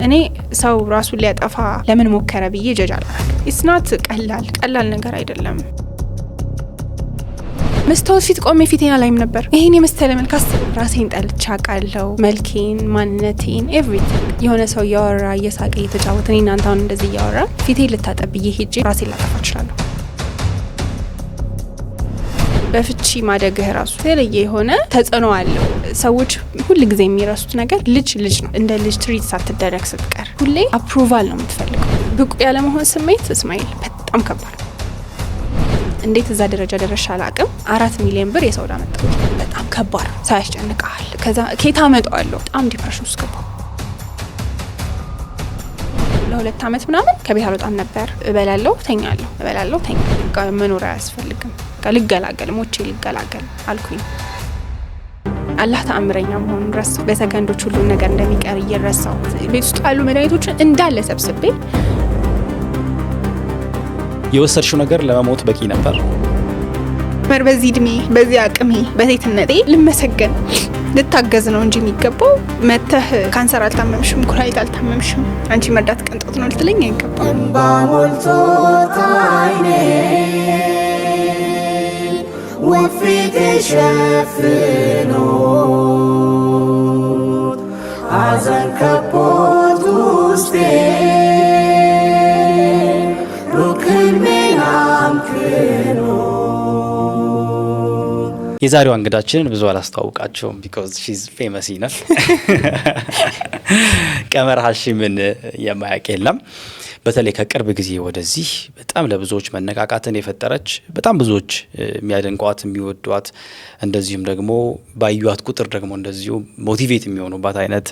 እኔ ሰው ራሱ ሊያጠፋ ለምን ሞከረ ብዬ ጀጅ አላረግ። ኢትስ ናት ቀላል ነገር አይደለም። መስታወት ፊት ቆሜ ፊቴን አላይም ነበር። ይሄን የመሰለ መልካስ ራሴን ጠልቼ አውቃለሁ። መልኬን፣ ማንነቴን፣ ኤቭሪቲንግ። የሆነ ሰው እያወራ እየሳቀ እየተጫወተ እኔ እናንተ አሁን እንደዚህ እያወራ ፊቴን ልታጠብ ብዬ ሄጄ ራሴን ላጠፋ እችላለሁ። በፍቺ ማደግህ ራሱ የተለየ የሆነ ተጽዕኖ አለው። ሰዎች ሁል ጊዜ የሚረሱት ነገር ልጅ ነው። እንደ ልጅ ትሪት ሳትደረግ ስትቀር ሁሌ አፕሩቫል ነው የምትፈልገው። ብቁ ያለመሆን ስሜት እስማኤል በጣም ከባድ። እንዴት እዛ ደረጃ ደረሻ አላቅም። 4 ሚሊዮን ብር የሰውዳ መጣ። በጣም ከባድ ሳያስጨንቃል። ከዛ ኬታ መጣዋለሁ። በጣም ዲፕሬሽን ውስጥ ገባሁ። ለ2 አመት ምናምን ከቤት አልወጣም ነበር። እበላለሁ፣ ተኛለሁ። መኖር አያስፈልግም። ልገላገል ሞቼ ልገላገል አልኩኝ። አላህ ተአምረኛ መሆኑን ረሳሁ። በሰከንዶች ሁሉ ነገር እንደሚቀር እየረሳሁ ቤት ውስጥ ያሉ መድኃኒቶችን እንዳለ ሰብስቤ የወሰድሽው ነገር ለመሞት በቂ ነበር። በዚህ እድሜ በዚህ አቅሜ በሴትነቴ ልመሰገን ልታገዝ ነው እንጂ የሚገባው መተህ ካንሰር አልታመምሽም፣ ኩላሊት አልታመምሽም፣ አንቺ መርዳት ቅንጦት ነው ልትለኝ አይገባም። እንባ ሞልቶት ዓይኔ ወፊት ሸፍኖት ሐዘን ከቦት ውስጤ የዛሬዋ እንግዳችንን ብዙ አላስተዋውቃቸውም because she's famous enough ቀመር ሀሺምን የማያውቅ የለም። በተለይ ከቅርብ ጊዜ ወደዚህ በጣም ለብዙዎች መነቃቃትን የፈጠረች በጣም ብዙዎች የሚያደንቋት የሚወዷት እንደዚሁም ደግሞ ባዩት ቁጥር ደግሞ እንደዚሁ ሞቲቬት የሚሆኑባት አይነት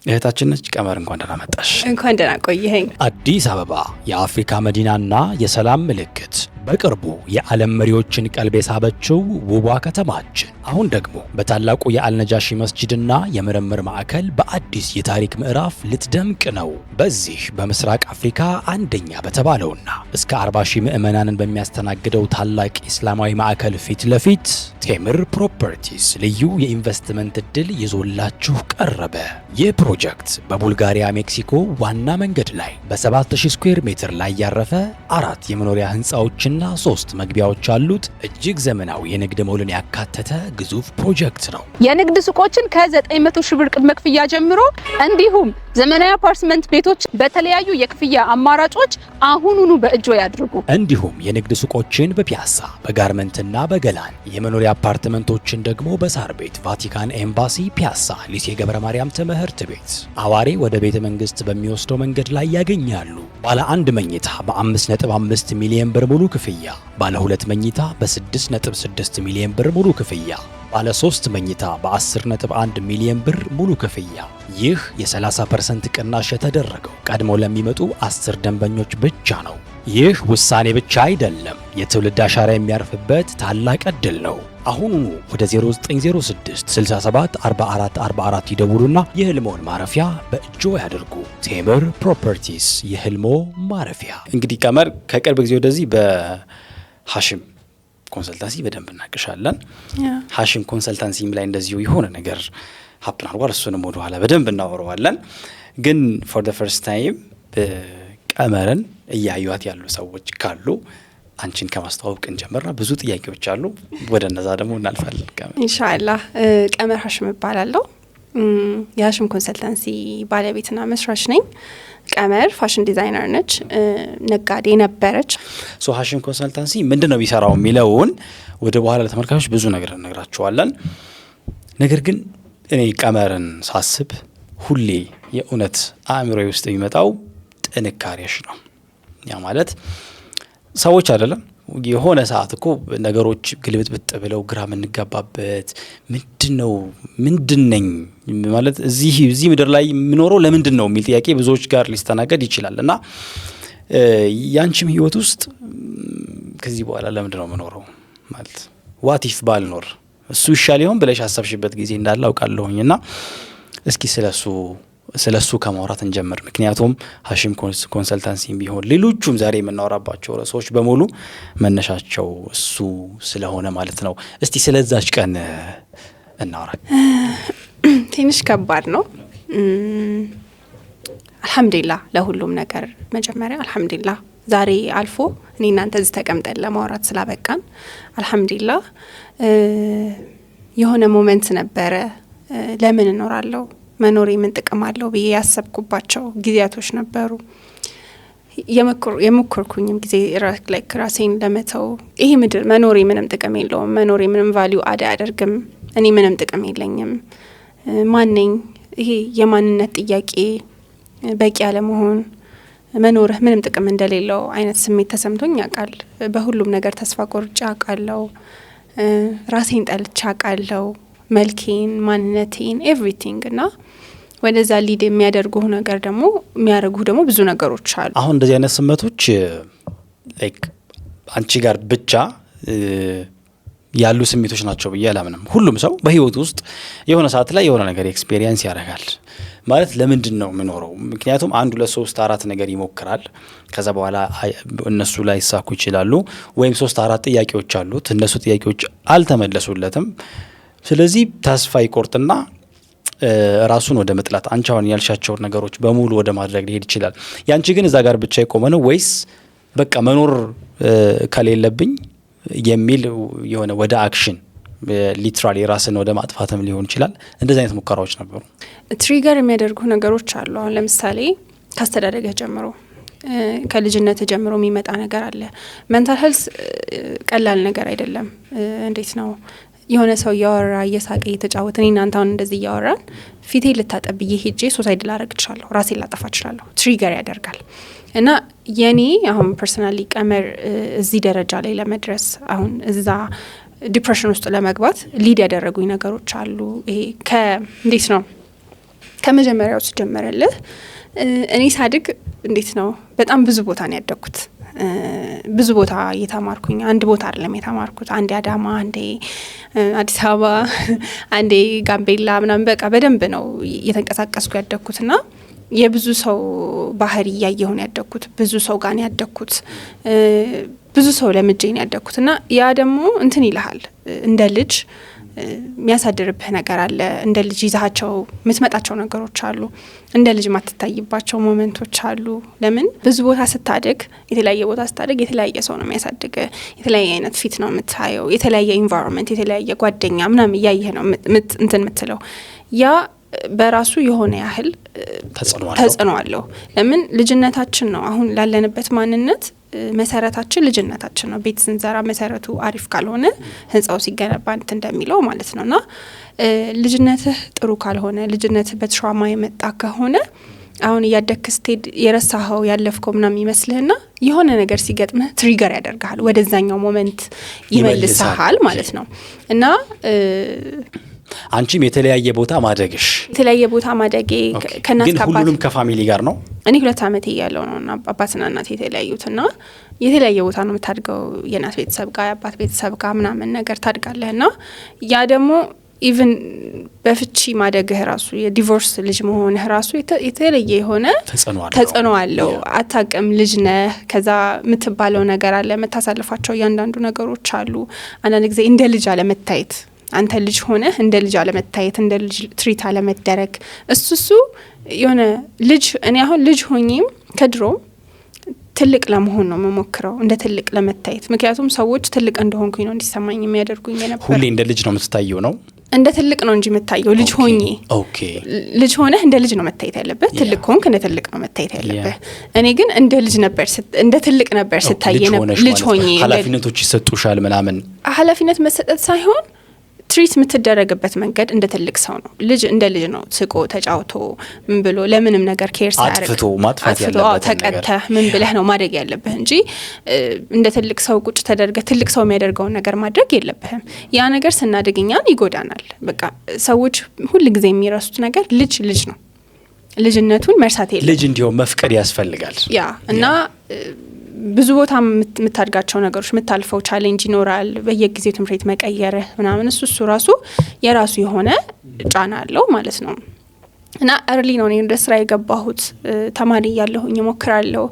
እህታችን ነች። ቀመር እንኳን ደህና መጣሽ። እንኳን ደህና ቆየኸኝ። አዲስ አበባ የአፍሪካ መዲናና የሰላም ምልክት፣ በቅርቡ የዓለም መሪዎችን ቀልብ የሳበችው ውቧ ከተማችን አሁን ደግሞ በታላቁ የአልነጃሺ መስጂድና የምርምር ማዕከል በአዲስ የታሪክ ምዕራፍ ልትደምቅ ነው። በዚህ በምስራቅ አፍሪካ አንደኛ በተባለውና እስከ 40 ሺህ ምዕመናንን በሚያስተናግደው ታላቅ ኢስላማዊ ማዕከል ፊት ለፊት ቴምር ፕሮፐርቲስ ልዩ የኢንቨስትመንት እድል ይዞላችሁ ቀረበ። ይህ ፕሮጀክት በቡልጋሪያ ሜክሲኮ ዋና መንገድ ላይ በ7000 ስኩዌር ሜትር ላይ ያረፈ 4 የመኖሪያ ህንፃዎችና 3 መግቢያዎች ያሉት እጅግ ዘመናዊ የንግድ ሞልን ያካተተ ግዙፍ ፕሮጀክት ነው። የንግድ ሱቆችን ከ900 ሺህ ብር ቅድመ ክፍያ ጀምሮ እንዲሁም ዘመናዊ አፓርትመንት ቤቶች በተለያዩ የክፍያ አማራጮች አሁኑኑ በእጆ ያድርጉ። እንዲሁም የንግድ ሱቆችን በፒያሳ በጋርመንትና በገላን የመኖሪያ አፓርትመንቶችን ደግሞ በሳር ቤት ቫቲካን ኤምባሲ ፒያሳ ሊሴ ገብረ ማርያም ትምህርት ቤት አዋሬ ወደ ቤተ መንግስት በሚወስደው መንገድ ላይ ያገኛሉ። ባለ 1 መኝታ በ5.5 ሚሊዮን ብር ሙሉ ክፍያ፣ ባለ 2 መኝታ በ6.6 ሚሊዮን ብር ሙሉ ክፍያ፣ ባለ 3 መኝታ በ10.1 ሚሊዮን ብር ሙሉ ክፍያ። ይህ የ30% ቅናሽ የተደረገው ቀድሞ ለሚመጡ 10 ደንበኞች ብቻ ነው። ይህ ውሳኔ ብቻ አይደለም፣ የትውልድ አሻራ የሚያርፍበት ታላቅ ዕድል ነው። አሁኑኑ ወደ 0906 67 44 44 ይደውሉና የህልሞን ማረፊያ በእጆ ያድርጉ። ቴምር ፕሮፐርቲስ የህልሞ ማረፊያ። እንግዲህ ቀመር ከቅርብ ጊዜ ወደዚህ በሀሽም ኮንሰልታንሲ በደንብ እናቅሻለን። ሀሽም ኮንሰልታንሲም ላይ እንደዚሁ የሆነ ነገር ሀፕን አድርጓል። እሱንም ወደ ኋላ በደንብ እናወራዋለን። ግን ፎር ዘ ፈርስት ታይም ቀመርን እያዩት ያሉ ሰዎች ካሉ አንቺን ከማስተዋወቅ እንጀምርና ብዙ ጥያቄዎች አሉ። ወደ እነዛ ደግሞ እናልፋለን። ኢንሻአላህ ቀመር ሀሽም እባላለሁ። የሀሽም ኮንሰልታንሲ ባለቤትና መስራች ነኝ። ቀመር ፋሽን ዲዛይነር ነች፣ ነጋዴ ነበረች። ሀሽም ኮንሰልታንሲ ምንድነው የሚሰራው የሚለውን ወደ በኋላ ለተመልካቾች ብዙ ነገር እነግራቸዋለን። ነገር ግን እኔ ቀመርን ሳስብ ሁሌ የእውነት አእምሮዬ ውስጥ የሚመጣው ጥንካሬሽ ነው። ያ ማለት ሰዎች አይደለም የሆነ ሰዓት እኮ ነገሮች ግልብጥብጥ ብለው ግራ የምንጋባበት ምንድነኝ ማለት እዚህ ምድር ላይ የምኖረው ለምንድን ነው የሚል ጥያቄ ብዙዎች ጋር ሊስተናገድ ይችላል። እና ያንቺም ህይወት ውስጥ ከዚህ በኋላ ለምንድን ነው የምኖረው ማለት ዋት ኢፍ ባልኖር እሱ ይሻል ይሆን ብለሽ አሰብሽበት ጊዜ እንዳለ አውቃለሁኝ። እና እስኪ ስለሱ ከማውራት እንጀምር። ምክንያቱም ሀሽም ኮንሰልታንሲ ቢሆን ሌሎቹም ዛሬ የምናወራባቸው ርዕሶች በሙሉ መነሻቸው እሱ ስለሆነ ማለት ነው። እስቲ ስለዛች ቀን እናወራ። ትንሽ ከባድ ነው። አልহামዱሊላህ ለሁሉም ነገር መጀመሪያ አልহামዱሊላህ ዛሬ አልፎ እኔ እናንተ እዚህ ተቀምጠን ለማውራት ስላበቃን አልহামዱሊላህ። የሆነ ሞመንት ነበረ ለምን እኖራለሁ መኖሬ ምን ጥቅም አለው ብዬ ያሰብኩባቸው ጊዜያቶች ነበሩ። የሞከርኩኝም ጊዜ ላይክ ራሴን ለመተው ይሄ ምድር መኖሬ ምንም ጥቅም የለውም፣ መኖሬ ምንም ቫልዩ አያደርግም፣ እኔ ምንም ጥቅም የለኝም፣ ማንኝ ይሄ የማንነት ጥያቄ በቂ ያለመሆን መኖርህ ምንም ጥቅም እንደሌለው አይነት ስሜት ተሰምቶኝ ያውቃል። በሁሉም ነገር ተስፋ ቆርጬ አውቃለሁ። ራሴን ጠልቼ አውቃለሁ። መልኬን፣ ማንነቴን፣ ኤቭሪቲንግ እና ወደዛ ሊድ የሚያደርጉ ነገር ደግሞ የሚያደርጉ ደግሞ ብዙ ነገሮች አሉ። አሁን እንደዚህ አይነት ስሜቶች ላይክ አንቺ ጋር ብቻ ያሉ ስሜቶች ናቸው ብዬ አላምንም። ሁሉም ሰው በህይወት ውስጥ የሆነ ሰዓት ላይ የሆነ ነገር ኤክስፔሪየንስ ያደርጋል። ማለት ለምንድን ነው የምኖረው? ምክንያቱም 1 2 3 4 ነገር ይሞክራል። ከዛ በኋላ እነሱ ላይ ይሳኩ ይችላሉ። ወይም 3 4 ጥያቄዎች አሉት፣ እነሱ ጥያቄዎች አልተመለሱለትም። ስለዚህ ተስፋ ይቆርጥና ራሱን ወደ መጥላት አንቺ አሁን ያልሻቸው ነገሮች በሙሉ ወደ ማድረግ ሊሄድ ይችላል። ያንቺ ግን እዛ ጋር ብቻ የቆመ ነው ወይስ በቃ መኖር ከሌለብኝ የሚል የሆነ ወደ አክሽን ሊትራሊ ራስን ወደ ማጥፋትም ሊሆን ይችላል። እንደዚህ አይነት ሙከራዎች ነበሩ? ትሪገር የሚያደርጉ ነገሮች አሉ። አሁን ለምሳሌ ካስተዳደገ ጀምሮ ከልጅነት ጀምሮ የሚመጣ ነገር አለ። ሜንታል ሄልስ ቀላል ነገር አይደለም። እንዴት ነው የሆነ ሰው እያወራ እየሳቀ እየተጫወተ እኔ እናንተ አሁን እንደዚህ እያወራን ፊቴ ልታጠብዬ ሄጄ ሱሳይድ ላረግ እችላለሁ፣ ራሴን ላጠፋ እችላለሁ። ትሪገር ያደርጋል። እና የኔ አሁን ፐርሰናሊ ቀመር እዚህ ደረጃ ላይ ለመድረስ አሁን እዛ ዲፕሬሽን ውስጥ ለመግባት ሊድ ያደረጉኝ ነገሮች አሉ። ይሄ እንዴት ነው ከመጀመሪያው ሲጀመረልህ እኔ ሳድግ እንዴት ነው በጣም ብዙ ቦታ ነው ያደግኩት። ብዙ ቦታ እየተማርኩኝ አንድ ቦታ አይደለም የተማርኩት። አንዴ አዳማ፣ አንዴ አዲስ አበባ፣ አንዴ ጋምቤላ ምናምን በቃ በደንብ ነው እየተንቀሳቀስኩ ያደግኩትና የብዙ ሰው ባህሪ እያየሁ ነው ያደግኩት። ብዙ ሰው ጋር ነው ያደግኩት። ብዙ ሰው ለምጄ ነው ያደግኩትና ያ ደግሞ እንትን ይልሃል እንደ ልጅ የሚያሳድርብህ ነገር አለ። እንደ ልጅ ይዛቸው የምትመጣቸው ነገሮች አሉ። እንደ ልጅ ማትታይባቸው ሞመንቶች አሉ። ለምን ብዙ ቦታ ስታድግ የተለያየ ቦታ ስታድግ የተለያየ ሰው ነው የሚያሳድግ። የተለያየ አይነት ፊት ነው የምታየው። የተለያየ ኢንቫይሮንመንት፣ የተለያየ ጓደኛ ምናምን እያየህ ነው እንትን የምትለው። ያ በራሱ የሆነ ያህል ተጽዕኖ አለው። ለምን ልጅነታችን ነው አሁን ላለንበት ማንነት መሰረታችን ልጅነታችን ነው። ቤት ስንዘራ መሰረቱ አሪፍ ካልሆነ ህንጻው ሲገነባ እንት እንደሚለው ማለት ነውና ልጅነትህ ጥሩ ካልሆነ ልጅነትህ በትራውማ የመጣ ከሆነ አሁን እያደግክ ስትሄድ የረሳኸው ያለፍከው ምናምን ይመስልህና የሆነ ነገር ሲገጥምህ ትሪገር ያደርግሃል፣ ወደዛኛው ሞመንት ይመልስሃል ማለት ነው። እና አንቺም የተለያየ ቦታ ማደግሽ የተለያየ ቦታ ማደጌ ከናስ ግን ሁሉንም ከፋሚሊ ጋር ነው። እኔ 2 አመት እያለሁ ነውና አባትና እናቴ የተለያዩትና የተለያየ ቦታ ነው የምታድገው። የናስ ቤተሰብ ጋር የአባት ቤተሰብ ጋር ምናምን ነገር ታድጋለህና ያ ደግሞ ኢቭን በፍቺ ማደግህ ራሱ የዲቮርስ ልጅ መሆንህ ራሱ የተለየ የሆነ ተጽዕኖ አለው። አታውቅም፣ ልጅ ነህ። ከዛ የምትባለው ነገር አለ፣ የምታሳልፋቸው እያንዳንዱ ነገሮች አሉ። አንዳንድ ጊዜ እንደ ልጅ አለመታየት፣ አንተ ልጅ ሆነ እንደ ልጅ አለመታየት፣ እንደ ልጅ ትሪት አለመደረግ፣ እሱ የሆነ ልጅ እኔ አሁን ልጅ ሆኜም ከድሮ ትልቅ ለመሆን ነው መሞክረው፣ እንደ ትልቅ ለመታየት። ምክንያቱም ሰዎች ትልቅ እንደሆንኩኝ ነው እንዲሰማኝ የሚያደርጉኝ ነበር። ሁሌ እንደ ልጅ ነው የምትታየው ነው? እንደ ትልቅ ነው እንጂ የምታየው ልጅ ሆኜ። ልጅ ሆነህ እንደ ልጅ ነው መታየት ያለበት። ትልቅ ሆንክ እንደ ትልቅ ነው መታየት ያለበት። እኔ ግን እንደ ልጅ ነበር እንደ ትልቅ ነበር ስታየ ልጅ ሆኜ። ኃላፊነቶች ይሰጡሻል ምናምን? ኃላፊነት መሰጠት ሳይሆን ትሪት የምትደረግበት መንገድ እንደ ትልቅ ሰው ነው። ልጅ እንደ ልጅ ነው ስቆ ተጫውቶ ምን ብሎ ለምንም ነገር ኬር ሳያደርግ አጥፍቶ ማጥፋት ያለበት ተቀጥተህ ምን ብለህ ነው ማድረግ ያለብህ እንጂ እንደ ትልቅ ሰው ቁጭ ተደርገህ ትልቅ ሰው የሚያደርገውን ነገር ማድረግ የለብህም። ያ ነገር ስናድግኛን ይጎዳናል። በቃ ሰዎች ሁሉ ጊዜ የሚረሱት ነገር ልጅ ነው። ልጅነቱን መርሳት የለም። ልጅ እንዲያው መፍቀድ ያስፈልጋል። ያ እና ብዙ ቦታ የምታድጋቸው ነገሮች የምታልፈው ቻሌንጅ ይኖራል። በየጊዜው ትምህርት መቀየር ምናምን እሱ ራሱ የራሱ የሆነ ጫና አለው ማለት ነው። እና እርሊ ነው እኔ ወደ ስራ የገባሁት። ተማሪ እያለሁኝ እሞክራለሁ፣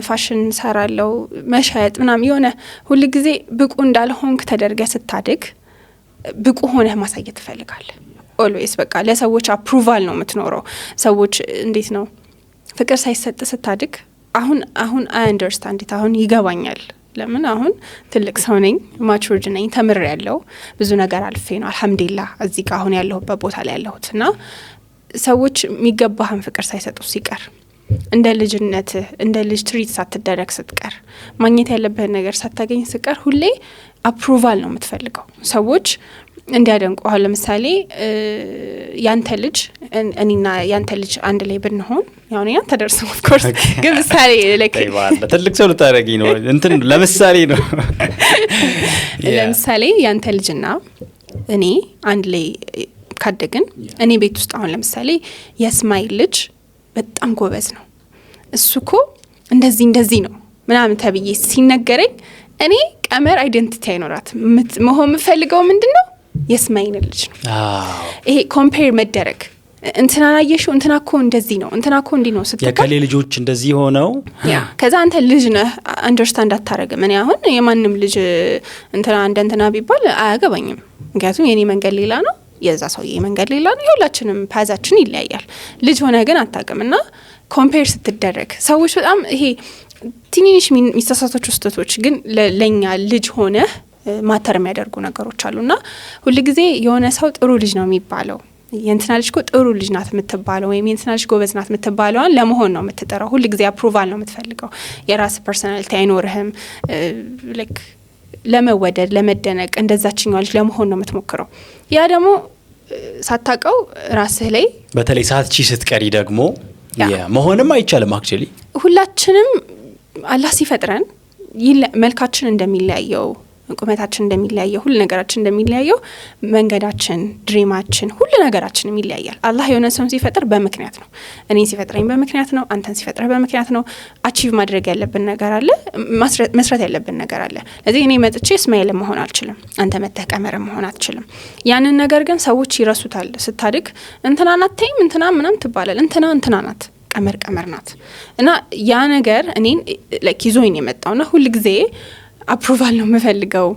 ፋሽን ሰራለሁ፣ መሸጥ ምናምን። የሆነ ሁሉ ጊዜ ብቁ እንዳልሆንክ ተደርገህ ስታድግ ብቁ ሆነህ ማሳየት ትፈልጋለህ። ኦልዌይስ በቃ ለሰዎች አፕሩቫል ነው የምትኖረው። ሰዎች እንዴት ነው ፍቅር ሳይሰጥ ስታድግ አሁን አይ አንደርስታንድ ኢት አሁን ይገባኛል። ለምን አሁን ትልቅ ሰው ነኝ፣ ማቹርድ ነኝ፣ ተምር ያለው ብዙ ነገር አልፌ ነው አልহামዱሊላህ እዚህ ጋር አሁን ያለሁበት ቦታ ላይ ያለሁትና ሰዎች የሚገባህን ፍቅር ሳይሰጡ ሲቀር እንደ ልጅነት እንደ ልጅ ትሪት ሳትደረግ ስትቀር ማግኘት ያለብህን ነገር ሳታገኝ ስቀር ሁሌ አፕሩቫል ነው የምትፈልገው ሰዎች እንዲያደንቁ። አሁን ለምሳሌ ያንተ ልጅ እኔና ያንተ ልጅ አንድ ላይ ብንሆን ያው ያንተ ተደርሰው ኦፍ ኮርስ ግን ምሳሌ ለክ ትልቅ ሰው ልታረጊ ነው እንትን ለምሳሌ ነው ለምሳሌ ያንተ ልጅና እኔ አንድ ላይ ካደግን እኔ ቤት ውስጥ አሁን ለምሳሌ የስማይል ልጅ በጣም ጎበዝ ነው እሱኮ እንደዚህ ነው ምናምን ተብዬ ሲነገረኝ እኔ ቀመር አይደንቲቲ አይኖራት መሆን የምፈልገው ምንድነው የስማይል ልጅ ነው። ይሄ ኮምፔር መደረግ እንትና አየሽው እንትና እኮ እንደዚህ ነው እንትና እኮ እንዲህ ነው ስትል የከሌ ልጆች እንደዚህ ሆነው ያ ከዛ አንተ ልጅ ነህ አንደርስታንድ አታረግም። እኔ አሁን የማንም ልጅ እንትና ቢባል አያገባኝም። ምክንያቱም የኔ መንገድ ሌላ ነው የዛ ሰውዬ መንገድ ሌላ ነው። ሁላችንም ፓዛችን ይለያያል። ልጅ ሆነ ግን አታውቅምና ኮምፔር ስትደረግ ሰዎች በጣም ይሄ ትንሽ ሚስተሳቶች ውስጥቶች ግን ለኛ ልጅ ሆነ ማተር የሚያደርጉ ነገሮች አሉና ሁሉ ጊዜ የሆነ ሰው ጥሩ ልጅ ነው የሚባለው የእንትና ልጅ እኮ ጥሩ ልጅ ናት የምትባለው ወይም የእንትና ልጅ ጎበዝ ናት የምትባለዋን ለመሆን ነው የምትጠራው። ሁሉ ጊዜ አፕሩቫል ነው የምትፈልገው። የራስ ፐርሰናሊቲ አይኖርህም። ላይክ ለመወደድ ለመደነቅ እንደዛችኛው ልጅ ለመሆን ነው የምትሞክረው። ያ ደግሞ ሳታውቀው ራስህ ላይ በተለይ ሳትቺ ስትቀሪ ደግሞ መሆንም አይቻልም። አክቹሊ ሁላችንም አላህ ሲፈጥረን መልካችን እንደሚለያየው ቁመታችን እንደሚለያየው ሁሉ ነገራችን እንደሚለያየው መንገዳችን ድሪማችን ሁሉ ነገራችንም ይለያያል። አላህ የሆነ ሰው ሲፈጥር በምክንያት ነው። እኔን ሲፈጥረኝ በምክንያት ነው። አንተን ሲፈጥረህ በምክንያት ነው። አቺቭ ማድረግ ያለብን ነገር አለ፣ መስራት ያለብን ነገር አለ። ለዚህ እኔ መጥቼ እስማኤል መሆን አልችልም፣ አንተ መተህ ቀመር መሆን አትችልም። ያንን ነገር ግን ሰዎች ይረሱታል። ስታድግ እንትና ናት ተይም እንትና ምናም ትባላል። እንትና ናት ቀመር ናት እና ያ ነገር እኔን ይዞኝ የመጣውና ሁሉ ጊዜ አፕሩቫል ነው የምፈልገው።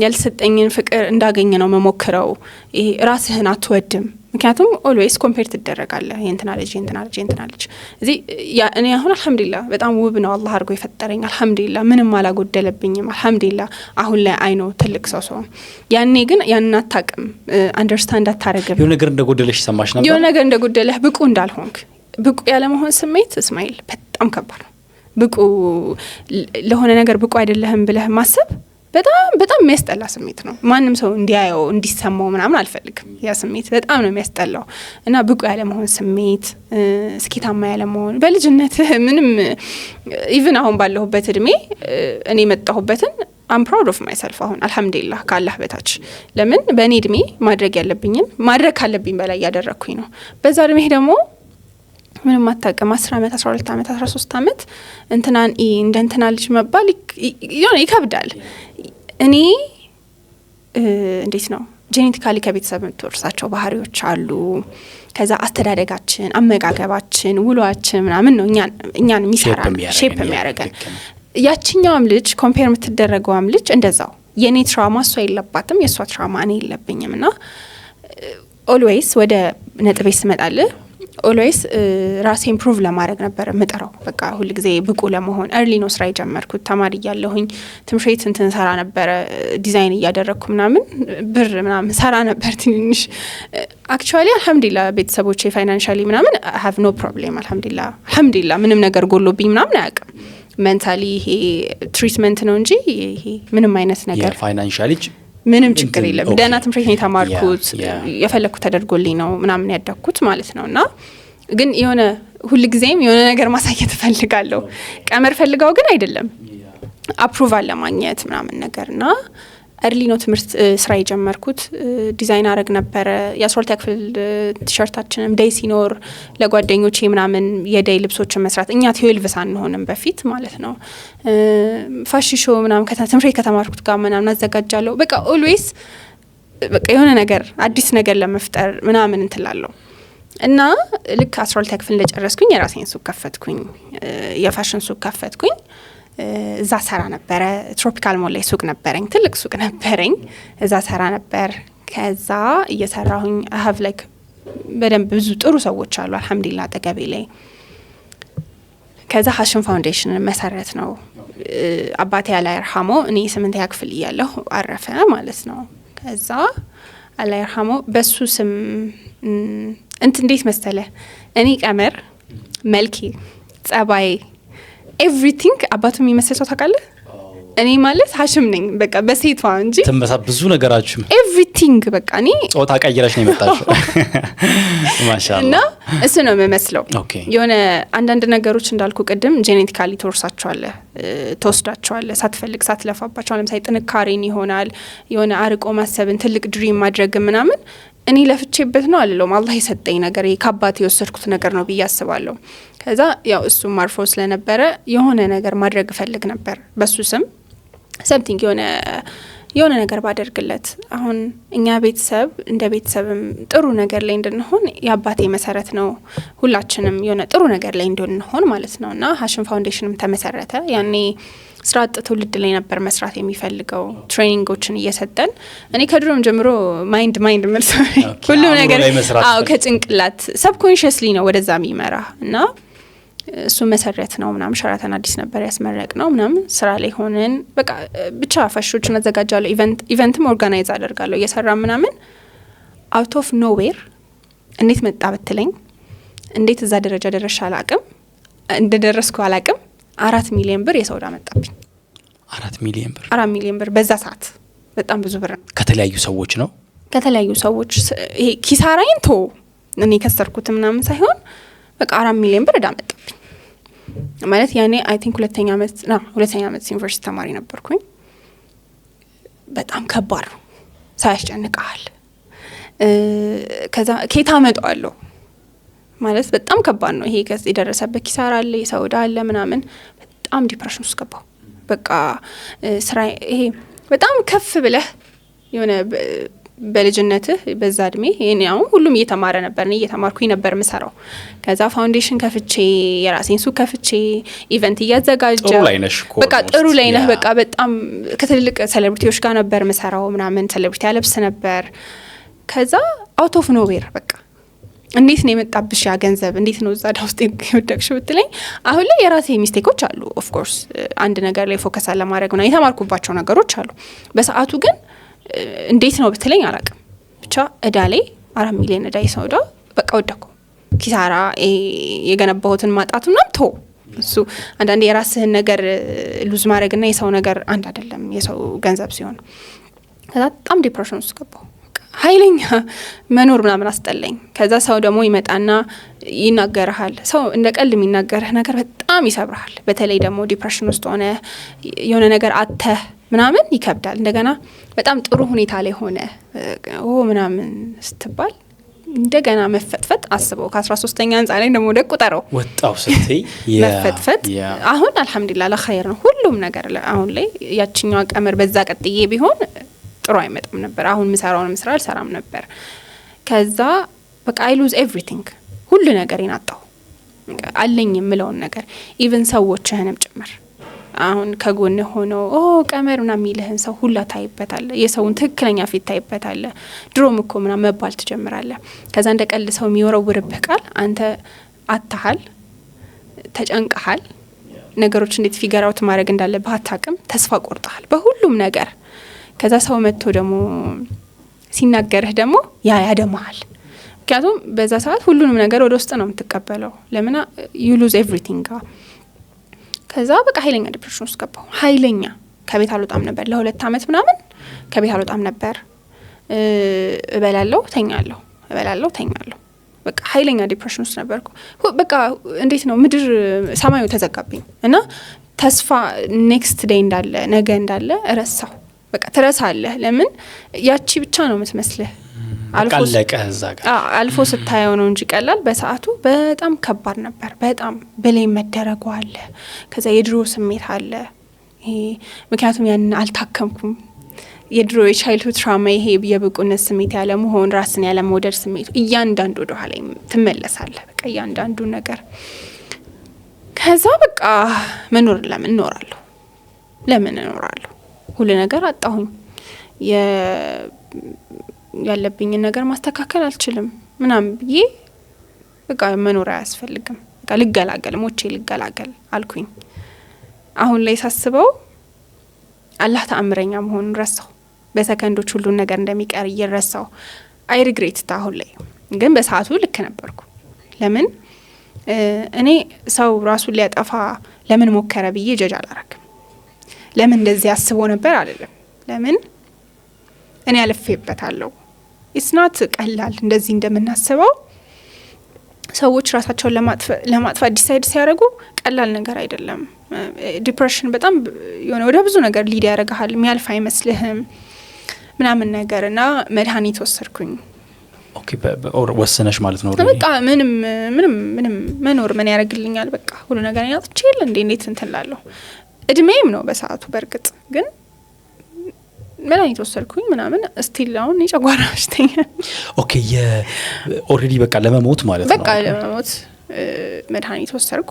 ያልሰጠኝን ፍቅር እንዳገኘ ነው መሞክረው። ይሄ ራስህን አትወድም። ምክንያቱም ኦልዌይስ ኮምፔር ትደረጋለህ። የእንትና ልጅ እዚህ እኔ አሁን አልহামዱሊላህ በጣም ውብ ነው አላህ አድርጎ የፈጠረኝ። አልহামዱሊላህ ምንም አላጎደለብኝም። አልহামዱሊላህ አሁን ላይ አይኖ ትልቅ ሰው ያኔ ግን ያንን አታውቅም፣ አንደርስታንድ አታረግም። የሆነ ነገር እንደጎደለሽ ሰማሽ ነበር። የሆነ ነገር እንደጎደለህ ብቁ እንዳልሆንክ ብቁ ያለመሆን ስሜት እስማኤል በጣም ከባድ ነው። ብቁ ለሆነ ነገር ብቁ አይደለህም ብለህ ማሰብ በጣም የሚያስጠላ ስሜት ነው። ማንም ሰው እንዲያየው እንዲሰማው ምናምን አልፈልግም። ያ ስሜት በጣም ነው የሚያስጠላው እና ብቁ ያለመሆን ስሜት፣ ስኬታማ ያለመሆን በልጅነት ምንም ኢቭን አሁን ባለሁበት እድሜ እኔ መጣሁበትን አም ፕራውድ ኦፍ ማይሰልፍ አሁን አልহামዱሊላህ ካላህ በታች ለምን በእኔ እድሜ ማድረግ ያለብኝን ማድረግ ካለብኝ በላይ ያደረኩኝ ነው። በዛ እድሜ ደግሞ ምንም አታውቅም 10 አመት 12 አመት 13 አመት እንትናን እንትና ልጅ መባል ይከብዳል። እኔ እንዴት ነው ጄኔቲካሊ ከቤተሰብ የምትወርሳቸው ባህሪዎች አሉ። ከዛ አስተዳደጋችን፣ አመጋገባችን፣ ውሏችን ምናምን ነው እኛን የሚሰራን ሼፕ የሚያደርገን። ያቺኛውም ልጅ ኮምፔር የምትደረገውም ልጅ እንደዛው የኔ ትራውማ እሷ የለባትም፣ የእሷ ትራውማ እኔ የለብኝም። ና ኦልዌይስ ወደ ነጥቤ ስመጣልህ ኦልዌይስ ራሴ ኢምፕሩቭ ለማድረግ ነበር ምጥረው። በቃ ሁሉ ጊዜ ብቁ ለመሆን early ነው ስራ የጀመርኩት። ተማሪ እያለሁኝ ትምሽት እንትን ሰራ ነበር፣ ዲዛይን እያደረግኩ ምናምን ብር ምናምን ሰራ ነበር ትንሽ። አክቹአሊ አልহামዱሊላህ ቤተሰቦቼ ፋይናንሻሊ ምናምን have no problem አልহামዱሊላህ ምንም ነገር ጎሎብኝ ምናምን አያውቅም። ሜንታሊ ይሄ ትሪትመንት ነው እንጂ ይሄ ምንም አይነት ነገር ፋይናንሻሊ ምንም ችግር የለም። ደህና ትምሽት ነው የተማርኩት፣ የፈለኩት ተደርጎልኝ ነው ምናምን ያደኩት ማለት ነውና ግን የሆነ ሁሉ ጊዜም የሆነ ነገር ማሳየት ፈልጋለሁ። ቀመር ፈልጋው ግን አይደለም አፕሩቫል ለማግኘት ምናምን ነገርና early ነው ትምህርት ስራ የጀመርኩት። ዲዛይን አረግ ነበር። የ12 ክፍል ቲሸርታችንም ዴይ ሲኖር ለጓደኞቼ ምናምን የዴይ ልብሶችን መስራት እኛ 12 ሳንሆንም በፊት ማለት ነው። ፋሽን ሾው ምናምን ትምህርት ከተማርኩት ጋር ምናምን አዘጋጃለሁ። በቃ ኦልዌይስ በቃ የሆነ ነገር አዲስ ነገር ለመፍጠር ምናምን እንትላለሁ እና ልክ 12 ክፍል እንደጨረስኩኝ የራሴን ሱቅ ከፈትኩኝ፣ የፋሽን ሱቅ ከፈትኩኝ። እዛ ሰራ ነበር። ትሮፒካል ሞል ላይ ሱቅ ነበረኝ፣ ትልቅ ሱቅ ነበረኝ። እዛ ሰራ ነበር። ከዛ እየሰራሁኝ I have like በደንብ ብዙ ጥሩ ሰዎች አሉ አልহামዱሊላህ አጠገቤ ላይ። ከዛ ሀሽም ፋውንዴሽን መሰረት ነው። አባቴ አላህ ይርሐሞ እኔ 8ኛ ክፍል እያለሁ አረፈ ማለት ነው። ከዛ አላህ ይርሐሞ በሱ ስም እንዴት መሰለ እኔ ቀመር መልኬ ጸባይ ኤቭሪቲንግ አባቱ የሚመስለው ታውቃለህ። እኔ ማለት ሀሽም ነኝ በቃ በሴቷ እንጂ ብዙ ነገራችሁ ኤቭሪቲንግ በቃ እኔ ጾታ ቀይረሽ ነው የመጣሽው ማሻአላ እና እሱ ነው የምመስለው። የሆነ አንዳንድ ነገሮች እንዳልኩ ቅድም ጄኔቲካሊ ተወስዳቸዋለህ ሳትፈልግ ሳትለፋባቸው። ለምሳሌ ጥንካሬን ይሆናል የሆነ አርቆ ማሰብን ትልቅ ድሪም ማድረግ ምናምን እኔ ለፍቼበት ነው አልለውም። አላህ የሰጠኝ ነገር ከአባቴ የወሰድኩት ነገር ነው ብዬ አስባለሁ። ከዛ ያው እሱም አርፎ ስለነበረ የሆነ ነገር ማድረግ እፈልግ ነበር በሱ ስም ሰምቲንግ የሆነ ነገር ባደርግለት። አሁን እኛ ቤተሰብ እንደ ቤተሰብም ጥሩ ነገር ላይ እንድንሆን የአባቴ መሰረት ነው። ሁላችንም የሆነ ጥሩ ነገር ላይ እንድንሆን ማለት ነው። እና ሀሽም ፋውንዴሽንም ተመሰረተ። ያኔ ስራ አጥ ትውልድ ላይ ነበር መስራት የሚፈልገው ትሬኒንጎችን እየሰጠን። እኔ ከድሮም ጀምሮ ማይንድ መልስ ሁሉ ነገር ከጭንቅላት ሰብኮንሽስሊ ነው ወደዛ የሚመራ እና እሱ መሰረት ነው ምናምን ሸራተን አዲስ ነበር ያስመረቅ ነው ምናምን ስራ ላይ ሆነን በቃ ብቻ ፋሽኖችን አዘጋጃለሁ። ኢቨንትም ኦርጋናይዝ አደርጋለሁ እየሰራ ምናምን አውት ኦፍ ኖዌር እንዴት መጣ ብትለኝ እንዴት እዛ ደረጃ ደረሻ አላቅም እንደደረስኩ አላቅም 4 ሚሊዮን ብር የሰውዳ መጣብኝ። 4 ሚሊዮን ብር 4 ሚሊዮን ብር በዛ ሰዓት በጣም ብዙ ብር ነው። ከተለያዩ ሰዎች ነው ከተለያዩ ሰዎች ይሄ ኪሳራይን ቶ እኔ ከሰርኩት ምናምን ሳይሆን በቃ 4 ሚሊዮን ብር እዳ መጣብኝ ማለት ያኔ አይ ቲንክ ሁለተኛ ዓመት ዩኒቨርሲቲ ተማሪ ነበርኩኝ። በጣም ከባድ ነው ሳያስጨንቃል። ከዛ ኬታ መጣዋለሁ ማለት በጣም ከባድ ነው። ይሄ ከዚህ የደረሰበት ኪሳራ አለ የሰው ዕዳ አለ ምናምን በጣም ዲፕሬሽን ውስጥ ገባሁ። በቃ ስራ ይሄ በጣም ከፍ ብለህ የሆነ በልጅነትህ በዛ እድሜ እኔ አሁን ሁሉም እየተማረ ነበር እኔ እየተማርኩኝ ነበር ምሰራው። ከዛ ፋውንዴሽን ከፍቼ የራሴን ሱቅ ከፍቼ ኢቨንት እያዘጋጀ በቃ ጥሩ ላይ ነህ በቃ በጣም ከትልልቅ ሴሌብሪቲዎች ጋር ነበር ምሰራው ምናምን ሴሌብሪቲ ያለብስ ነበር። ከዛ አውት ኦፍ ኖዌር በቃ እንዴት ነው የመጣብሽ ያ ገንዘብ እንዴት ነው እዛ ውስጥ የወደቅሽው ብትለኝ አሁን ላይ የራሴ ሚስቴኮች አሉ። ኦፍ ኮርስ አንድ ነገር ላይ ፎከስ አለ ማድረግ ነው የተማርኩባቸው ነገሮች አሉ። በሰዓቱ ግን እንዴት ነው ብትለኝ አላቅም። ብቻ እዳ ላይ 4 ሚሊዮን እዳ የሰው እዳ በቃ ወደኩ። ኪሳራ የገነባሁትን ማጣቱና ቶ እሱ አንዳንዴ የራስህን ነገር ሉዝ ማድረግና የሰው ነገር አንድ አይደለም የሰው ገንዘብ ሲሆን። ከዛ በጣም ዲፕሬሽን ውስጥ ገባሁ። ኃይለኛ መኖር ምናምን አስጠላኝ። ከዛ ሰው ደግሞ ይመጣና ይናገርሃል። ሰው እንደ ቀልድ የሚናገርህ ነገር በጣም ይሰብርሃል። በተለይ ደግሞ ዲፕሬሽን ውስጥ ሆነ የሆነ ነገር አተህ ምናምን ይከብዳል። እንደገና በጣም ጥሩ ሁኔታ ላይ ሆነ ምናምን ስትባል እንደገና መፈጥፈጥ አስበው ከ13ኛ ህንጻ ላይ ደግሞ ወደ ቁጠረው ወጣው ስትይ መፈጥፈጥ አሁን አልহামዱሊላህ ለኸይር ነው ሁሉም ነገር። አሁን ላይ ያቺኛው ቀመር በዛ ቀጥዬ ቢሆን ጥሩ አይመጣም ነበር። አሁን ምሰራውን መስራ አልሰራም ነበር። ከዛ በቃ አይ ሉዝ ኤቭሪቲንግ ሁሉ ነገር ይናጣው አለኝ የምለውን ነገር ኢቭን ሰዎችህንም ጭምር አሁን ከጎን ሆኖ ቀመርና የሚልህን ሰው ሁላ ታይበታል። የሰውን ትክክለኛ ፊት ታይበታል። ድሮም እኮ ምናምን መባል ትጀምራለህ። ከዛ እንደ ቀልድ ሰው የሚወረውርብህ ቃል አንተ አታሃል ተጨንቀሃል። ነገሮች እንዴት ፊገር አውት ማድረግ እንዳለብህ አታውቅም። ተስፋ ቆርጠሃል በሁሉም ነገር። ከዛ ሰው መጥቶ ደግሞ ሲናገርህ ደግሞ ያደማሃል። ምክንያቱም በዛ ሰዓት ሁሉንም ነገር ወደ ውስጥ ነው የምትቀበለው። ለምን you lose everything። ከዛ በቃ ኃይለኛ ዲፕሬሽን ውስጥ ገባሁ። ኃይለኛ ከቤት አልወጣም ነበር ለ2 አመት ምናምን ከቤት አልወጣም ነበር። እበላለሁ ተኛለሁ በቃ ኃይለኛ ዲፕሬሽን ውስጥ ነበርኩ። በቃ እንዴት ነው ምድር ሰማዩ ተዘጋብኝ እና ተስፋ ኔክስት ዴይ እንዳለ ነገ እንዳለ ረሳሁ። በቃ ትረሳለህ። ለምን ያቺ ብቻ ነው የምትመስልህ። አልፎ ስታየው ነው እንጂ ቀላል በሰዓቱ በጣም ከባድ ነበር። በጣም በላይ መደረጉ አለ። ከዛ የድሮ ስሜት አለ። ይሄ ምክንያቱም ያን አልታከምኩም። የድሮ የቻይልድሁድ ትራውማ ይሄ የብቁነት ስሜት ያለ መሆን ራስን ያለ መውደድ ስሜቱ እያንዳንዱ ወደ ኋላ ትመለሳለህ። በቃ እያንዳንዱ ነገር ከዛ በቃ መኖር ለምን እኖራለሁ ሁሉ ነገር አጣሁኝ። ያለብኝ ነገር ማስተካከል አልችልም ምናምን ብዬ በቃ መኖር አያስፈልግም። ልገላገል ሞቼ ልገላገል አልኩኝ። አሁን ላይ ሳስበው አላህ ተአምረኛ መሆኑን ረሳው። በሰከንዶች ሁሉን ነገር እንደሚቀር እየረሳው አይ ሪግሬት አሁን ላይ ግን በሰዓቱ ልክ ነበርኩ። ለምን እኔ ሰው ራሱን ሊያጠፋ ለምን ሞከረ ብዬ ጀጅ አላረግም። ለምን እንደዚህ አስቦ ነበር አይደለም። ለምን እኔ አልፌበታለሁ። ኢስናት ቀላል እንደዚህ እንደምናስበው ሰዎች ራሳቸውን ለማጥፋት ዲሳይድ ሲያደርጉ ቀላል ነገር አይደለም። ዲፕሬሽን በጣም የሆነ ወደ ብዙ ነገር ሊድ ያደርጋል። የሚያልፍ አይመስልህም ምናምን ነገር እና መድኃኒት ወሰድኩኝ። ኦኬ ወሰነሽ ማለት ነው? በቃ ምንም መኖር ምን ያደርግልኛል? በቃ ሁሉ ነገር ያጥቼ ይል እንዴት እንትን ላለሁ እድሜም ነው በሰዓቱ። በርግጥ ግን መድኃኒት ወሰድኩኝ ምናምን ስቲል አሁን የጨጓራ በሽተኛ። ኦኬ ኦልሬዲ በቃ ለመሞት ማለት ነው? በቃ ለመሞት መድኃኒት ወሰድኩ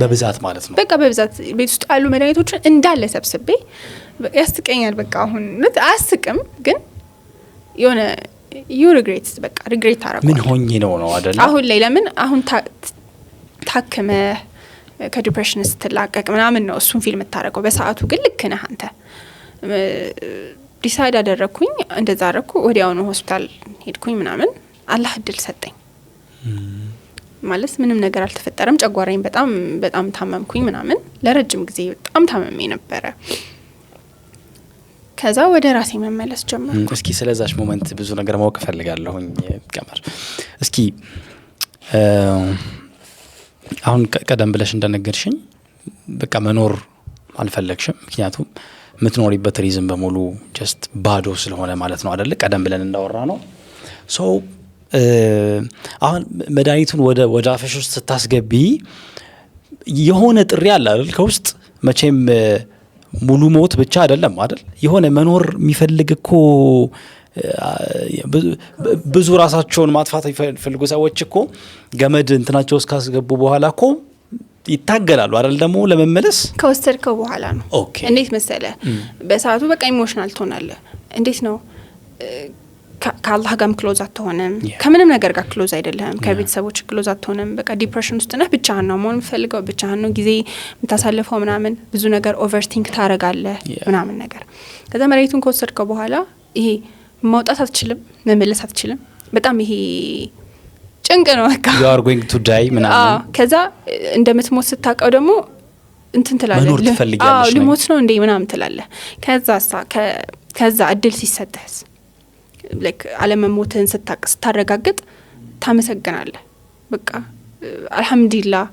በብዛት ማለት ነው? በቃ በብዛት ቤት ውስጥ ያሉ መድኃኒቶችን እንዳለ ሰብስቤ ያስቀኛል። በቃ አሁን አያስቅም ግን የሆነ ሪግሬት በቃ ሪግሬት አረጋለሁ። ምን ሆኜ ነው አይደል? አሁን ላይ ለምን አሁን ታክመ ከዲፕሬሽን ስትላቀቅ ምናምን ነው እሱን ፊልም ታረገው። በሰዓቱ ግን ልክ ነህ አንተ። ዲሳይድ አደረኩኝ፣ እንደዛ አረኩ። ወዲያውኑ ሆስፒታል ሄድኩኝ ምናምን። አላህ እድል ሰጠኝ ማለት ምንም ነገር አልተፈጠረም። ጨጓራኝ በጣም ታመምኩኝ ምናምን። ለረጅም ጊዜ በጣም ታመሜ ነበረ። ከዛ ወደ ራሴ መመለስ ጀመርኩ። እስኪ ስለዛች ሞመንት ብዙ ነገር ማወቅ ፈልጋለሁኝ ቀመር። እስኪ አሁን ቀደም ብለሽ እንደነገርሽኝ በቃ መኖር አልፈለግሽም። ምክንያቱም የምትኖሪበት ሪዝም በሙሉ ጀስት ባዶ ስለሆነ ማለት ነው አይደል? ቀደም ብለን እንዳወራ ነው። ሶ አሁን መድኃኒቱን ወደ አፍሽ ውስጥ ስታስገቢ የሆነ ጥሪ አለ አይደል? ከውስጥ መቼም ሙሉ ሞት ብቻ አይደለም አይደል? የሆነ መኖር የሚፈልግ እኮ ብዙ ራሳቸውን ማጥፋት የሚፈልጉ ሰዎች እኮ ገመድ እንትናቸው እስካስገቡ በኋላ እኮ ይታገላሉ አይደል? ደግሞ ለመመለስ ከወሰድከው በኋላ ነው። ኦኬ እንዴት መሰለ በሰዓቱ በቃ ኢሞሽናል ትሆናለህ። እንዴት ነው ከአላህ ጋርም ክሎዝ አትሆንም፣ ከምንም ነገር ጋር ክሎዝ አይደለም፣ ከቤተሰቦች ክሎዝ አትሆንም። በቃ ዲፕሬሽን ውስጥ ነህ። ብቻህን ነው መሆን የምትፈልገው፣ ብቻህን ነው ጊዜ የምታሳልፈው ምናምን። ብዙ ነገር ኦቨርቲንክ ታረጋለህ ምናምን ነገር። ከዛ መሬቱን ከወሰድከው በኋላ ይሄ ማውጣት አትችልም፣ መመለስ አትችልም። በጣም ይሄ ጭንቅ ነው። በቃ you are going to die ምናምን። ከዛ እንደምትሞት ስታውቀው ደግሞ እንትን ትላለህ፣ መኖር ትፈልጊያለሽ። ልሞት ነው እንዴ ምናምን ትላለህ። ከዛ እድል ሲሰጥህስ ላይክ አለመሞትህን ስታረጋግጥ ታመሰግናለህ። በቃ አልহামዱሊላህ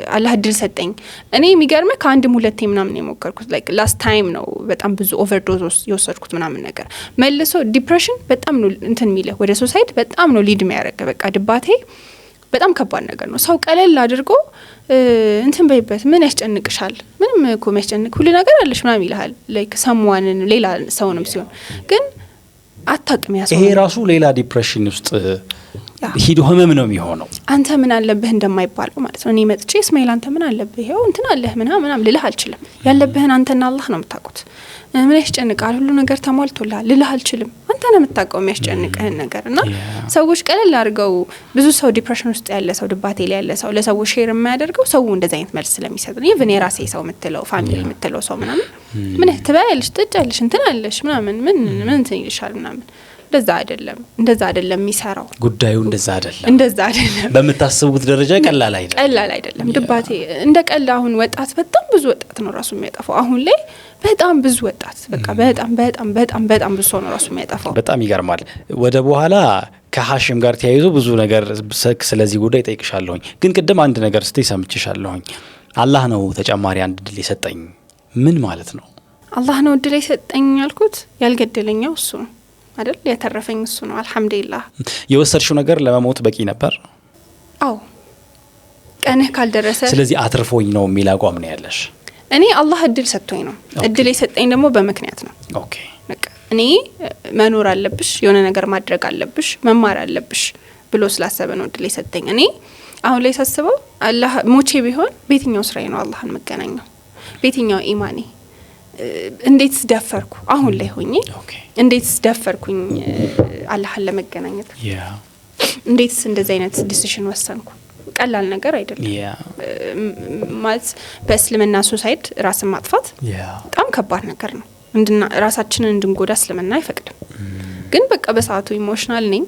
አላህ እድል ሰጠኝ። እኔ የሚገርምህ ከአንድም ሁለቴ ምናምን የሞከርኩት ላይክ ላስት ታይም ነው በጣም ብዙ ኦቨርዶዝ የወሰድኩት ምናምን ነገር። መልሶ ዲፕሬሽን በጣም ነው እንትን የሚልህ ወደ ሱሳይድ በጣም ነው ሊድ የሚያደርግ። በቃ ድባቴ በጣም ከባድ ነገር ነው። ሰው ቀለል አድርጎ እንትን በይበት ምን ያስጨንቅሻል? ምንም እኮ የሚያስጨንቅ ሁሉ ነገር አለሽ ምናምን ይልሃል። ላይክ ሰምዋንን ሌላ ሰውንም ሲሆን ግን አታውቅም። ይሄ ራሱ ሌላ ዲፕሬሽን ውስጥ ሂዶ ህመም ነው የሚሆነው። አንተ ምን አለብህ እንደማይባለው ማለት ነው። እኔ መጥቼ እስማኤል አንተ ምን አለብህ ይሄው እንትን አለህ ምናምን ልልህ አልችልም። ያለብህን አንተና አላህ ነው የምታውቁት። ምን ያስጨንቃል? ሁሉ ነገር ተሟልቶልሃል ልልህ አልችልም። አንተ ነው የምታውቀው የሚያስጨንቅህን ነገር። እና ሰዎች ቀለል አድርገው ብዙ ሰው ዲፕሬሽን ውስጥ ያለ ሰው ድባቴ ላይ ያለ ሰው ለሰው ሼር የማያደርገው ሰው እንደዛ አይነት መልስ ስለሚሰጥ ነው። ኢቭን የራሴ ሰው የምትለው ፋሚሊ የምትለው ሰው ምናምን ምን ትበያለሽ ትጫለሽ እንትን አለሽ ምናምን ምን እንትን ይልሻል ምናምን። እንደዛ አይደለም የሚሰራው ጉዳዩ። እንደዛ አይደለም በመታሰቡት ደረጃ ቀላል አይደለም ድባቴ እንደ ቀላል። አሁን ወጣት በጣም ብዙ ወጣት ነው ራሱ የሚያጠፋው። አሁን ላይ በጣም ብዙ ወጣት በቃ በጣም ብዙ ነው ራሱ የሚያጠፋው። በጣም ይገርማል። ወደ በኋላ ከሐሽም ጋር ተያይዞ ብዙ ነገር ስለዚህ ጉዳይ ጠይቅሻለሁኝ። ግን ቅድም አንድ ነገር ስትይ ሰምቼሻለሁኝ። አላህ ነው ተጨማሪ አንድ እድል የሰጠኝ። ምን ማለት ነው? አላህ ነው እድል የሰጠኝ ያልኩት ያልገደለኛው እሱ ነው አይደል? ያተረፈኝ እሱ ነው። አልহামዱሊላህ። የወሰድሽው ነገር ለመሞት በቂ ነበር? አዎ ቀንህ ካልደረሰ ስለዚህ አትርፎኝ ነው የሚል አቋም ነው ያለሽ? እኔ አላህ እድል ሰጥቶኝ ነው። እድል የሰጠኝ ደግሞ በምክንያት ነው። ኦኬ በቃ እኔ መኖር አለብሽ፣ የሆነ ነገር ማድረግ አለብሽ፣ መማር አለብሽ ብሎ ስላሰበ ነው እድል የሰጠኝ። እኔ አሁን ላይ ሳስበው አላህ ሞቼ ቢሆን በየትኛው ስራዬ ነው አላህን መገናኘው? በየትኛው ኢማኔ እንዴት ደፈርኩ? አሁን ላይ ሆኜ እንዴት ደፈርኩኝ አላህን ለመገናኘት? እንዴት እንደዚህ አይነት ዲሲሽን ወሰንኩ? ቀላል ነገር አይደለም ማለት በእስልምና ሶሳይድ ራስን ማጥፋት በጣም ከባድ ነገር ነው ራሳችንን እንድንጎዳ እስልምና አይፈቅድም ግን በቃ በሰዓቱ ኢሞሽናል ነኝ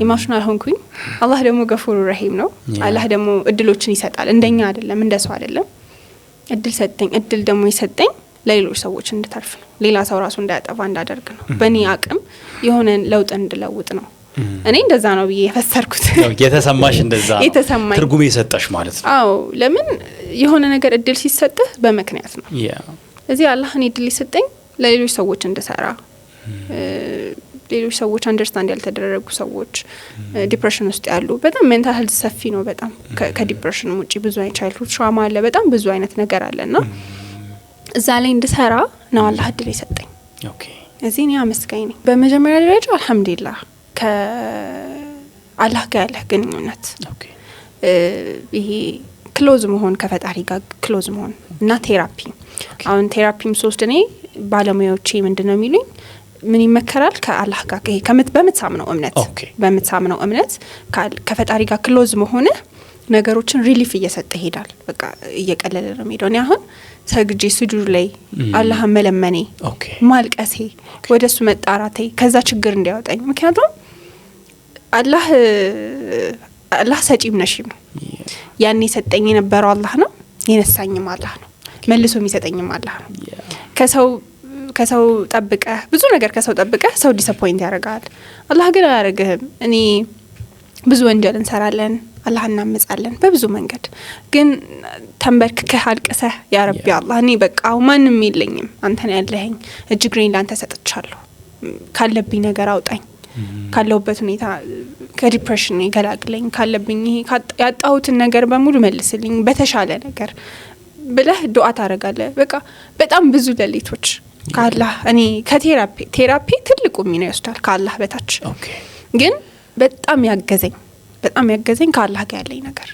ኢሞሽናል ሆንኩኝ አላህ ደግሞ ገፉር ረሂም ነው አላህ ደግሞ እድሎችን ይሰጣል እንደኛ አይደለም እንደሰው አይደለም እድል ሰጠኝ እድል ደግሞ ይሰጠኝ ለሌሎች ሰዎች እንድታርፍ ነው ሌላ ሰው ራሱ እንዳያጠፋ እንዳደርግ ነው በእኔ አቅም የሆነ ለውጥ እንድለውጥ ነው እኔ እንደዛ ነው ብዬ የፈሰርኩት የተሰማሽ እንደዛ ነው ትርጉም ይሰጣሽ ማለት ነው አዎ ለምን የሆነ ነገር እድል ሲሰጥህ በመክንያት ነው እዚህ አላህ እኔ እድል ይሰጠኝ ለሌሎች ሰዎች እንድሰራ ሌሎች ሰዎች አንደርስታንድ ያልተደረጉ ሰዎች ዲፕሬሽን ውስጥ ያሉ በጣም ሜንታል ሄልዝ ሰፊ ነው በጣም ከዲፕሬሽን ውጪ ብዙ አይነት ቻይልድሁድ ትራውማ አለ በጣም ብዙ አይነት ነገር አለና እዛ ላይ እንድሰራ ነው አላህ እድል ይሰጠኝ ኦኬ እዚህ እኔ አመስጋኝ ነኝ በመጀመሪያ ደረጃ አልহামዱሊላህ ከአላህ ጋር ያለ ግንኙነት ኦኬ ይሄ ክሎዝ መሆን ከፈጣሪ ጋር ክሎዝ መሆን እና ቴራፒ አሁን ቴራፒም ሶስት እኔ ባለሙያዎቼ ምንድነው የሚሉኝ ምን ይመከራል ከአላህ ጋር በምትሳምነው እምነት ከፈጣሪ ጋር ክሎዝ መሆን ነገሮችን ሪሊፍ እየሰጠ ይሄዳል በቃ እየቀለለ ነው የሚሄደው እኔ አሁን ሰግጄ ስጁድ ላይ አላህን መለመኔ ማልቀሴ ወደሱ መጣራቴ ከዛ ችግር እንዲያወጣኝ ምክንያቱም አላህ ሰጪም ነሽም ነው ያኔ ሰጠኝ የነበረው አላህ ነው የነሳኝም አላህ ነው መልሶ የሚሰጠኝም አላህ ነው ከሰው ጠብቀ ብዙ ነገር ከሰው ጠብቀ ሰው ዲስአፖይንት ያደርጋል አላህ ግን አያረጋህም እኔ ብዙ ወንጀል እንሰራለን አላህ እናመጻለን በብዙ መንገድ ግን ተንበርክከህ አልቀሰህ ያ ረቢ አላህ እኔ በቃ ማንንም የለኝም አንተ ነህ ያለኸኝ እጅግሬን ላንተ ሰጥቻለሁ ካለብኝ ነገር አውጣኝ ካለውበት ሁኔታ ከዲፕሬሽን ይገላግለኝ ካለብኝ ያጣሁትን ነገር በሙሉ መልስልኝ በተሻለ ነገር ብለህ ዱዓ ታረጋለህ በቃ በጣም ብዙ ሌሊቶች ካላህ እኔ ከቴራፒ ትልቁ ሚና ይወስዳል ካላህ በታች ግን በጣም ያገዘኝ ካላህ ጋር ያለኝ ነገር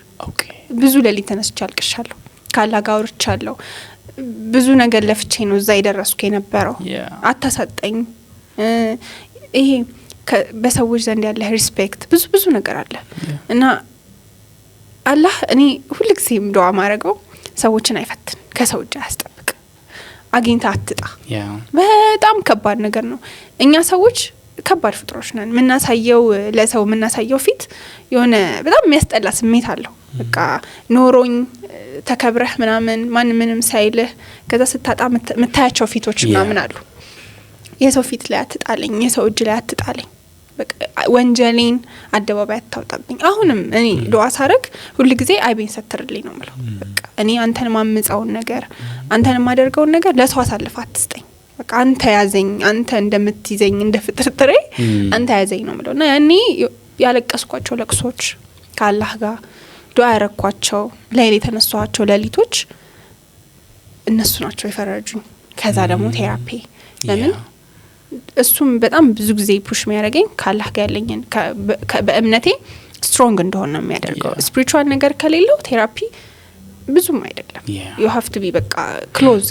ብዙ ሌሊት ተነስቼ አልቅሻለሁ ካላህ ጋር አውርቻለሁ ብዙ ነገር ለፍቼ ነው እዛ የደረስኩ የነበረው አታሳጠኝ ይሄ በሰዎች ዘንድ ያለ ሪስፔክት ብዙ ነገር አለ እና አላህ እኔ ሁልጊዜም ዱዓ ማረገው ሰዎችን አይፈትን ከሰው እጅ አያስጠብቅ አግኝታ አትጣ በጣም ከባድ ነገር ነው እኛ ሰዎች ከባድ ፍጥሮች ነን ምናሳየው ለሰው ምናሳየው ፊት የሆነ በጣም የሚያስጠላ ስሜት አለው በቃ ኖሮኝ ተከብረህ ምናምን ምንም ሳይልህ ከዛ ስታጣ መታያቸው ፊቶች ምናምን አሉ የሰው ፊት ላይ አትጣለኝ የሰው እጅ ላይ አትጣለኝ በቃ ወንጀሌን አደባባይ አታውጣብኝ አሁንም እኔ ዱዓ ሳረግ ሁሉ ጊዜ አይቤን ሰትርልኝ ነው ማለት በቃ እኔ አንተን ማምጻውን ነገር አንተን ማደርገውን ነገር ለሰው አሳልፈህ አትስጠኝ በቃ አንተ ያዘኝ አንተ እንደምትይዘኝ እንደ ፍጥርጥሬ አንተ ያዘኝ ነው ማለት እና ያኔ ያለቀስኳቸው ለቅሶች ከአላህ ጋር ዱዓ ያረኳቸው ሌሊት የተነሳኋቸው ሌሊቶች እነሱ ናቸው የፈረጁኝ ከዛ ደግሞ ቴራፒ ለምን እሱም በጣም ብዙ ጊዜ ፑሽ የሚያደርገኝ ካላህ ጋር ያለኝን በእምነቴ ስትሮንግ እንደሆነ ነው የሚያደርገው ስፒሪቹዋል ነገር ከሌለው ቴራፒ ብዙም አይደለም you have to be በቃ ክሎዝ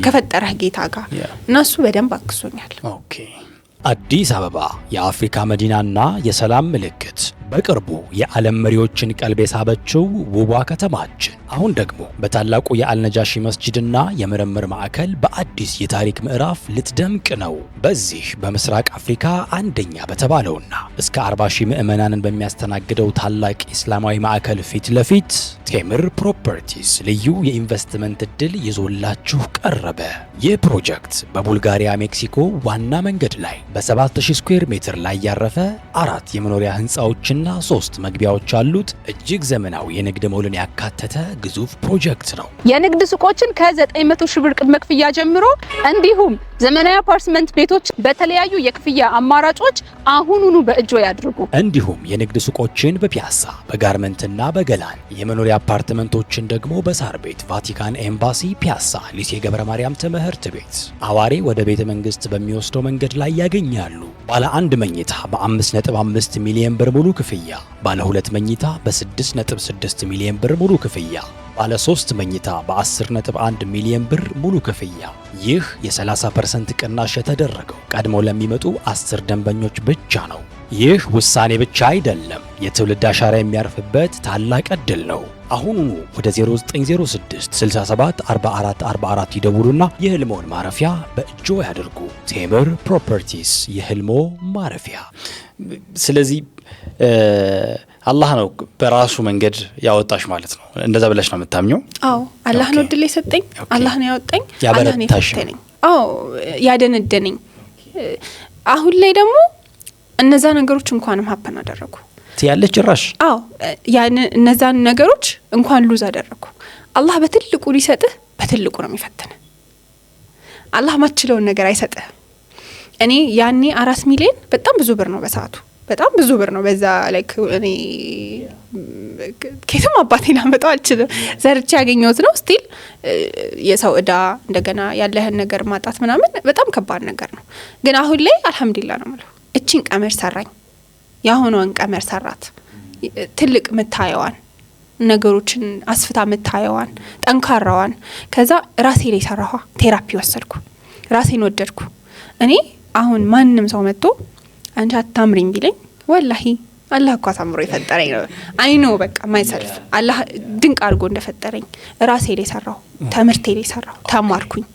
ከፈጠረህ ጌታ ጋር እና እሱ በደንብ አክሶኛል ኦኬ አዲስ አበባ የአፍሪካ መዲናና የሰላም ምልክት በቅርቡ የዓለም መሪዎችን ቀልብ የሳበችው ውቧ ከተማችን አሁን ደግሞ በታላቁ የአልነጃሺ መስጂድና የምርምር ማዕከል በአዲስ የታሪክ ምዕራፍ ልትደምቅ ነው። በዚህ በምስራቅ አፍሪካ አንደኛ በተባለውና እስከ 40,000 ምዕመናንን በሚያስተናግደው ታላቅ እስላማዊ ማዕከል ፊት ለፊት ቴምር ፕሮፐርቲስ ልዩ የኢንቨስትመንት እድል ይዞላችሁ ቀረበ። ይህ ፕሮጀክት በቡልጋሪያ ሜክሲኮ ዋና መንገድ ላይ በ7000 ስኩዌር ሜትር ላይ ያረፈ 4 የመኖሪያ ህንጻዎችና 3 መግቢያዎች አሉት እጅግ ዘመናዊ የንግድ ሞልን ያካተተ ግዙፍ ፕሮጀክት ነው። የንግድ ሱቆችን ከ900 ሺህ ብር ቅድመ ክፍያ ጀምሮ እንዲሁም ዘመናዊ አፓርትመንት ቤቶች በተለያዩ የክፍያ አማራጮች አሁኑኑ በእጆ ያድርጉ። እንዲሁም የንግድ ሱቆችን በፒያሳ በጋርመንትና በገላን የመኖሪያ አፓርትመንቶችን ደግሞ በሳር ቤት ቫቲካን ኤምባሲ ፒያሳ ሊሴ ገብረ ማርያም ትምህርት ቤት አዋሬ ወደ ቤተ መንግስት በሚወስደው መንገድ ላይ ያገኛሉ። ባለ 1 መኝታ በ5.5 ሚሊዮን ብር ሙሉ ክፍያ፣ ባለ 2 መኝታ በ6.6 ሚሊዮን ብር ሙሉ ክፍያ፣ ባለ 3 መኝታ በ10.1 ሚሊዮን ብር ሙሉ ክፍያ። ይህ የ30% ቅናሽ የተደረገው ቀድሞ ለሚመጡ 10 ደንበኞች ብቻ ነው። ይህ ውሳኔ ብቻ አይደለም፣ የትውልድ አሻራ የሚያርፍበት ታላቅ ዕድል ነው። አሁኑኑ ወደ 0906 67 44 44 ይደውሉና የህልሞን ማረፊያ በእጆ ያድርጉ። ቴምር ፕሮፐርቲስ፣ የህልሞ ማረፊያ። ስለዚህ አላህ ነው በራሱ መንገድ ያወጣሽ ማለት ነው። እንደዛ ብለሽ ነው የምታምኘው? አዎ አላህ ነው እድል የሰጠኝ፣ አላህ ነው ያወጣኝ፣ አላህ ነው የፈተነኝ፣ ያደነደነኝ። አሁን ላይ ደግሞ እነዛ ነገሮች እንኳንም ሀፕን አደረጉ ያለች ጭራሽ። ያን እነዛን ነገሮች እንኳን ሉዝ አደረጉ። አላህ በትልቁ ሊሰጥህ በትልቁ ነው የሚፈትነህ። አላህ ማችለውን ነገር አይሰጥህ። እኔ ያኔ 4 ሚሊዮን በጣም ብዙ ብር ነው በሰዓቱ፣ በጣም ብዙ ብር ነው። በዛ ላይክ እኔ ከየትም አባቴ ላመጣው አልችልም። ዘርቼ ያገኘሁት ነው። ስቲል የሰው እዳ እንደገና ያለህን ነገር ማጣት ምናምን በጣም ከባድ ነገር ነው። ግን አሁን ላይ አልহামዱሊላህ ነው ማለት። እቺን ቀመር ሰራኝ፣ ያሆነውን ቀመር ሰራት። ትልቅ ምታየዋን ነገሮችን አስፍታ ምታየዋን ጠንካራዋን። ከዛ ራሴ ላይ ሰራኋ። ቴራፒ ወሰድኩ፣ ራሴን ወደድኩ። እኔ አሁን ማንም ሰው መጥቶ አንቺ አታምሪኝ ቢለኝ ወላሂ አላህ እኮ አሳምሮ የፈጠረኝ ነው። አይኖ በቃ ማይሰልፍ አላህ ድንቅ አድርጎ እንደፈጠረኝ ራሴ ላይ ሰራሁ፣ ትምህርቴ ላይ ሰራሁ፣ ተማርኩኝ፣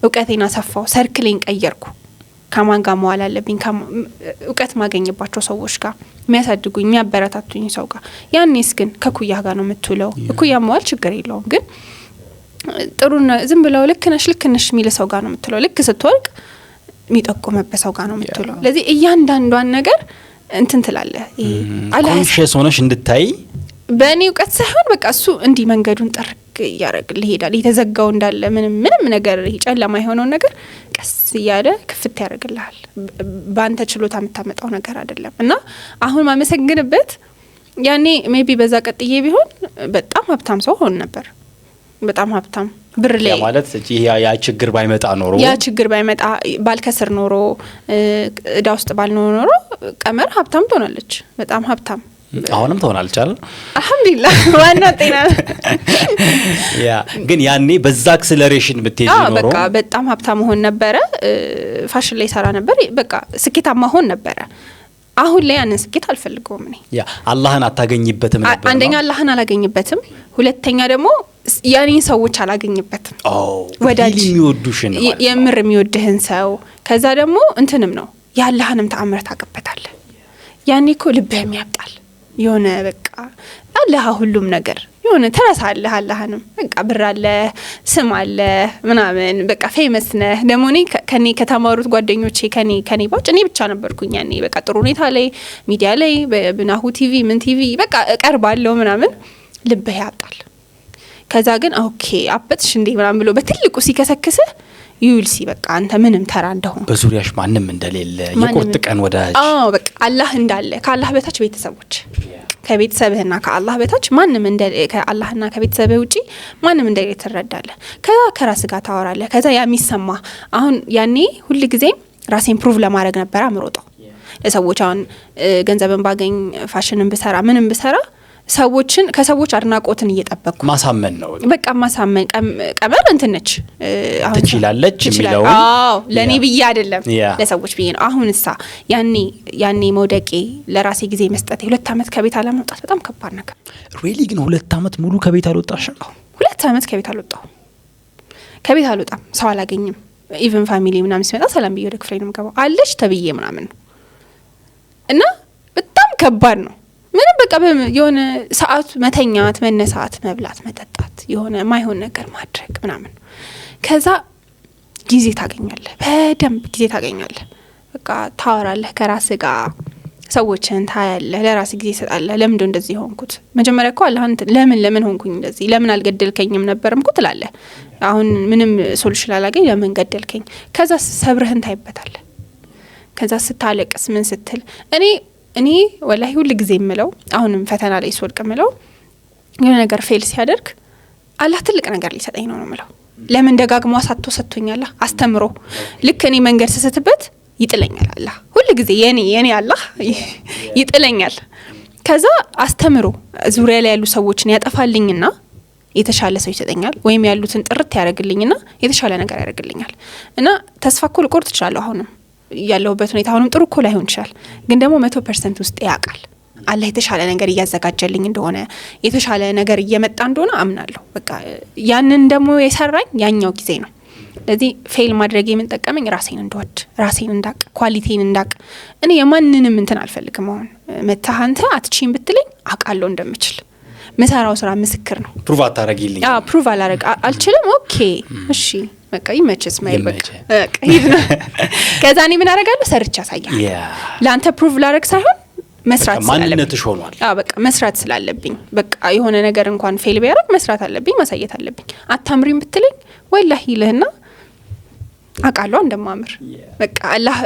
እውቀቴን አሰፋው፣ ሰርክሌን ቀየርኩ። ከማን ጋር መዋል አለብኝ? እውቀት ማገኝባቸው ሰዎች ጋር፣ የሚያሳድጉኝ የሚያበረታቱኝ ሰው ጋር። ያኔስ ግን ከኩያ ጋር ነው የምትውለው። ኩያ መዋል ችግር የለውም፣ ግን ጥሩና ዝም ብለው ልክ ነሽ የሚል ሰው ጋር ነው የምትውለው። ልክ ስትወልቅ የሚጠቁምበት ሰው ጋር ነው የምትውለው። ለዚህ እያንዳንዷን ነገር እንትን ትላለህ። ኮንሺየስ ሆነሽ እንድታይ በእኔ እውቀት ሳይሆን በቃ እሱ እንዲህ መንገዱን ጠርግ እያደረግልህ ይሄዳል። የተዘጋው እንዳለ ምንም ነገር ጨለማ የሆነውን ነገር ቀስ እያለ ክፍት ያደርግልሃል። በአንተ ችሎታ የምታመጣው ነገር አይደለም። እና አሁን ማመሰግንበት ያኔ ሜቢ በዛ ቀጥዬ ቢሆን በጣም ሀብታም ሰው ሆን ነበር። በጣም ሀብታም ብር ላይ ማለት ያ ችግር ባይመጣ ባልከስር ኖሮ እዳ ውስጥ ባልኖሮ ቀመር ሀብታም ትሆናለች። በጣም ሀብታም አሁንም ትሆናለች አይደል? አልহামዱሊላህ ዋናው ጤና። ግን ያኔ በዛ አክሰለሬሽን ብትሄጂ ኖሮ በቃ በጣም ሀብታም ሆን ነበረ። ፋሽን ላይ ሰራ ነበር። በቃ ስኬታማ ሆን ነበረ። አሁን ላይ ያንን ስኬት አልፈልገውም። እኔ አላህን አታገኝበትም ነበር። አንደኛ አላህን አላገኝበትም፣ ሁለተኛ ደግሞ ያኔን ሰዎች አላገኝበትም። ወዳጅ የሚወዱሽን ማለት የምር የሚወድህን ሰው። ከዛ ደግሞ እንትንም ነው ያላህንም ተአምር ታቀበታለህ። ያኔ እኮ ልብህም ያብጣል። የሆነ በቃ አላህ ሁሉም ነገር የሆነ ተረሳለህ። አላህንም በቃ ብር አለ፣ ስም አለ ምናምን በቃ ፌመስ ነህ። ደግሞ እኔ ከኔ ከተማሩት ጓደኞቼ ከኔ ባጭ እኔ ብቻ ነበርኩኝ ያኔ በቃ ጥሩ ሁኔታ ላይ ሚዲያ ላይ በናሁ ቲቪ ምን ቲቪ በቃ እቀርባለሁ ምናምን። ልብህ ያብጣል። ከዛ ግን ኦኬ አበጥሽ እንዴ ምናምን ብሎ በትልቁ ሲከሰክስህ ይውልሲ በቃ አንተ ምንም ተራ እንደሆነ በዙሪያሽ ማንም እንደሌለ የቁርጥ ቀን ወዳጅ በቃ አላህ እንዳለ ከአላህ በታች ቤተሰቦች ከቤተሰብህና ከአላህ በታች ማንም ከአላህና ከቤተሰብህ ውጪ ማንም እንደሌለ ትረዳለህ። ከዛ ከራስህ ጋር ታወራለህ። ከዛ የሚሰማ አሁን ያኔ ሁሉ ጊዜ ራሴን ፕሩቭ ለማድረግ ነበር አምሮጣው ለሰዎች። አሁን ገንዘብን ባገኝ ፋሽንን ብሰራ ምንም ብሰራ ከሰዎች አድናቆትን እየጠበቅኩ ማሳመን ነው በቃ ማሳመን። ቀመር እንትን ነች ትችላለች የሚለው ለኔ ብዬ አይደለም ለሰዎች ብዬ ነው። አሁንሳ ያኔ መውደቄ ለራሴ ጊዜ መስጠት 2 አመት ከቤት አለመውጣት በጣም ከባድ ነገር። ሪሊ ግን 2 አመት ሙሉ ከቤት አልወጣሽም? 2 አመት ከቤት አልወጣሁም። ከቤት አልወጣም። ሰው አላገኝም። ኢቭን ፋሚሊ ምናምን ሲመጣ ሰላም ብዬ ወደ ክፍሌ ነው የምገባው። አለች ተብዬ ምናምን ነው እና በጣም ከባድ ነው። ምንም በቃ የሆነ ሰዓት መተኛት፣ መነሳት፣ መብላት፣ መጠጣት፣ የሆነ ማይሆን ነገር ማድረግ ምናምን። ከዛ ጊዜ ታገኛለህ፣ በደንብ ጊዜ ታገኛለህ። በቃ ታወራለህ ከራስህ ጋር፣ ሰዎችን ታያለህ፣ ለራስህ ጊዜ ሰጣለህ። ለምን እንደዚህ ሆንኩት? መጀመሪያ እኮ አላህን ለምን ሆንኩኝ እንደዚህ? ለምን አልገደልከኝም ነበርም እኮ ትላለህ። አሁን ምንም ሶሉሽን አላገኝ ለምን ገደልከኝ? ከዛ ሰብርህን ታይበታለህ። ከዛ ስታለቅስ ምን ስትል እኔ ወላሂ ሁሉ ጊዜ የምለው አሁንም ፈተና ላይ ስወድቅ የምለው የሆነ ነገር ፌል ሲያደርግ አላህ ትልቅ ነገር ሊሰጠኝ ነው የምለው። ለምን ደጋግሞ አሳቶ ሰጥቶኛል አስተምሮ። ልክ እኔ መንገድ ስስትበት ይጥለኛል አላህ ሁሉ ጊዜ የኔ አላህ ይጥለኛል። ከዛ አስተምሮ ዙሪያ ላይ ያሉ ሰዎችን ያጠፋልኝና የተሻለ ሰው ይሰጠኛል፣ ወይም ያሉትን ጥርት ያደርግልኝና የተሻለ ነገር ያደርግልኛል። እና ተስፋ እኮ ልቆርጥ እችላለሁ። አሁንም ያለውበት ሁኔታ አሁንም ጥሩ እኮ ላይሆን ይችላል፣ ግን ደግሞ 100% ውስጥ ያውቃል አላህ የተሻለ ነገር እያዘጋጀልኝ እንደሆነ የተሻለ ነገር እየመጣ እንደሆነ አምናለሁ። በቃ ያንን ደግሞ የሰራኝ ያኛው ጊዜ ነው። ለዚህ ፌል ማድረግ የምንጠቀመኝ ራሴን እንደወድ ራሴን እንዳቅ ኳሊቲን እንዳቅ እኔ የማንንም እንትን አልፈልግም። አሁን መታሃንተ አትቺን ብትለኝ አውቃለሁ እንደምችል መሰራው ስራ ምስክር ነው። ፕሩቭ አታረጊልኝ? ፕሩቭ አልችልም። ኦኬ እሺ በቃ ይመችስ ማይል በቃ ሂድ ነው። ከዛ እኔ ምን አደርጋለሁ? ሰርቻ ያሳያል። ለአንተ ፕሩቭ ላደርግ ሳይሆን መስራት ስላለብኝ ማንነትሽ ሆኗል። በቃ መስራት ስላለብኝ በቃ የሆነ ነገር እንኳን ፌል ቢያደርግ መስራት አለብኝ፣ ማሳየት አለብኝ። አታምሪም ብትለኝ ወላሂ ይልህና አቃሏ እንደማምር በቃ አላህ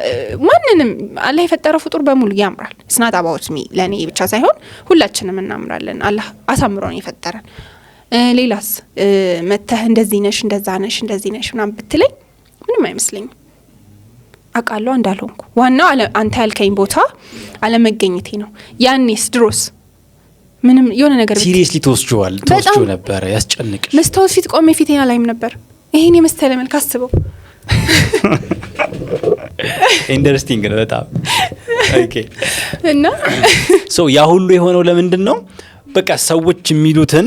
ማንንም አላህ የፈጠረው ፍጡር በሙሉ ያምራል። ስናት አባውት ሚ ለኔ ብቻ ሳይሆን ሁላችንም እናምራለን። አላህ አሳምሮን የፈጠረን። ሌላስ መተህ እንደዚህ ነሽ እንደዛ ነሽ እንደዚህ ነሽ ምናምን ብትለኝ ምንም አይመስለኝም። አቃሏ እንዳልሆንኩ ዋናው አንተ ያልከኝ ቦታ አለመገኘቴ ነው። ያኔስ ድሮስ ምንም የሆነ ነገር ሲሪየስሊ ተወስጆ ነበር ያስጨንቅሽ። መስታወት ፊት ቆሜ ፊቴና ላይም ነበር ይሄን የመሰለ መልክ አስበው። ኢንተረስቲንግ ነው በጣም ኦኬ። እና ያ ሁሉ የሆነው ለምንድን ነው? በቃ ሰዎች የሚሉትን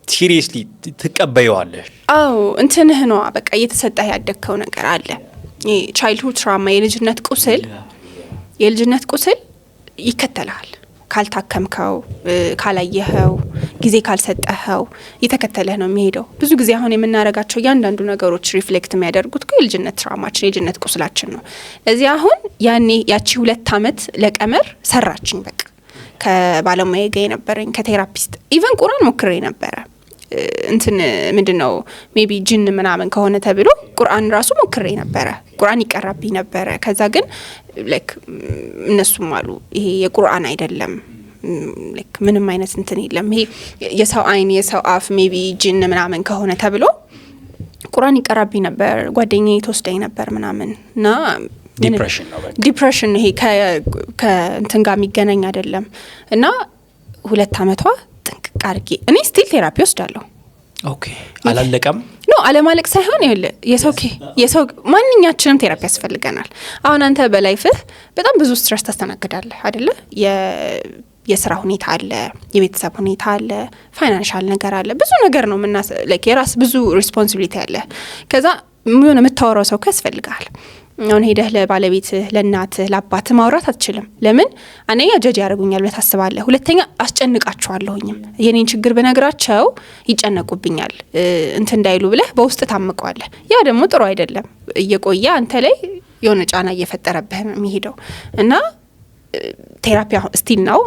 ሲሪየስሊ ትቀበየዋለሽ? አዎ እንትንህ ነው በቃ እየተሰጠህ ያደግከው ነገር አለ። ቻይልድሁድ ትራውማ የልጅነት ቁስል ይከተላል። ካልታከምከው ካላየኸው ጊዜ ካልሰጠኸው የተከተለህ ነው የሚሄደው። ብዙ ጊዜ አሁን የምናረጋቸው ያንዳንዱ ነገሮች ሪፍሌክት የሚያደርጉት የልጅነት ትራውማችን የልጅነት ቁስላችን ነው። ለዚህ አሁን ያኔ ያቺ 2 አመት ለቀመር ሰራችኝ። በቃ ከባለሙያ ጋር የነበረኝ ከቴራፒስት ኢቨን ቁርአን ሞክሬ ነበረ። እንትን ምንድነው ሜቢ ጂን ምናምን ከሆነ ተብሎ ቁርአን ራሱ ሞክሬ ነበረ። ቁርአን ይቀራብኝ ነበረ። ከዛ ግን ላይክ እነሱም አሉ ይሄ የቁርአን አይደለም፣ ላይክ ምንም አይነት እንትን የለም፣ ይሄ የሰው አይን የሰው አፍ ሜቢ ጂን ምናምን ከሆነ ተብሎ ቁርአን ይቀራብኝ ነበር። ጓደኛዬ ተወስደኝ ነበር ምናምን እና ዲፕሬሽን ይሄ ከእንትን ጋር የሚገናኝ አይደለም። እና 2 አመቷ ጥንቅቅ አድርጌ እኔ ስቲል ቴራፒ ወስዳለሁ። ኦኬ አላለቀም ነው አለማለቅ ሳይሆን የሰው ማንኛችንም ቴራፒ ያስፈልገናል። አሁን አንተ በላይፍህ በጣም ብዙ ስትረስ ታስተናግዳለህ አይደለ? የስራ ሁኔታ አለ፣ የቤተሰብ ሁኔታ አለ፣ ፋይናንሻል ነገር አለ፣ ብዙ ነገር ነው ላይክ የራስ ብዙ ሪስፖንሲቢሊቲ አለ። ከዛ ምን የምታወራው ሰው ያስፈልጋል። አሁን ሄደህ ለባለቤትህ ለእናትህ ለአባትህ ማውራት አትችልም። ለምን? አንደኛ ጀጅ ያደርጉኛል ብለህ ታስባለህ። ሁለተኛ አስጨንቃቸዋለሁኝም የኔን ችግር ብነግራቸው ይጨነቁብኛል እንትን እንዳይሉ ብለህ በውስጥ ታምቀዋለህ። ያ ደግሞ ጥሩ አይደለም። እየቆየ አንተ ላይ የሆነ ጫና እየፈጠረብህ ነው የሚሄደው። እና ቴራፒ ስቲል ነው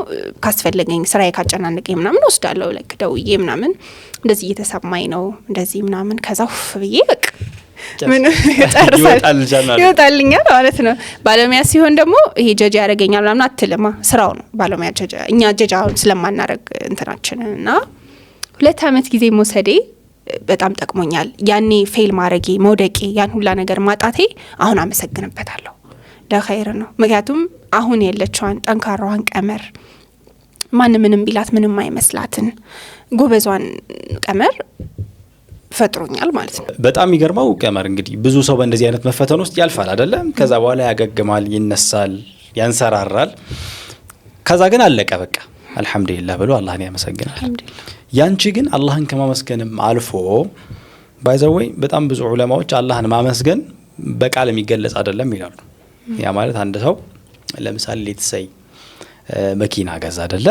ካስፈለገኝ ስራዬ ካጨናነቀኝ ምናምን ወስዳለሁ። ለክ ደውዬ ምናምን እንደዚህ እየተሰማኝ ነው እንደዚህ ምናምን ከዛ ብዬ በቃ ምን ይወጣልኛል ማለት ነው። ባለሙያ ሲሆን ደግሞ ይሄ ጀጅ ያደርገኛል ምናምን አትልማ፣ ስራው ነው ባለሙያ ጀጅ። እኛ ጀጅ አሁን ስለማናረግ እንትናችንን እና 2 አመት ጊዜ መውሰዴ በጣም ጠቅሞኛል። ያኔ ፌል ማድረጌ መውደቄ ያን ሁላ ነገር ማጣቴ አሁን አመሰግንበታለሁ። ለኸይር ነው። ምክንያቱም አሁን የለችዋን ጠንካራዋን ቀመር ማን ምንም ቢላት ምንም አይመስላትን ጎበዟን ቀመር ፈጥሮኛል ማለት ነው። በጣም ይገርማው ቀመር እንግዲህ ብዙ ሰው በእንደዚህ አይነት መፈተን ውስጥ ያልፋል አይደለ? ከዛ በኋላ ያገግማል፣ ይነሳል፣ ያንሰራራል። ከዛ ግን አለቀ በቃ አልহামዱሊላህ ብሎ አላህን ያመሰግናል። ያንቺ ግን አላህን ከማመስገንም አልፎ ባይዘወይ በጣም ብዙ ዑለማዎች አላህን ማመስገን በቃል የሚገለጽ አይደለም ይላሉ። ያ ማለት አንድ ሰው ለምሳሌ ለተሰይ መኪና ገዛ አይደለ?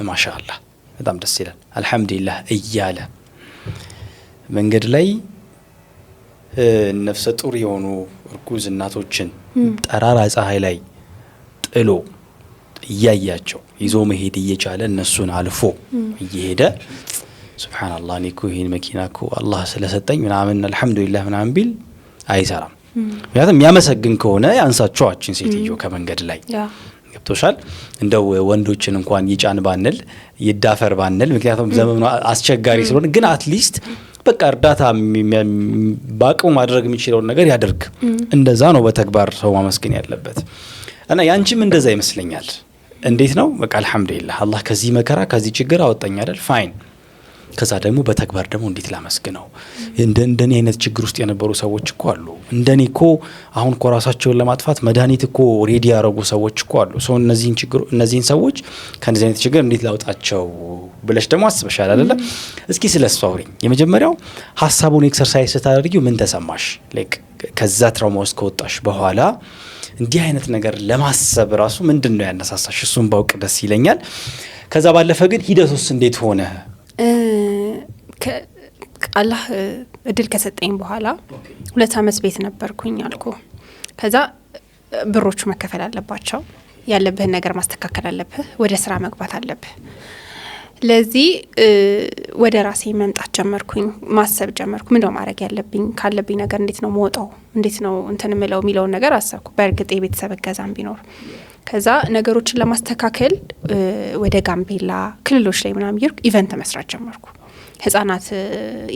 ማሻአላህ በጣም ደስ ይላል አልহামዱሊላህ እያለ መንገድ ላይ ነፍሰ ጡር የሆኑ እርጉዝ እናቶችን ጠራራ ፀሐይ ላይ ጥሎ እያያቸው ይዞ መሄድ እየቻለ እነሱን አልፎ እየሄደ ሱብሃንአላህ እኔ እኮ ይሄን መኪና እኮ አላህ ስለሰጠኝ ምናምን አልহামዱሊላህ ምናምን ቢል አይሰራም። ምክንያቱም የሚያመሰግን ከሆነ ያንሳቸዋችን ሴትዮ ከመንገድ ላይ ገብቶሻል። እንደው ወንዶችን እንኳን ይጫን ባንል ይዳፈር ባንል ምክንያቱም ዘመኑ አስቸጋሪ ስለሆነ ግን አትሊስት በቃ እርዳታ ባቅሙ ማድረግ የሚችለው ነገር ያደርግ። እንደዛ ነው በተግባር ሰው ማመስገን ያለበት። እና ያንቺም እንደዛ ይመስለኛል። እንዴት ነው? በቃ አልহামዱሊላህ አላህ ከዚህ መከራ ከዚህ ችግር አወጣኝ አይደል? ፋይን ከዛ ደግሞ በተግባር ደግሞ እንዴት ላመስግነው። እንደኔ አይነት ችግር ውስጥ የነበሩ ሰዎች እኮ አሉ። እንደኔ እኮ አሁን እኮ ራሳቸውን ለማጥፋት መድኃኒት እኮ ሬዲ ያደረጉ ሰዎች እኮ አሉ። ሰው እነዚህን ሰዎች ከእንደዚህ አይነት ችግር እንዴት ላውጣቸው ብለሽ ደግሞ አስበሻል አይደለ? እስኪ ስለሱ አውሪኝ። የመጀመሪያው ሀሳቡን ኤክሰርሳይዝ ስታደርጊው ምን ተሰማሽ? ላይክ ከዛ ትራውማ ውስጥ ከወጣሽ በኋላ እንዲህ አይነት ነገር ለማሰብ ራሱ ምንድነው ያነሳሳሽ? እሱን ባውቅ ደስ ይለኛል። ከዛ ባለፈ ግን ሂደቱስ እንዴት ሆነ? አላህ እድል ከሰጠኝ በኋላ 2 አመት ቤት ነበርኩኝ አልኩ። ከዛ ብሮቹ መከፈል አለባቸው። ያለብህን ነገር ማስተካከል አለብህ። ወደ ስራ መግባት አለብህ። ለዚህ ወደ ራሴ መምጣት ጀመርኩኝ። ማሰብ ጀመርኩ። ምንድነው ማድረግ ያለብኝ? ካለብኝ ነገር እንዴት ነው መውጣው? እንዴት ነው እንትን ምለው የሚለውን ነገር አሰብኩ። በእርግጥ የቤተሰብ እገዛም ቢኖር ከዛ ነገሮችን ለማስተካከል ወደ ጋምቤላ ክልሎች ላይ ምናምን ይርክ ኢቨንት መስራት ጀመርኩ። ህፃናት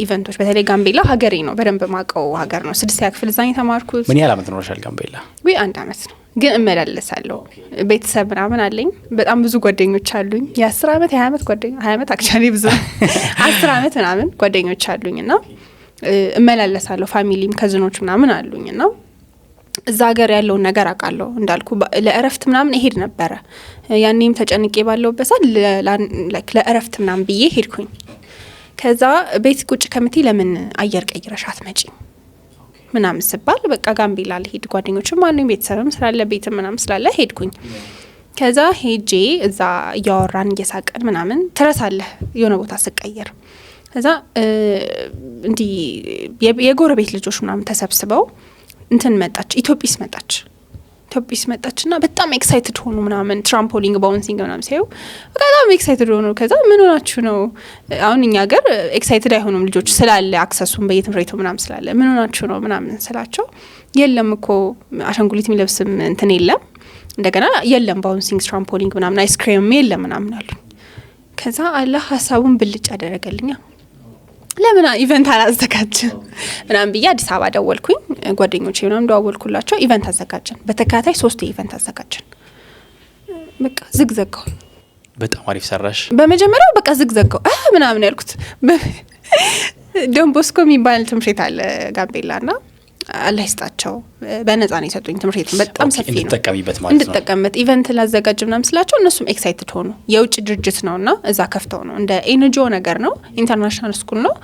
ኢቨንቶች በተለይ ጋምቤላ ሀገሬ ነው፣ በደንብ ማቀው ሀገር ነው። 6ኛ ክፍል እዛኝ ተማርኩት። ምን ያህል አመት ኖርሻል ጋምቤላ? 1 አመት ነው፣ ግን እመላለሳለሁ። ቤተሰብ ምናምን አለኝ። በጣም ብዙ ጓደኞች አሉኝ። የ10 አመት የ20 አመት ጓደኛ 20 አመት አክቹአሊ ብዙ 10 አመት ምናምን ጓደኞች አሉኝና እመላለሳለሁ። ፋሚሊም ከዝኖች ምናምን አሉኝና እዛ ሀገር ያለውን ነገር አውቃለሁ። እንዳልኩ ለእረፍት ምናምን እሄድ ነበረ። ያኔም ተጨንቄ ባለውበት ሰዓት ለእረፍት ምናምን ብዬ ሄድኩኝ። ከዛ ቤት ቁጭ ከምትይ ለምን አየር ቀይረሽ አትመጪም ምናምን ስባል በቃ ጋምቤላ ልሄድ፣ ጓደኞችም አሉኝ፣ ቤተሰብም ስላለ ቤትም ምናምን ስላለ ሄድኩኝ። ከዛ ሄጄ እዛ እያወራን እየሳቀን ምናምን ትረሳለህ የሆነ ቦታ ስቀየር። ከዛ እንዲህ የጎረቤት ልጆች ምናምን ተሰብስበው እንትን መጣች፣ ኢትዮጵስ መጣችና በጣም ኤክሳይትድ ሆኑ ምናምን። ትራምፖሊንግ ባውንሲንግ ምናምን ሲያዩ በጣም ኤክሳይትድ ሆኑ። ከዛ ምን ሆናችሁ ነው? አሁን እኛ ሀገር ኤክሳይትድ አይሆኑም ልጆች ስላለ አክሰሱም በየትምህርት ቤቱ ምናምን ስላለ ምን ሆናችሁ ነው ምናምን ስላቸው፣ የለም እኮ አሻንጉሊት የሚለብስም እንትን የለም፣ እንደገና የለም ባውንሲንግ ትራምፖሊንግ ምናምን አይስክሬም የለም ምናምን አሉ። ከዛ አላህ ሀሳቡን ብልጭ አደረገልኛ። ለምን ኢቨንት አላዘጋጅም ምናምን ብዬ አዲስ አበባ ደወልኩኝ። ጓደኞቼ ምናምን ደዋወልኩላቸው። ኢቨንት አዘጋጀን። በተከታታይ 3 ኢቨንት አዘጋጀን። በቃ ዝግዘጋው። በጣም አሪፍ ሰራሽ። በመጀመሪያው በቃ ዝግዘጋው ምናምን ያልኩት ዶን ቦስኮ የሚባል ትምህርት ቤት አለ ጋምቤላና አላህ ይስጣቸው በነፃ ነው የሰጡኝ። ትምህርት ቤት በጣም ሰፊ ነው እንድትጠቀሚበት ማለት ነው። እንድትጠቀምበት ኢቨንት ላዘጋጅ ምናምን ስላቸው እነሱም ኤክሳይትድ ሆኑ። የውጭ ድርጅት ነውና እዛ ከፍተው ነው እንደ ኤንጂኦ ነገር ነው፣ ኢንተርናሽናል ስኩል ነው።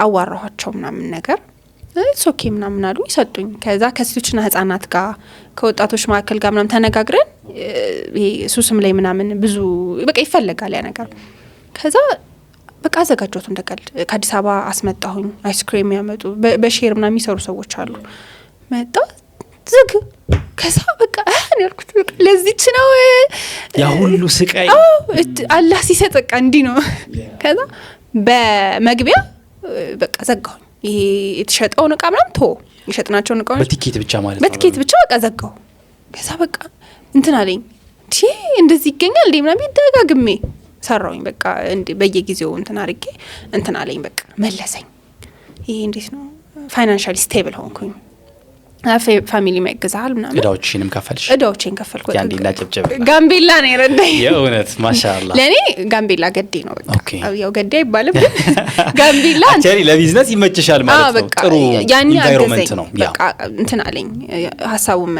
አዋራኋቸው ምናምን ነገር ኦኬ ምናምን አሉ፣ ይሰጡኝ። ከዛ ከሴቶችና ህጻናት ጋር ከወጣቶች ማዕከል ጋር ምናምን ተነጋግረን ይሄ ሱስም ላይ ምናምን ብዙ በቃ ይፈልጋል ያ ነገር። ከዛ በቃ አዘጋጀሁት እንደቀልድ። ከአዲስ አበባ አስመጣሁኝ። አይስክሬም ያመጡ በሼር ምናምን የሚሰሩ ሰዎች አሉ። መጣ ዝግ። ከዛ በቃ ያልኩት በቃ ለዚች ነው ያ ሁሉ ስቃይ አላህ ሲሰጥ በቃ እንዲህ ነው። ከዛ በመግቢያ በቃ ዘጋሁኝ። ይሄ የተሸጠውን እቃ ምናምን የሸጥናቸውን እቃዎች በቲኬት ብቻ ማለት ነው፣ በቲኬት ብቻ በቃ ዘጋሁ። ከዛ በቃ እንትን አለኝ፣ እንደዚህ ይገኛል እንዴ ምናምን ይደጋግሜ ሰራውኝ። በቃ በየጊዜው እንትን አርጌ እንትን አለኝ፣ በቃ መለሰኝ። ይሄ እንዴት ነው ፋይናንሻሊ ስቴብል ሆንኩኝ። ፋሚሊ ማይገዛል ምናምን። እዳዎችንም ከፈልሽ? እዳዎችን ከፈልኩ። ያንዲላ ጨብጨብ። ጋምቤላ ነው የረዳኝ የእውነት ማሻአላ። ለኔ ጋምቤላ ገዴ ነው በቃ። ያው ገዴ አይባልም ጋምቤላ አክቹአሊ ለቢዝነስ ይመችሻል ማለት ነው። ጥሩ ኢንቫይሮንመንት ነው። በቃ እንትን አለኝ፣ ሀሳቡን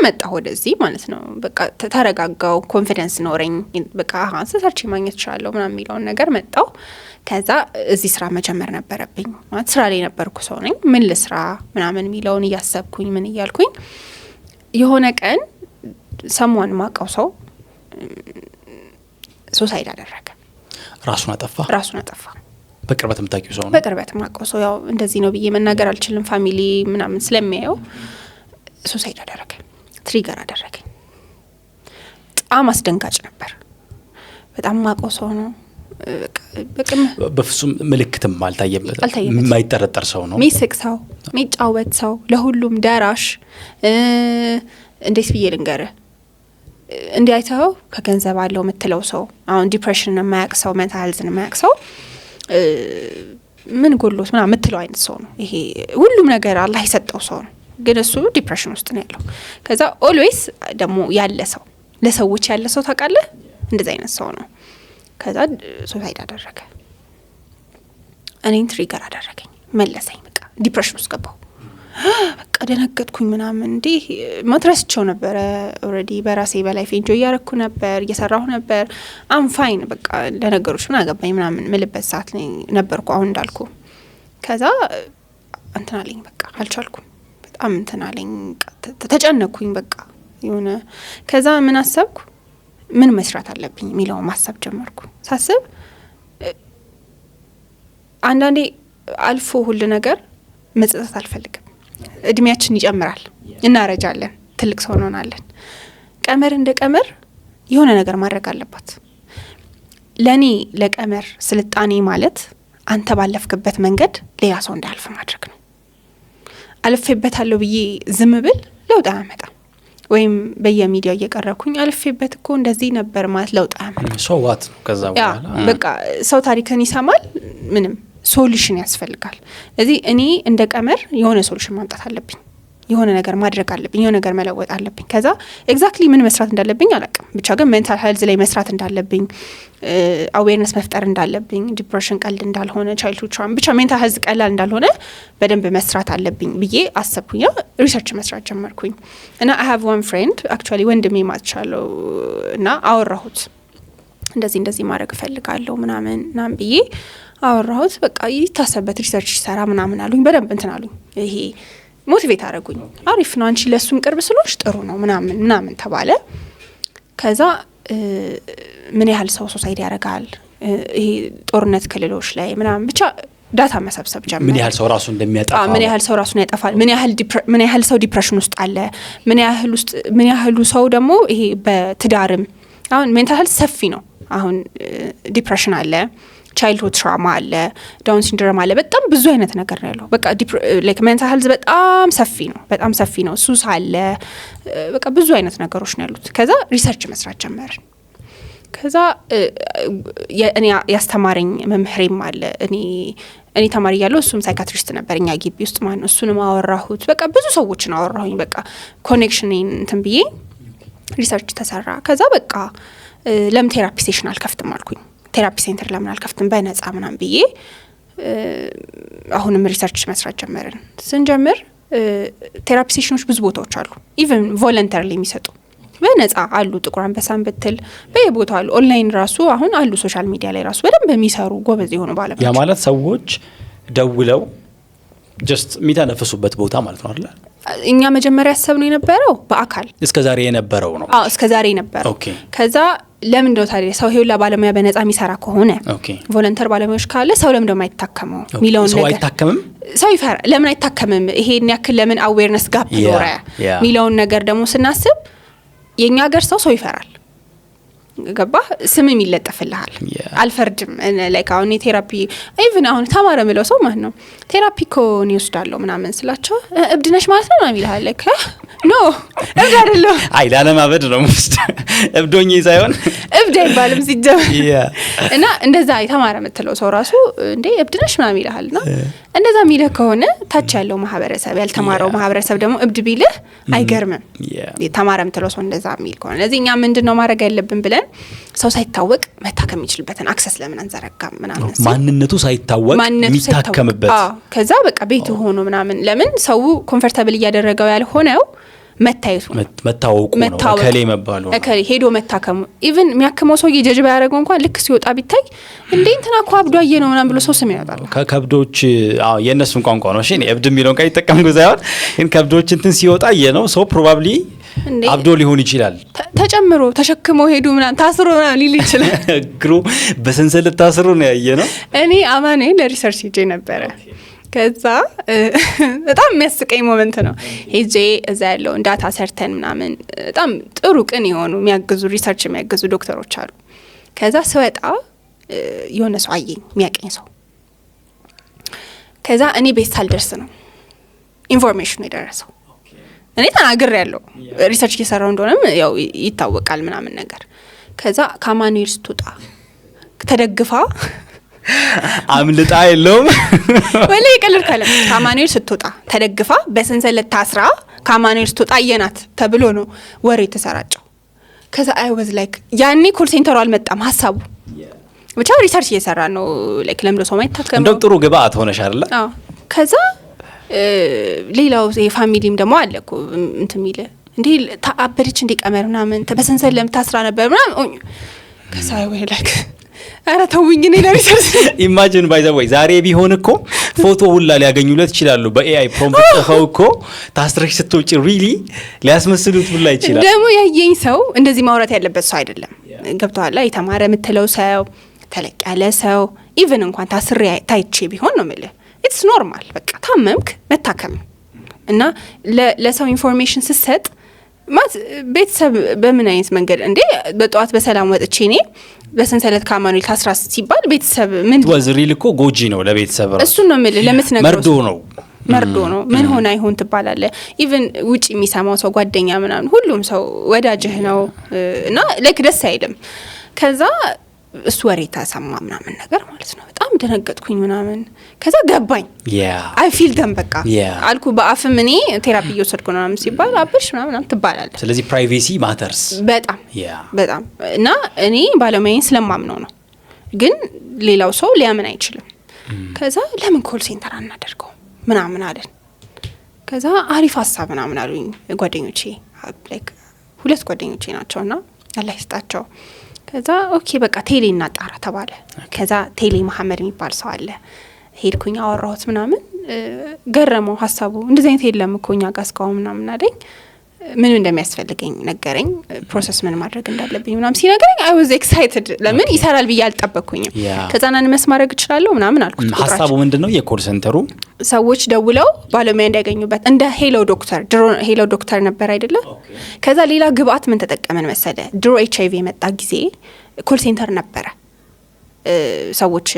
መጣ ወደዚህ ማለት ነው። በቃ ተረጋጋው፣ ኮንፊደንስ ኖረኝ። በቃ ሰርቼ ማግኘት እችላለሁ ምናምን የሚለውን ነገር መጣው። ከዛ እዚህ ስራ መጀመር ነበረብኝ ማለት ስራ ላይ ነበርኩ፣ ሰው ነኝ። ምን ልስራ ምናምን የሚለውን እያሰብኩኝ ምን እያልኩኝ የሆነ ቀን ሰሞን ማቀው ሰው ሱሳይድ አደረገ። ራሱን አጠፋ። በቅርበት የምታውቂው ሰው ነው? በቅርበት ማቀው ሰው፣ ያው እንደዚህ ነው ብዬ መናገር አልችልም፣ ፋሚሊ ምናምን ስለሚያየው ሱሳይድ አደረገ። ትሪገር አደረገኝ። በጣም አስደንጋጭ ነበር። በጣም ማቀው ሰው ነው። በፍጹም ምልክትም አልታየበት። የማይጠረጠር ሰው ነው። ሚስቅ ሰው፣ ሚጫወት ሰው፣ ለሁሉም ደራሽ። እንዴት ብዬ ልንገርህ? እንዲህ አይተው ከገንዘብ አለው የምትለው ሰው፣ አሁን ዲፕሬሽን የማያውቅ ሰው፣ ሜንታል ሄልዝን የማያውቅ ሰው፣ ምን ጎሎት ምናምን የምትለው አይነት ሰው ነው። ይሄ ሁሉም ነገር አላህ የሰጠው ሰው ነው፣ ግን እሱ ዲፕሬሽን ውስጥ ነው ያለው። ከዛ ኦልዌይስ ደግሞ ያለ ሰው፣ ለሰዎች ያለ ሰው ታውቃለህ፣ እንደዚህ አይነት ሰው ነው። ከዛ ሱሳይድ አደረገ። እኔን ትሪገር አደረገኝ፣ መለሰኝ። በቃ ዲፕሬሽን ውስጥ ገባሁ። በቃ ደነገጥኩኝ ምናምን። እንዴ ማትረስቸው ነበር ኦሬዲ በራሴ በላይፍ ኤንጆይ ያረኩ ነበር፣ እየሰራሁ ነበር። አም ፋይን በቃ ለነገሮች ምን አገባኝ ምናምን ምልበት ሰዓት ላይ ነበርኩ አሁን እንዳልኩ። ከዛ እንትን አለኝ በቃ አልቻልኩም። በጣም እንትን አለኝ፣ ተጨነኩኝ በቃ የሆነ። ከዛ ምን አሰብኩ፣ ምን መስራት አለብኝ የሚለው ማሰብ ጀመርኩ። ሳስብ አንዳንዴ አልፎ ሁሉ ነገር መጸጸት አልፈልግም። እድሜያችን ይጨምራል፣ እናረጃለን፣ ትልቅ ሰው እንሆናለን። ቀመር እንደ ቀመር የሆነ ነገር ማድረግ አለባት። ለኔ ለቀመር ስልጣኔ ማለት አንተ ባለፍክበት መንገድ ሌላ ሰው እንዳያልፍ ማድረግ ነው። አልፌበታለሁ ብዬ ዝም ብል ለውጥ አያመጣም። ወይም በየሚዲያው እየቀረብኩኝ አልፌበት እኮ እንደዚህ ነበር ማለት ለውጥ አያመጣም። ሶ ዋት ነው ከዛ በኋላ በቃ ሰው ታሪክን ይሰማል፣ ምንም ሶሉሽን ያስፈልጋል። ስለዚህ እኔ እንደ ቀመር የሆነ ሶሉሽን ማምጣት አለብኝ፣ የሆነ ነገር ማድረግ አለብኝ፣ የሆነ ነገር መለወጥ አለብኝ። ከዛ ኤግዛክትሊ ምን መስራት እንዳለብኝ አላውቅም፣ ብቻ ግን ሜንታል ሄልዝ ላይ መስራት እንዳለብኝ፣ አዌርነስ መፍጠር እንዳለብኝ፣ ዲፕሬሽን ቀልድ እንዳልሆነ፣ ቻይልድሁድ ትራውማ ብቻ ሜንታል ሄልዝ ቀላል እንዳልሆነ በደንብ መስራት አለብኝ ብዬ አሰብኩኝ። ሪሰርች መስራት ጀመርኩኝ እና አይ ሃቭ ዋን ፍሬንድ አክቹዋሊ ወንድሜ ማትቻለው እና አወራሁት፣ እንደዚህ ማድረግ እፈልጋለሁ ምናምን ብዬ አወራሁት። በቃ ይታሰበት ሪሰርች ይሰራ ምናምን አሉኝ። በደንብ እንትን አሉኝ፣ ይሄ ሞቲቬት አደረጉኝ። አሪፍ ነው አንቺ ለሱም ቅርብ ስለሆንሽ ጥሩ ነው ምናምን ተባለ። ከዛ ምን ያህል ሰው ሱሳይድ ያደርጋል ይሄ ጦርነት ክልሎች ላይ ምናምን ብቻ ዳታ መሰብሰብ ጀመረ። ምን ያህል ሰው ራሱ እንደሚያጠፋ፣ ምን ያህል ሰው ራሱን ያጠፋል፣ ምን ያህል ሰው ዲፕሬሽን ውስጥ አለ፣ ምን ያህሉ ሰው ደግሞ ይሄ በትዳርም አሁን ሜንታል ሄልዝ ሰፊ ነው። አሁን ዲፕሬሽን አለ፣ ቻይልድሁድ ትራውማ አለ፣ ዳውን ሲንድሮም አለ። በጣም ብዙ አይነት ነገር ነው ያለው። በቃ ላይክ ሜንታል ሄልዝ በጣም ሰፊ ነው። ሱስ አለ፣ በቃ ብዙ አይነት ነገሮች ነው ያሉት። ከዛ ሪሰርች መስራት ጀመርን። ከዛ እኔ ያስተማረኝ መምህሬም አለ። እኔ ተማሪ ያለው እሱም ሳይካትሪስት ነበር እኛ ግቢ ውስጥ ማለት ነው። እሱንም አወራሁት። በቃ ብዙ ሰዎችን አወራሁኝ። በቃ ኮኔክሽኔን እንትን ብዬ ሪሰርች ተሰራ። ከዛ በቃ ለምን ቴራፒ ሴሽን አልከፍትም አልኩኝ። ቴራፒ ሴንተር ለምን አልከፍትም በነጻ ምናምን ብዬ አሁንም ሪሰርች መስራት ጀመርን። ስንጀምር ቴራፒ ሴሽኖች ብዙ ቦታዎች አሉ፣ ኢቨን ቮለንተሪ የሚሰጡ በነጻ አሉ። ጥቁር አንበሳን ብትል በየቦታው አሉ። ኦንላይን ራሱ አሁን አሉ፣ ሶሻል ሚዲያ ላይ ራሱ በደንብ የሚሰሩ ጎበዝ የሆኑ ባለሙያዎች። ያ ማለት ሰዎች ደውለው ጀስት የሚተነፍሱበት ቦታ ማለት ነው አይደል? እኛ መጀመሪያ ያሰብነው የነበረው በአካል እስከዛሬ የነበረው ነው። እስከዛሬ የነበረው። ኦኬ። ከዛ ለምን እንደው ታዲያ ሰው ሄውላ ባለሙያ በነጻ የሚሰራ ከሆነ ቮለንተር ባለሙያዎች ካለ ሰው ለምን እንደው አይታከመው ሚሊዮን ሰው አይታከምም፣ ሰው ይፈራ ለምን አይታከምም፣ ይሄን ያክል ለምን አዌርነስ ጋፕ ኖረ ሚሊዮን ነገር ደግሞ ስናስብ የኛ ሀገር ሰው ይፈራል። ገባ ስምም ይለጠፍልሃል። አልፈርድም ላይክ አሁን ቴራፒ ኢቭን አሁን ተማረ ምለው ሰው ማለት ነው ቴራፒ ኮ ነው ይወስዳለሁ ምናምን ስላቸው እብድነሽ ማለት ነው ምናምን ይልሃል። ላይክ ኖ እብድ አይደለም፣ አይ ላለማበድ ነው ሙስት እብዶኝ ሳይሆን እብድ አይባልም ሲጀምር እና እንደዛ የተማረ ምትለው ሰው ራሱ እንዴ እብድነሽ ምናምን ይልሃልና እንደዛ የሚልህ ከሆነ ታች ያለው ማህበረሰብ ያልተማረው ማህበረሰብ ደግሞ እብድ ቢልህ አይገርምም። የተማረ ምትለው ሰው እንደዛ የሚል ከሆነ ለዚህ እኛ ምንድነው ማድረግ ያለብን ብለን ሰው ሳይታወቅ መታከም የሚችልበትን አክሰስ ለምን አንዘረጋም ምናምን ማንነቱ ሳይታወቅ የሚታከምበት ከዛ በቃ ቤቱ ሆኖ ምናምን ለምን ሰው ኮምፎርታብል እያደረገው ያልሆነው መታየቱ መታወቁ ነው። እከሌ መባሉ እከሌ ሄዶ መታከሙ ኢቭን የሚያክመው ሰው የጀጅባ ያደረገው እንኳን ልክ ሲወጣ ቢታይ እንዴ እንትና እኮ አብዷዬ ነው ምናምን ብሎ ሰው ስም ያወጣል። ከከብዶች የነሱን ቋንቋ ነው። እሺ እብድ የሚለውን ቃል ይጠቀምኩ ሳይሆን ግን ከብዶች እንትን ሲወጣ ነው ፕሮባብሊ አብዶ ሊሆን ይችላል። ተጨምሮ ተሸክሞ ሄዱ ምናምን ታስሮ ምናምን ሊል ይችላል። እግሩ በሰንሰለት ታስሮ ነው ያየነው። እኔ አማኔ ለሪሰርች ሄጄ ነበረ። ከዛ በጣም የሚያስቀኝ ሞመንት ነው። ሄጄ እዛ ያለውን ዳታ ሰርተን ምናምን በጣም ጥሩ ቅን የሆኑ የሚያግዙ ሪሰርች የሚያግዙ ዶክተሮች አሉ። ከዛ ስወጣ የሆነ ሰው አየኝ፣ የሚያቀኝ ሰው። ከዛ እኔ ቤት ሳልደርስ ነው ኢንፎርሜሽኑ የደረሰው። እኔ ተናግሬ ያለው ሪሰርች እየሰራው እንደሆነም ያው ይታወቃል ምናምን ነገር። ከዛ ከአማኑኤል ስትወጣ ተደግፋ አምልጣ የለውም ወለ ይቀልር ካለ ከአማኑኤል ስትወጣ ተደግፋ በሰንሰለት ታስራ ከአማኑኤል ስትወጣ አየናት ተብሎ ነው ወሬ ተሰራጨው። ከዛ አይ ዋዝ ላይክ ያኔ ኮል ሴንተሩ አልመጣም ሐሳቡ ብቻ ሪሰርች እየሰራ ነው ላይክ ለምዶ ሰው ማይታከም እንደው ጥሩ ግብአት ሆነሽ አይደለ? አዎ ከዛ ሌላው የፋሚሊም ደግሞ አለ እኮ እንትን ሚለ እንዴ አበደች እንዴ ቀመር ምናምን በሰንሰል ለምታስራ ነበር ምናምን ከዛ ወይ ላይክ አረ ተውኝ እኔ ለሪሰርች ኢማጂን ባይ ዘ ወይ ዛሬ ቢሆን እኮ ፎቶ ሁላ ሊያገኙለት ይችላሉ በኤአይ ፕሮምፕት ጽፈው እኮ ታስረሽ ስትወጪ ሪሊ ሊያስመስሉት ሁላ ይችላል። ደግሞ ያየኝ ሰው እንደዚህ ማውራት ያለበት ሰው አይደለም። ገብቷላ የተማረ የምትለው ሰው ተለቅ ያለ ሰው ኢቭን እንኳን ታስሬ ታይቼ ቢሆን ነው ማለት ኢትስ ኖርማል በቃ ታመምክ መታከም እና ለሰው ኢንፎርሜሽን ሲሰጥ ማለት ቤተሰብ በምን አይነት መንገድ እንዴ በጧት በሰላም ወጥቼ እኔ በሰንሰለት ካማኑኤል ታስራ ሲባል ቤተሰብ ምን ወዝሪል እኮ ጎጂ ነው ለቤተሰብ ራሱ። እሱ ነው ማለት ለምትነግረው መርዶ ነው ምን ሆነ አይሆን ትባላለ። ኢቭን ውጪ የሚሰማው ሰው ጓደኛ ምናምን ሁሉም ሰው ወዳጅህ ነው እና ላይክ ደስ አይልም። ከዛ እሱ ወሬ ተሰማ ምናምን ነገር ማለት ነው። በጣም ደነገጥኩኝ ምናምን። ከዛ ገባኝ አይ ፊል ደም በቃ አልኩ በአፍም እኔ ቴራፒ እየወሰድኩ ነው ምናምን ሲባል አብሽ ምናምን ትባላለ። ስለዚህ ፕራይቬሲ ማተርስ በጣም እና እኔ ባለሙያዬን ስለማምነው ነው ግን ሌላው ሰው ሊያምን አይችልም። ከዛ ለምን ኮል ሴንተር አናደርገው ምናምን አለን። ከዛ አሪፍ ሀሳብ ምናምን አሉኝ ጓደኞቼ ላይክ 2 ጓደኞቼ ናቸውና አላህ ይስጣቸው። ከዛ ኦኬ በቃ ቴሌ እናጣራ ተባለ። ከዛ ቴሌ መሐመድ የሚባል ሰው አለ ሄድኩኝ አወራሁት ምናምን ገረመው ሀሳቡ። እንደዚህ አይነት የለም እኮ እኛ ጋር እስካሁን ምናምን አለኝ። ምን እንደሚያስፈልገኝ ነገረኝ። ፕሮሰስ ምን ማድረግ እንዳለብኝ ምናምን ሲነገረኝ አይ ዋዝ ኤክሳይትድ ለምን ይሰራል ብዬ አልጠበቅኩኝም። ከዛ ናን መስማረግ እችላለሁ ምናምን አልኩት። ሀሳቡ ምንድነው? የኮል ሴንተሩ ሰዎች ደውለው ባለሙያ እንዲያገኙበት እንደ ሄሎ ዶክተር ድሮ ሄሎ ዶክተር ነበር አይደለ? ከዛ ሌላ ግብአት ምን ተጠቀመን መሰለ? ድሮ ኤችአይቪ የመጣ ጊዜ ኮል ሴንተር ነበረ። ሰዎች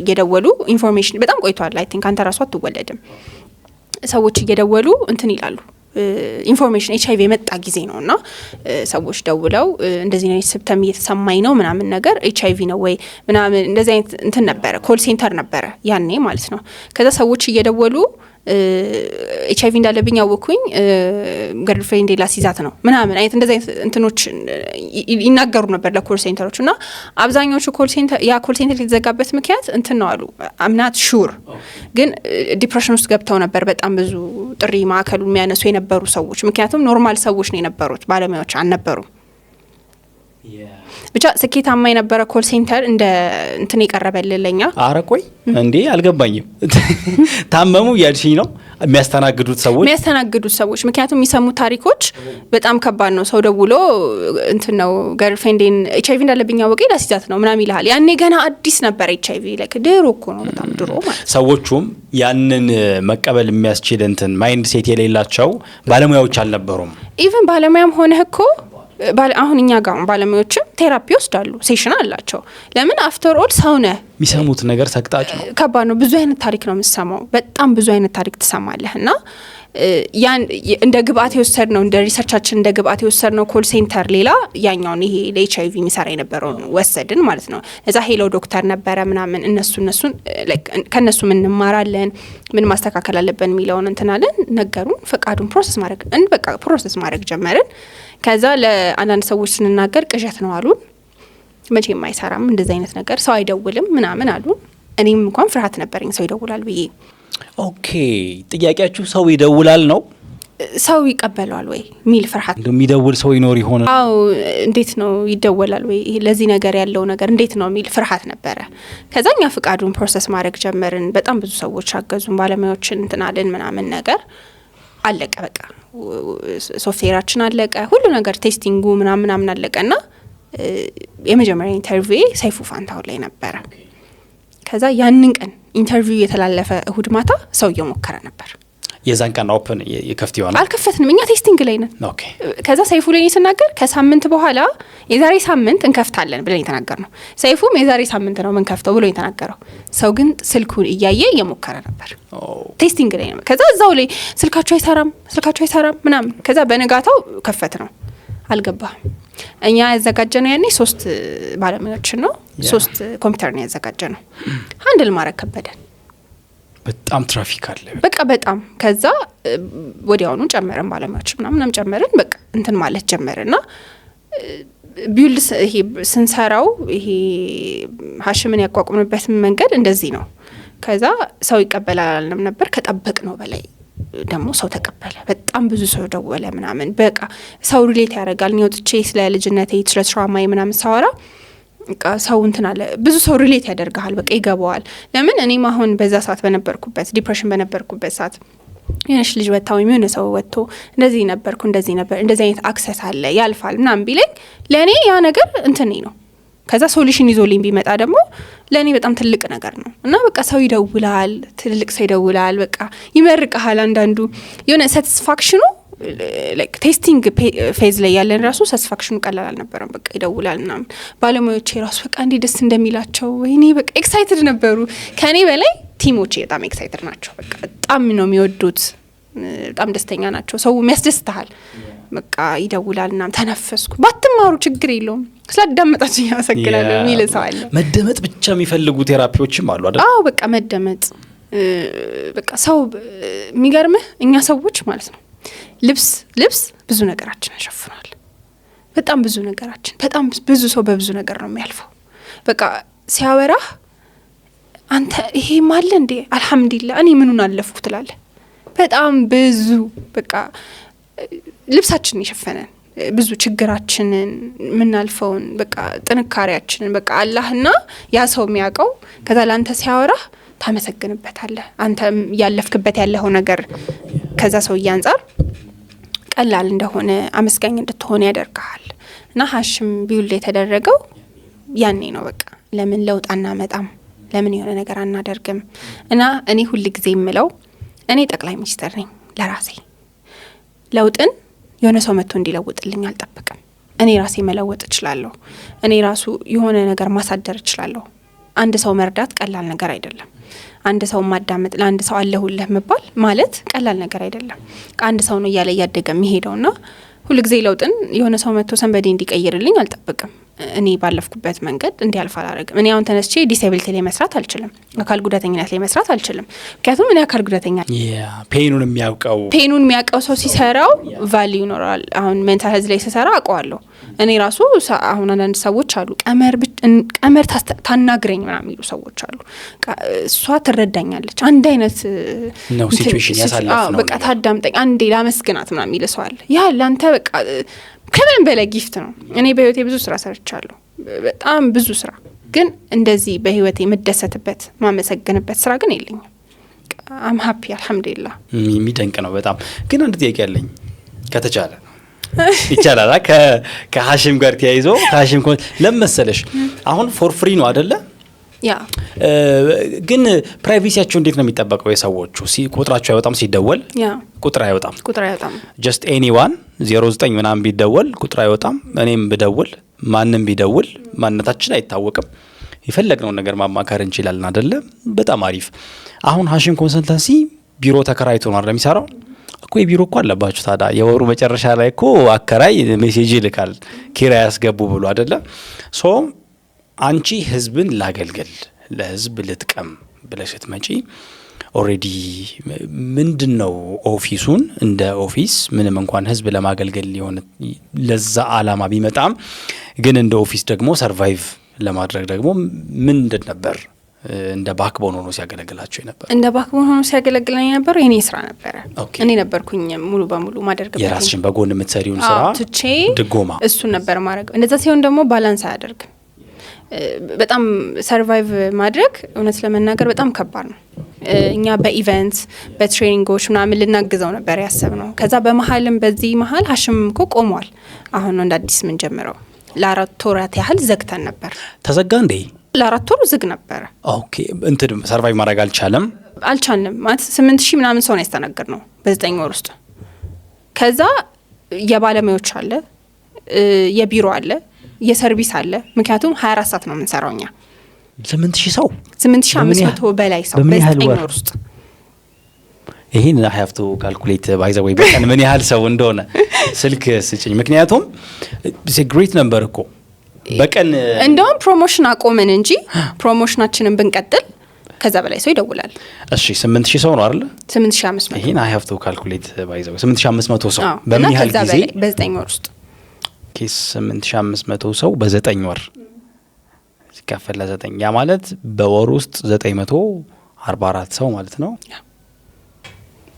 እየደወሉ ኢንፎርሜሽን በጣም ቆይቷል። አይ ቲንክ አንተ ራስህ አትወለድም። ሰዎች እየደወሉ እንትን ይላሉ ኢንፎርሜሽን ኤችአይቪ የመጣ ጊዜ ነውና ሰዎች ደውለው እንደዚህ ነው ሲምፕተም እየተሰማኝ ነው ምናምን ነገር ኤችአይቪ ነው ወይ ምናምን እንደዚህ አይነት እንትን ነበረ። ኮል ሴንተር ነበረ ያኔ ማለት ነው። ከዛ ሰዎች እየደወሉ ኤችአይቪ እንዳለብኝ አወኩኝ ገርልፍሬንድ ላሲዛት ነው ምናምን አይነት እንደዚህ አይነት እንትኖች ይናገሩ ነበር ለኮል ሴንተሮችና አብዛኞቹ ኮል ሴንተር ያ ኮል ሴንተር የተዘጋበት ምክንያት እንትን ነው አሉ። አምናት ሹር ግን ዲፕሬሽን ውስጥ ገብተው ነበር በጣም ብዙ ጥሪ ማዕከሉ የሚያነሱ የነበሩ ሰዎች። ምክንያቱም ኖርማል ሰዎች ነው የነበሩት ባለሙያዎች አልነበሩም። ብቻ ስኬታማ የነበረ ኮል ሴንተር እንደ እንትን የቀረበልለኛ። አረ ቆይ እንዴ አልገባኝም። ታመሙ ያልሽኝ ነው የሚያስተናግዱት ሰዎች ምክንያቱም የሚሰሙ ታሪኮች በጣም ከባድ ነው። ሰው ደውሎ እንትን ነው ገርልፍሬንዴን ኤችአይቪ እንዳለብኝ አወቀ ላሲዛት ነው ምናምን ይልሃል። ያኔ ገና አዲስ ነበር ኤችአይቪ ላይክ ድሮ እኮ ነው በጣም ድሮ ማለት። ሰዎቹም ያንን መቀበል የሚያስችል እንትን ማይንድ ሴት የሌላቸው ባለሙያዎች አልነበሩም። ኢቭን ባለሙያም ሆነህ እኮ አሁን እኛ ጋር ባለሙያዎችም ቴራፒ ወስዳሉ ሴሽን አላቸው። ለምን አፍተር ኦል ሰው ነህ። የሚሰሙት ነገር ሰቅጣጭ ነው፣ ከባድ ነው። ብዙ አይነት ታሪክ ነው የምትሰማው። በጣም ብዙ አይነት ታሪክ ትሰማለህና ያን እንደ ግብአት የወሰድነው እንደ ሪሰርቻችን እንደ ግብአት የወሰድነው ኮል ሴንተር ሌላ ያኛውን ይሄ ለኤችአይቪ የሚሰራ የነበረውን ወሰድን ማለት ነው። እዛ ሄሎ ዶክተር ነበረ ምናምን እነሱን ከነሱ ምን እንማራለን ምን ማስተካከል አለብን የሚለውን እንትናለን ነገሩን። ፈቃዱን ፕሮሰስ ማድረግ ጀመርን። ከዛ ለአንዳንድ ሰዎች ስንናገር ቅዠት ነው አሉን። መቼም አይሰራም እንደዚህ አይነት ነገር ሰው አይደውልም ምናምን አሉን። እኔም እንኳን ፍርሃት ነበረኝ ሰው ይደውላል ብዬ። ኦኬ ጥያቄያችሁ ሰው ይደውላል ነው? ሰው ይቀበላል ወይ ሚል ፍርሃት። እንደሚደውል ሰው ይኖር ይሆን? አው እንዴት ነው ይደወላል ወይ ለዚህ ነገር ያለው ነገር እንዴት ነው ሚል ፍርሃት ነበረ። ከዛኛ ፍቃዱን ፕሮሰስ ማድረግ ጀመርን። በጣም ብዙ ሰዎች አገዙን፣ ባለሙያዎችን እንትናለን ምናምን ነገር አለቀ። በቃ ሶፍትዌራችን አለቀ፣ ሁሉ ነገር ቴስቲንጉ ምናምን አለቀና የመጀመሪያ ኢንተርቪው ሰይፉ ፋንታው ላይ ነበረ። ከዛ ያንን ቀን ኢንተርቪው የተላለፈ እሁድ ማታ ሰው እየሞከረ ነበር። የዛን ቀን ኦፕን የከፍት ይሆናል አልከፈትንም፣ እኛ ቴስቲንግ ላይ ነን። ኦኬ ከዛ ሰይፉ ላይ ሲናገር ከሳምንት በኋላ የዛሬ ሳምንት እንከፍታለን ብለን የተናገርነው፣ ሰይፉም የዛሬ ሳምንት ነው ምን ከፍተው ብሎ የተናገረው። ሰው ግን ስልኩን እያየ እየሞከረ ነበር። ቴስቲንግ ላይ ነው። ከዛ እዛው ላይ ስልካቸው አይሰራም ምናምን። ከዛ በነጋታው ከፈት ነው። አልገባም። እኛ ያዘጋጀነው ያኔ 3 ባለሙያዎችን ነው፣ 3 ኮምፒውተር ነው ያዘጋጀነው። ሃንድል ማድረግ ከበደን። በጣም ትራፊክ አለ በቃ በጣም። ከዛ ወዲያውኑ ጨመረን ባለሙያዎች ምናምን ጨመረን። በቃ እንትን ማለት ጀመረና ቢውልድ ይሄ ስንሰራው ይሄ ሀሽምን ያቋቁምንበት መንገድ እንደዚህ ነው። ከዛ ሰው ይቀበላል አልንም ነበር። ከጠበቅ ነው በላይ ደግሞ ሰው ተቀበለ። በጣም ብዙ ሰው ደወለ ምናምን። በቃ ሰው ሪሌት ያደርጋል። እኔ ወጥቼ ስለ ልጅነቴ ስለ ትራውማዬ ምናምን ሳወራ በቃ ሰው እንትን አለ። ብዙ ሰው ሪሌት ያደርጋል። በቃ ይገባዋል። ለምን እኔም አሁን በዛ ሰዓት በነበርኩበት ዲፕሬሽን በነበርኩበት ሰዓት የነሽ ልጅ ወጣው የሚሆነ ሰው ወጥቶ እንደዚህ ነበርኩ እንደዚህ ነበር እንደዚህ አይነት አክሰስ አለ ያልፋል ምናምን ቢለኝ ለኔ ያ ነገር እንትን ነው። ከዛ ሶሉሽን ይዞልኝ ቢመጣ ደግሞ ለኔ በጣም ትልቅ ነገር ነው። እና በቃ ሰው ይደውላል፣ ትልቅ ሰው ይደውላል፣ በቃ ይመርቀሃል። አንዳንዱ የሆነ ሳቲስፋክሽኑ ላይክ ቴስቲንግ ፌዝ ላይ ያለን ራሱ ሳቲስፋክሽኑ ቀላል አልነበረም። በቃ ይደውላል ምናምን። ባለሙያዎቼ ራሱ በቃ እንዴ ደስ እንደሚላቸው ወይኔ በቃ ኤክሳይትድ ነበሩ። ከኔ በላይ ቲሞቼ በጣም ኤክሳይትድ ናቸው። በቃ በጣም ነው የሚወዱት፣ በጣም ደስተኛ ናቸው። ሰው የሚያስደስተሃል። በቃ ይደውላል እና ተነፈስኩ። ባትማሩ ችግር የለውም ስላዳመጣችሁ ያመሰግናለሁ የሚል ሰው አለ። መደመጥ ብቻ የሚፈልጉ ቴራፒዎችም አሉ አይደል? አዎ በቃ መደመጥ። በቃ ሰው የሚገርምህ እኛ ሰዎች ማለት ነው ልብስ ብዙ ነገራችን ያሸፍናል። በጣም ብዙ ነገራችን፣ በጣም ብዙ ሰው በብዙ ነገር ነው የሚያልፈው። በቃ ሲያወራህ አንተ ይሄ ማለ እንዴ አልহামዱሊላህ እኔ ምኑን አለፍኩ ትላለህ። በጣም ብዙ በቃ ልብሳችንን ይሸፈናል። ብዙ ችግራችንን ምናልፈውን በቃ ጥንካሬያችንን በቃ አላህና ያ ሰው የሚያውቀው። ከዛ ላንተ ሲያወራህ ታመሰግንበታለህ። አንተ ያለፍክበት ያለው ነገር ከዛ ሰው ያንጻር ቀላል እንደሆነ አመስጋኝ እንድትሆን ያደርጋል። እና ሀሽም ቢውልድ የተደረገው ያኔ ነው። በቃ ለምን ለውጥ አናመጣም? ለምን የሆነ ነገር አናደርግም? እና እኔ ሁሉ ጊዜ የምለው እኔ ጠቅላይ ሚኒስትር ነኝ ለራሴ ለውጥን የሆነ ሰው መጥቶ እንዲለውጥልኝ አልጠብቅም። እኔ ራሴ መለወጥ እችላለሁ። እኔ ራሱ የሆነ ነገር ማሳደር እችላለሁ። አንድ ሰው መርዳት ቀላል ነገር አይደለም። አንድ ሰው ማዳመጥ፣ ለአንድ ሰው አለሁልህ መባል ማለት ቀላል ነገር አይደለም። አንድ ሰው ነው እያለ እያደገ የሚሄደውና ሁሉ ጊዜ ለውጥን የሆነ ሰው መጥቶ ሰንበዴ እንዲቀይርልኝ አልጠብቅም። እኔ ባለፍኩበት መንገድ እንዲያልፍ አላደርግም። እኔ አሁን ተነስቼ ዲሴቢሊቲ ላይ መስራት አልችልም። አካል ጉዳተኝነት ላይ መስራት አልችልም። ምክንያቱም እኔ አካል ጉዳተኛ ፔኑን የሚያውቀው ሰው ሲሰራው ቫልዩ ይኖራል። አሁን ሜንታል ሄልዝ ላይ ሲሰራ አውቀዋለሁ። እኔ ራሱ አሁን አንዳንድ ሰዎች አሉ ቀመር ታናግረኝ ምናምን የሚሉ ሰዎች አሉ። እሷ ትረዳኛለች። አንድ አይነት ነው ሲቹዌሽን ያሳለፍ ነው። በቃ ታዳምጠኝ አንዴ ላመስግናት ምናምን የሚል ሰው አለ። ያ ላንተ በቃ ከምንም በላይ ጊፍት ነው። እኔ በህይወቴ ብዙ ስራ ሰርቻለሁ፣ በጣም ብዙ ስራ። ግን እንደዚህ በህይወቴ የምደሰትበት ማመሰግንበት ስራ ግን የለኝም። አም ሀፒ አልহামዱሊላህ። የሚደንቅ ነው በጣም። ግን አንድ ጥያቄ አለኝ ከተቻለ ይቻላል ከሀሽም ጋር ተያይዞ ከሀሽም ለመሰለሽ አሁን ፎር ፍሪ ነው አይደለ? ያ ግን ፕራይቬሲያቸው እንዴት ነው የሚጠበቀው? የሰዎቹ ቁጥራቸው አይወጣም ሲደወል? ያ ቁጥር አይወጣም ጀስት ኤኒዋን 09 ምናምን ቢደወል ቁጥር አይወጣም። እኔም ብደውል ማንም ቢደውል ማንነታችን አይታወቅም። የፈለግነው ነገር ማማከር እንችላለን አይደለ? በጣም አሪፍ። አሁን ሀሽም ኮንሰልታንሲ ቢሮ ተከራይቶ ነው አይደል የሚሰራው? እኮ የቢሮ እኮ አለባችሁ ታዲያ። የወሩ መጨረሻ ላይ እኮ አከራይ ሜሴጅ ይልካል ኪራይ ያስገቡ ብሎ አይደለ? ሶ አንቺ ህዝብን ላገልግል ለህዝብ ልጥቀም ብለሽ ስትመጪ ኦሬዲ ምንድነው ኦፊሱን እንደ ኦፊስ ምንም እንኳን ህዝብ ለማገልገል ሊሆን ለዛ አላማ ቢመጣም ግን እንደ ኦፊስ ደግሞ ሰርቫይቭ ለማድረግ ደግሞ ምንድን ነበር እንደ ባክቦን ሆኖ ሲያገለግላቸው ነበር? እንደ ባክቦን ሆኖ ሲያገለግለኝ ነበር የኔ ስራ ነበር። እኔ ነበርኩኝ ሙሉ በሙሉ ማደርግበት የራስሽን በጎን የምትሰሪውን ስራ ትቼ ድጎማ እሱን ነበር ማድረግ። እንደዛ ሲሆን ደግሞ ባላንስ አያደርግም። በጣም ሰርቫይቭ ማድረግ እውነት ለመናገር በጣም ከባድ ነው። እኛ በኢቨንት በትሬኒንጎች ምናምን ልናግዘው ነበር ያሰብነው። ከዛ በመሀልም በዚህ መሀል ሀሽም እኮ ቆሟል። አሁን ነው እንደ አዲስ ምን ጀምረው ለ4 ወራት ያህል ዘግተን ነበር። ተዘጋ እንዴ? ለ4 ወር ዝግ ነበር። ኦኬ እንትን ሰርቫይቭ ማድረግ አልቻለም ማለት 8000 ምናምን ሰው ነው ያስተናገድነው በ9 ወር ውስጥ። ከዛ የባለሙያዎች አለ፣ የቢሮ አለ፣ የሰርቪስ አለ። ምክንያቱም 24 ሰዓት ነው የምንሰራው እኛ። 8000 ሰው 8500 በላይ ሰው በ9 ወር ውስጥ። ይሄን I have to calculate by the way በቀን ምን ያህል ሰው እንደሆነ ስልክ ስጭኝ። ምክንያቱም it's a great number እኮ በቀን እንደውም ፕሮሞሽን አቆመን እንጂ ፕሮሞሽናችንን ብንቀጥል ከዛ በላይ ሰው ይደውላል። እሺ 8000 ሰው ነው አይደል? 8500 ይሄን I have to calculate by the way 8500 ሰው በምን ያህል ጊዜ በ9 ወር ውስጥ ኬስ 8500 ሰው በ9 ወር ሲከፈል ለ9 ያ ማለት በወር ውስጥ 944 ሰው ማለት ነው።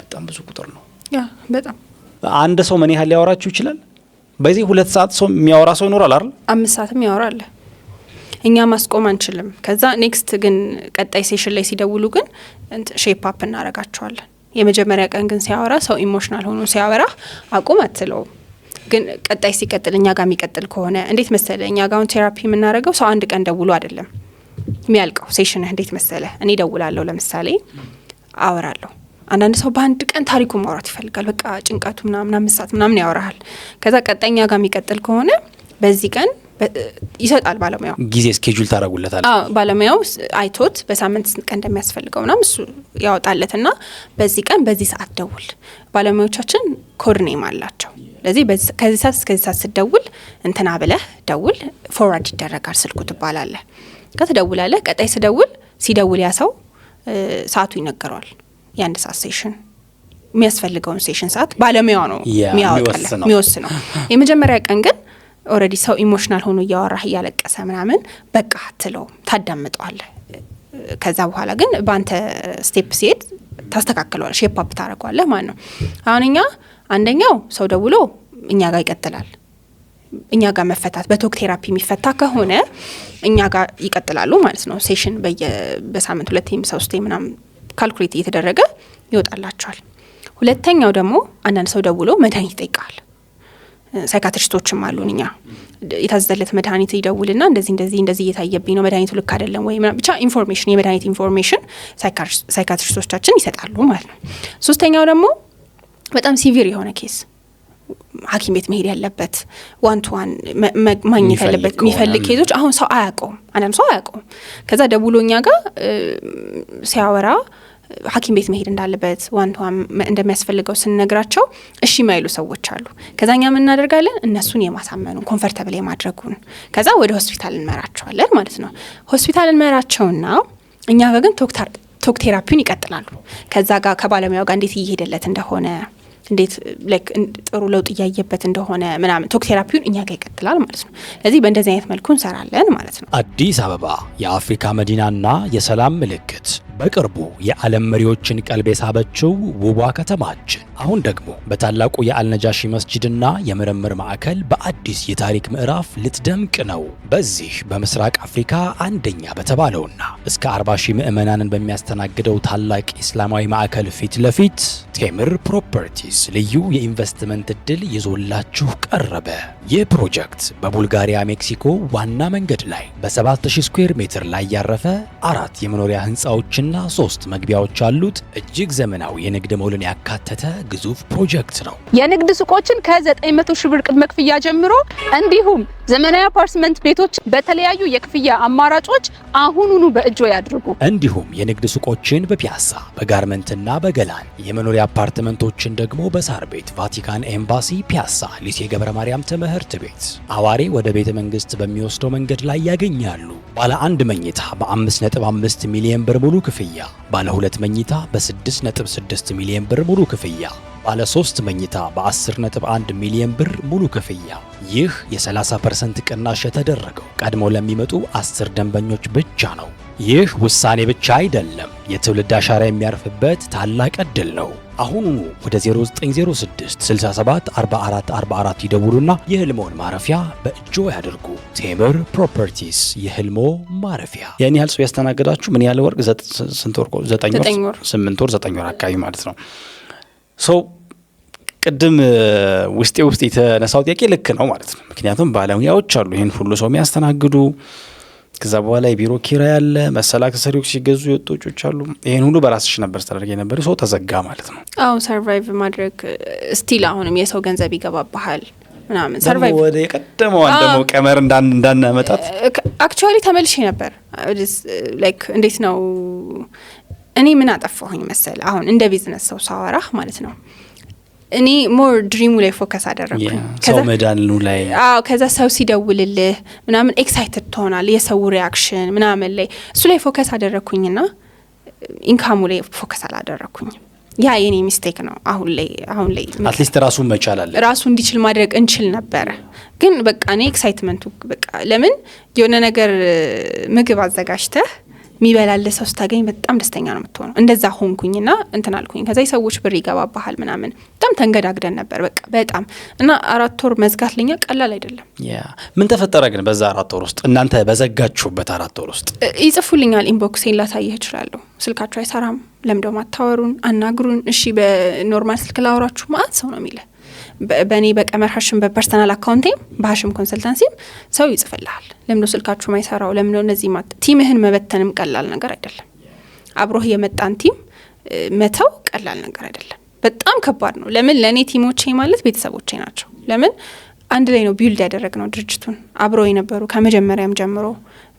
በጣም ብዙ ቁጥር ነው። ያ በጣም አንድ ሰው ምን ያህል ሊያወራችሁ ይችላል? በዚህ 2 ሰዓት ሰው የሚያወራ ሰው ይኖራል አይደል? 5 ሰዓትም ያወራል። እኛ ማስቆም አንችልም። ከዛ ኔክስት ግን ቀጣይ ሴሽን ላይ ሲደውሉ ግን ሼፕ አፕ እናረጋቸዋለን። የመጀመሪያ ቀን ግን ሲያወራ ሰው ኢሞሽናል ሆኖ ሲያወራ አቁም አትለው። ግን ቀጣይ ሲቀጥል እኛ ጋር የሚቀጥል ከሆነ እንዴት መሰለ እኛ ጋር ቴራፒ የምናደርገው ሰው አንድ ቀን ደውሎ አይደለም የሚያልቀው ሴሽን። እንዴት መሰለ እኔ ደውላለሁ፣ ለምሳሌ አወራለሁ። አንዳንድ ሰው በአንድ ቀን ታሪኩ ማውራት ይፈልጋል። በቃ ጭንቀቱ ምናምን 5 ሰዓት ምናምን ያወራል። ከዛ ቀጣይ እኛ ጋር የሚቀጥል ከሆነ በዚህ ቀን ይሰጣል ባለሙያው ጊዜ ስኬጁል ታረጉለታል። ባለሙያው አይቶት በሳምንት ቀን እንደሚያስፈልገው ምናምን እሱ ያወጣለትና በዚህ ቀን በዚህ ሰዓት ደውል። ባለሙያዎቻችን ኮድ ኔም አላቸው። ለዚህ ከዚህ ሰዓት እስከዚህ ሰዓት ስትደውል እንትና ብለህ ደውል፣ ፎርዋርድ ይደረጋል ስልኩ ትባላለህ። ከተደውላለህ ቀጣይ ሲደውል ያ ሰው ሰዓቱ ይነገረዋል። የአንድ ሰዓት ሴሽን የሚያስፈልገውን ሴሽን ሰዓት ባለሙያው ነው የሚወስነው። የመጀመሪያ ቀን ግን ኦልሬዲ ሰው ኢሞሽናል ሆኖ እያወራህ እያለቀሰ ምናምን በቃ አትለው፣ ታዳምጠዋለህ። ከዛ በኋላ ግን በአንተ ስቴፕ ሲሄድ ታስተካክለዋል፣ ሼፕ አፕ ታደርገዋለህ ማለት ነው። አሁን እኛ አንደኛው ሰው ደውሎ እኛ ጋር ይቀጥላል። እኛ ጋር መፈታት በቶክ ቴራፒ የሚፈታ ከሆነ እኛ ጋር ይቀጥላሉ ማለት ነው። ሴሽን በሳምንት 2 3 ምናምን ካልኩሌት እየተደረገ ይወጣላቸዋል። ሁለተኛው ደግሞ አንዳንድ ሰው ደውሎ መድኃኒት ይጠይቃል። ሳይካትሪስቶችም አሉን። እኛ የታዘዘለት መድኃኒት ይደውልና እንደዚህ እየታየብኝ ነው፣ መድኃኒቱ ልክ አይደለም ወይ ብቻ ኢንፎርሜሽን፣ የመድኃኒት ኢንፎርሜሽን ሳይካትሪስቶቻችን ይሰጣሉ ማለት ነው። ሶስተኛው ደግሞ በጣም ሲቪር የሆነ ኬስ ሐኪም ቤት መሄድ ያለበት ዋን ቱ ዋን ማግኘት ያለበት የሚፈልግ ኬዞች አሁን ሰው አያውቀውም፣ አንዳንድ ሰው አያውቀውም። ከዛ ደውሎኛ ጋር ሲያወራ ሐኪም ቤት መሄድ እንዳለበት ዋን ቱ ዋን እንደሚያስፈልገው ስንነግራቸው እሺ ማይሉ ሰዎች አሉ። ከዛኛ ምን እናደርጋለን? እነሱን የማሳመኑን ኮምፎርታብል የማድረጉን ከዛ ወደ ሆስፒታል እንመራቸዋለን ማለት ነው። ሆስፒታል እንመራቸውና እኛ ጋር ግን ቶክ ቴራፒውን ይቀጥላሉ። ከዛ ጋር ከባለሙያው ጋር እንዴት እየሄደለት እንደሆነ እንዴት ጥሩ ለውጥ እያየበት እንደሆነ ምናምን ቶክ ቴራፒውን እኛ ጋር ይቀጥላል ማለት ነው። ስለዚህ በእንደዚህ አይነት መልኩ እንሰራለን ማለት ነው። አዲስ አበባ የአፍሪካ መዲናና የሰላም ምልክት፣ በቅርቡ የዓለም መሪዎችን ቀልብ የሳበችው ውቧ ከተማችን አሁን ደግሞ በታላቁ የአልነጃሺ መስጂድና የምርምር ማዕከል በአዲስ የታሪክ ምዕራፍ ልትደምቅ ነው። በዚህ በምስራቅ አፍሪካ አንደኛ በተባለውና እስከ 40 ሺህ ምዕመናንን በሚያስተናግደው ታላቅ ኢስላማዊ ማዕከል ፊት ለፊት ቴምር ፕሮፐርቲስ ልዩ የኢንቨስትመንት እድል ይዞላችሁ ቀረበ። ይህ ፕሮጀክት በቡልጋሪያ ሜክሲኮ ዋና መንገድ ላይ በ7000 ስኩዌር ሜትር ላይ ያረፈ 4 የመኖሪያ ህንፃዎችና 3 መግቢያዎች ያሉት እጅግ ዘመናዊ የንግድ ሞልን ያካተተ ግዙፍ ፕሮጀክት ነው። የንግድ ሱቆችን ከ900 ሺህ ብር ቅድመ ክፍያ ጀምሮ እንዲሁም ዘመናዊ አፓርትመንት ቤቶች በተለያዩ የክፍያ አማራጮች አሁኑኑ በእጆ ያድርጉ። እንዲሁም የንግድ ሱቆችን በፒያሳ በጋርመንትና በገላን የመኖሪያ አፓርትመንቶችን ደግሞ በሳር ቤት ቫቲካን ኤምባሲ ፒያሳ ሊሴ ገብረ ማርያም ትምህርት ቤት አዋሬ ወደ ቤተ መንግስት በሚወስደው መንገድ ላይ ያገኛሉ። ባለ 1 መኝታ በ5.5 ሚሊዮን ብር ሙሉ ክፍያ፣ ባለ 2 መኝታ በ6.6 ሚሊዮን ብር ሙሉ ክፍያ፣ ባለ 3 መኝታ በ10.1 ሚሊዮን ብር ሙሉ ክፍያ። ይህ የ30% ቅናሽ የተደረገው ቀድሞ ለሚመጡ 10 ደንበኞች ብቻ ነው። ይህ ውሳኔ ብቻ አይደለም፣ የትውልድ አሻራ የሚያርፍበት ታላቅ ዕድል ነው። አሁኑኑ ወደ 0906 67 44 44 ይደውሉና የህልሞን ማረፊያ በእጆ ያድርጉ። ቴምር ፕሮፐርቲስ የህልሞ ማረፊያ። ያን ያህል ሰው ያስተናገዳችሁ ምን ያህል ወር? ስንት ወር? 9 ወር 8 ወር 9 ወር አካባቢ ማለት ነው። ሰው ቅድም ውስጥ የተነሳው ጥያቄ ልክ ነው ማለት ነው። ምክንያቱም ባለሙያዎች አሉ ይህን ሁሉ ሰው የሚያስተናግዱ። ከዛ በኋላ የቢሮ ኪራይ ያለ መሰል አክሰሰሪዎች ሲገዙ የወጡ ወጪዎች አሉ። ይሄን ሁሉ በራስሽ ነበር ስታደርጊ ነበር። ሰው ተዘጋ ማለት ነው። አዎ ሰርቫይቭ ማድረግ ስቲል አሁንም የሰው ገንዘብ ይገባባሃል ምናምን ሰርቫይቭ ወደ የቀደመው ደግሞ ቀመር እንዳናመጣት አክቹአሊ ተመልሼ ነበር። ላይክ እንዴት ነው እኔ ምን አጠፋሁኝ መሰል አሁን እንደ ቢዝነስ ሰው ሳወራህ ማለት ነው። እኔ ሞር ድሪሙ ላይ ፎከስ አደረኩኝ። ሰው መዳኑ ላይ ከዛ ሰው ሲደውልልህ ምናምን ኤክሳይትድ ትሆናለህ። የሰው ሪአክሽን ምናምን ላይ እሱ ላይ ፎከስ አደረኩኝና ኢንካሙ ላይ ፎከስ አላደረኩኝ። ያ የኔ ሚስቴክ ነው። አሁን ላይ አትሊስት ራሱን መቻል አለ ራሱ እንዲችል ማድረግ እንችል ነበር። ግን በቃ እኔ ኤክሳይትመንቱ በቃ ለምን የሆነ ነገር ምግብ አዘጋጅተህ ሚበላል ሰው ስታገኝ በጣም ደስተኛ ነው የምትሆነው። እንደዛ ሆንኩኝና እንትን አልኩኝ። ከዛ ሰዎች ብር ይገባባሃል ምናምን በጣም ተንገዳግደን ነበር በቃ በጣም እና 4 ወር መዝጋት ለኛ ቀላል አይደለም። ምን ተፈጠረ ግን በዛ 4 ወር ውስጥ እናንተ በዘጋችሁበት 4 ወር ውስጥ? ይጽፉልኛል ኢንቦክሴን ላሳይህ እችላለሁ። ስልካችሁ አይሰራም፣ ለምደው ማታወሩን፣ አናግሩን። እሺ በኖርማል ስልክ ላወራችሁ ማለት ሰው ነው የሚለ በእኔ በቀመር ሀሽም በፐርሰናል አካውንቴም በሀሽም ኮንሰልታንሲም ሰው ይጽፍልሃል። ለምዶ ስልካችሁ ማይሰራው ለምዶ እነዚህ ቲምህን መበተንም ቀላል ነገር አይደለም። አብሮህ የመጣን ቲም መተው ቀላል ነገር አይደለም። በጣም ከባድ ነው። ለምን ለኔ ቲሞቼ ማለት ቤተሰቦቼ ናቸው። ለምን አንድ ላይ ነው ቢልድ ያደረግነው ድርጅቱን። አብሮ የነበሩ ከመጀመሪያም ጀምሮ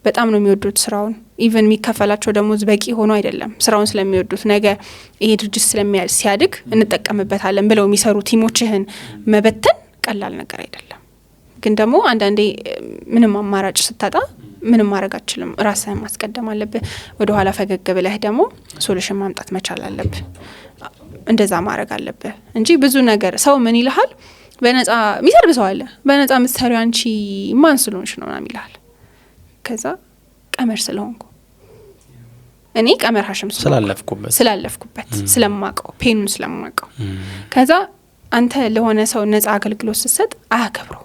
በጣም ነው የሚወዱት ስራውን። ኢቨን የሚከፈላቸው ደሞዝ በቂ ሆኖ አይደለም፣ ስራውን ስለሚወዱት ነገ ይሄ ድርጅት ሲያድግ እንጠቀምበታለን ብለው የሚሰሩ ቲሞችህን መበተን ቀላል ነገር አይደለም። ግን ደግሞ አንዳንዴ ምንም አማራጭ ስታጣ ምንም ማድረግ አትችልም። ራስህን ማስቀደም አለብህ። ወደ ኋላ ፈገግ ብለህ ደግሞ ሶሉሽን ማምጣት መቻል አለብህ። እንደዛ ማድረግ አለብህ እንጂ ብዙ ነገር ሰው ምን ይልሃል? በነፃ የሚሰርብ ሰው አለ። በነፃ ምትሰሪው አንቺ ማን ስለሆንሽ ነው ምናምን ይልሃል። ከዛ ቀመር ስለሆንኩ እኔ ቀመር ሀሽም ስላለፍኩበት ስለማቀው ፔኑን ስለማቀው ከዛ አንተ ለሆነ ሰው ነፃ አገልግሎት ስትሰጥ አያከብረው።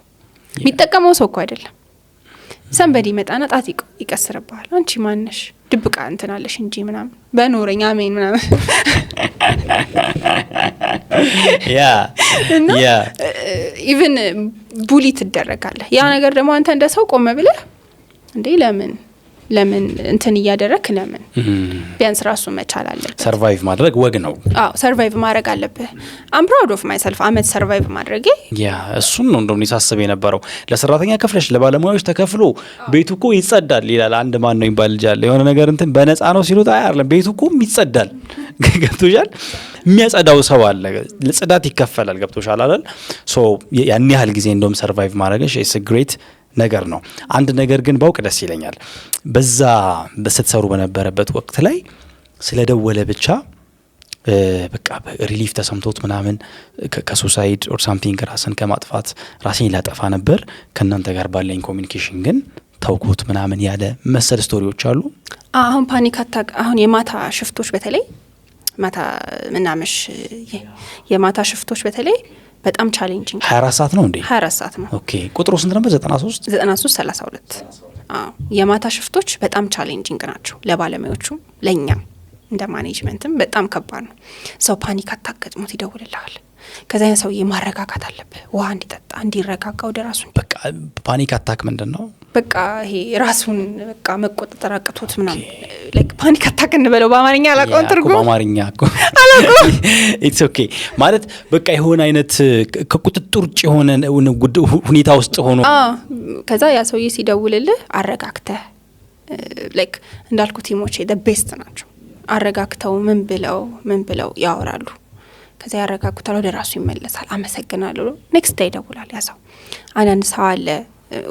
የሚጠቀመው ሰው እኮ አይደለም። ሰንበዲ መጣና ጣት ይቀስርብሃል። አንቺ ማነሽ ድብቃ እንትናለሽ እንጂ ምናምን በኖረኛ አሜን ምናምን ኢቭን ቡሊ ትደረጋለህ። ያ ነገር ደግሞ አንተ እንደ ሰው ቆመ ብለህ እንዴ ለምን እንትን እያደረክ ለምን ቢያንስ ራሱ መቻል አለበት። ሰርቫይቭ ማድረግ ወግ ነው። አዎ ሰርቫይቭ ማድረግ አለበት። አም ፕራውድ ኦፍ ማይሰልፍ አመት ሰርቫይቭ ማድረጌ እሱን ነው እንደውም ይሳስብ የነበረው። ለሰራተኛ ከፍለሽ ለባለሙያዎች ተከፍሎ ቤቱ እኮ ይጸዳል ይላል። አንድ ማን ነው ይባል ጃለ የሆነ ነገር እንትን በነፃ ነው ሲሉት አይደለም ቤቱ እኮ ይጸዳል። ገብቶሻል? የሚያጸዳው ሰው አለ፣ ለጽዳት ይከፈላል። ገብቶሻል አይደል? ሶ ያን ያህል ጊዜ እንደውም ሰርቫይቭ ማድረግሽ ኢትስ ግሬት ነገር ነው። አንድ ነገር ግን ባውቅ ደስ ይለኛል። በዛ በስትሰሩ በነበረበት ወቅት ላይ ስለደወለ ብቻ በቃ ሪሊፍ ተሰምቶት ምናምን ከሱሳይድ ኦር ሳምቲንግ ራስን ከማጥፋት ራሴን ላጠፋ ነበር ከእናንተ ጋር ባለኝ ኮሚኒኬሽን ግን ተውኩት ምናምን ያለ መሰል ስቶሪዎች አሉ። አሁን ፓኒክ አታክ አሁን የማታ ሽፍቶች በተለይ ማታ ምናምሽ የማታ ሽፍቶች በተለይ በጣም ቻሌንጂንግ 24 ሰዓት ነው እንዴ? 24 ሰዓት ነው። ኦኬ ቁጥሩ ስንት ነበር? 93 32 የማታ ሽፍቶች በጣም ቻሌንጂንግ ናቸው ለባለሙያዎቹ፣ ለኛም እንደ ማኔጅመንትም በጣም ከባድ ነው። ሰው ፓኒክ አታገጥሞት ይደውልልሃል። ከዛ ያን ሰውዬ ማረጋጋት አለብህ። ውሃ እንዲጠጣ እንዲረጋጋ ወደ ራሱ። በቃ ፓኒክ አታክ ምንድነው? በቃ ይሄ ራሱን በቃ መቆጣጠር አቅቶት ምናምን ላይክ ፓኒክ አታክ እንበለው በአማርኛ አላውቀውም ትርጉም። በአማርኛ እኮ አላውቀውም። ኢትስ ኦኬ ማለት በቃ የሆነ አይነት ከቁጥጥር ውጭ የሆነ ሁኔታ ውስጥ ሆኖ ከዛ ያ ሰውዬ ሲደውልልህ አረጋግተህ ላይክ እንዳልኩ ቲሞቼ the best ናቸው። አረጋግተው ምን ብለው ያወራሉ። ከዛ ያረጋጉታል፣ ወደ ራሱ ይመለሳል። አመሰግናለሁ ኔክስት ዴይ ይደውላል ያ ሰው። አንዳንድ ሰው አለ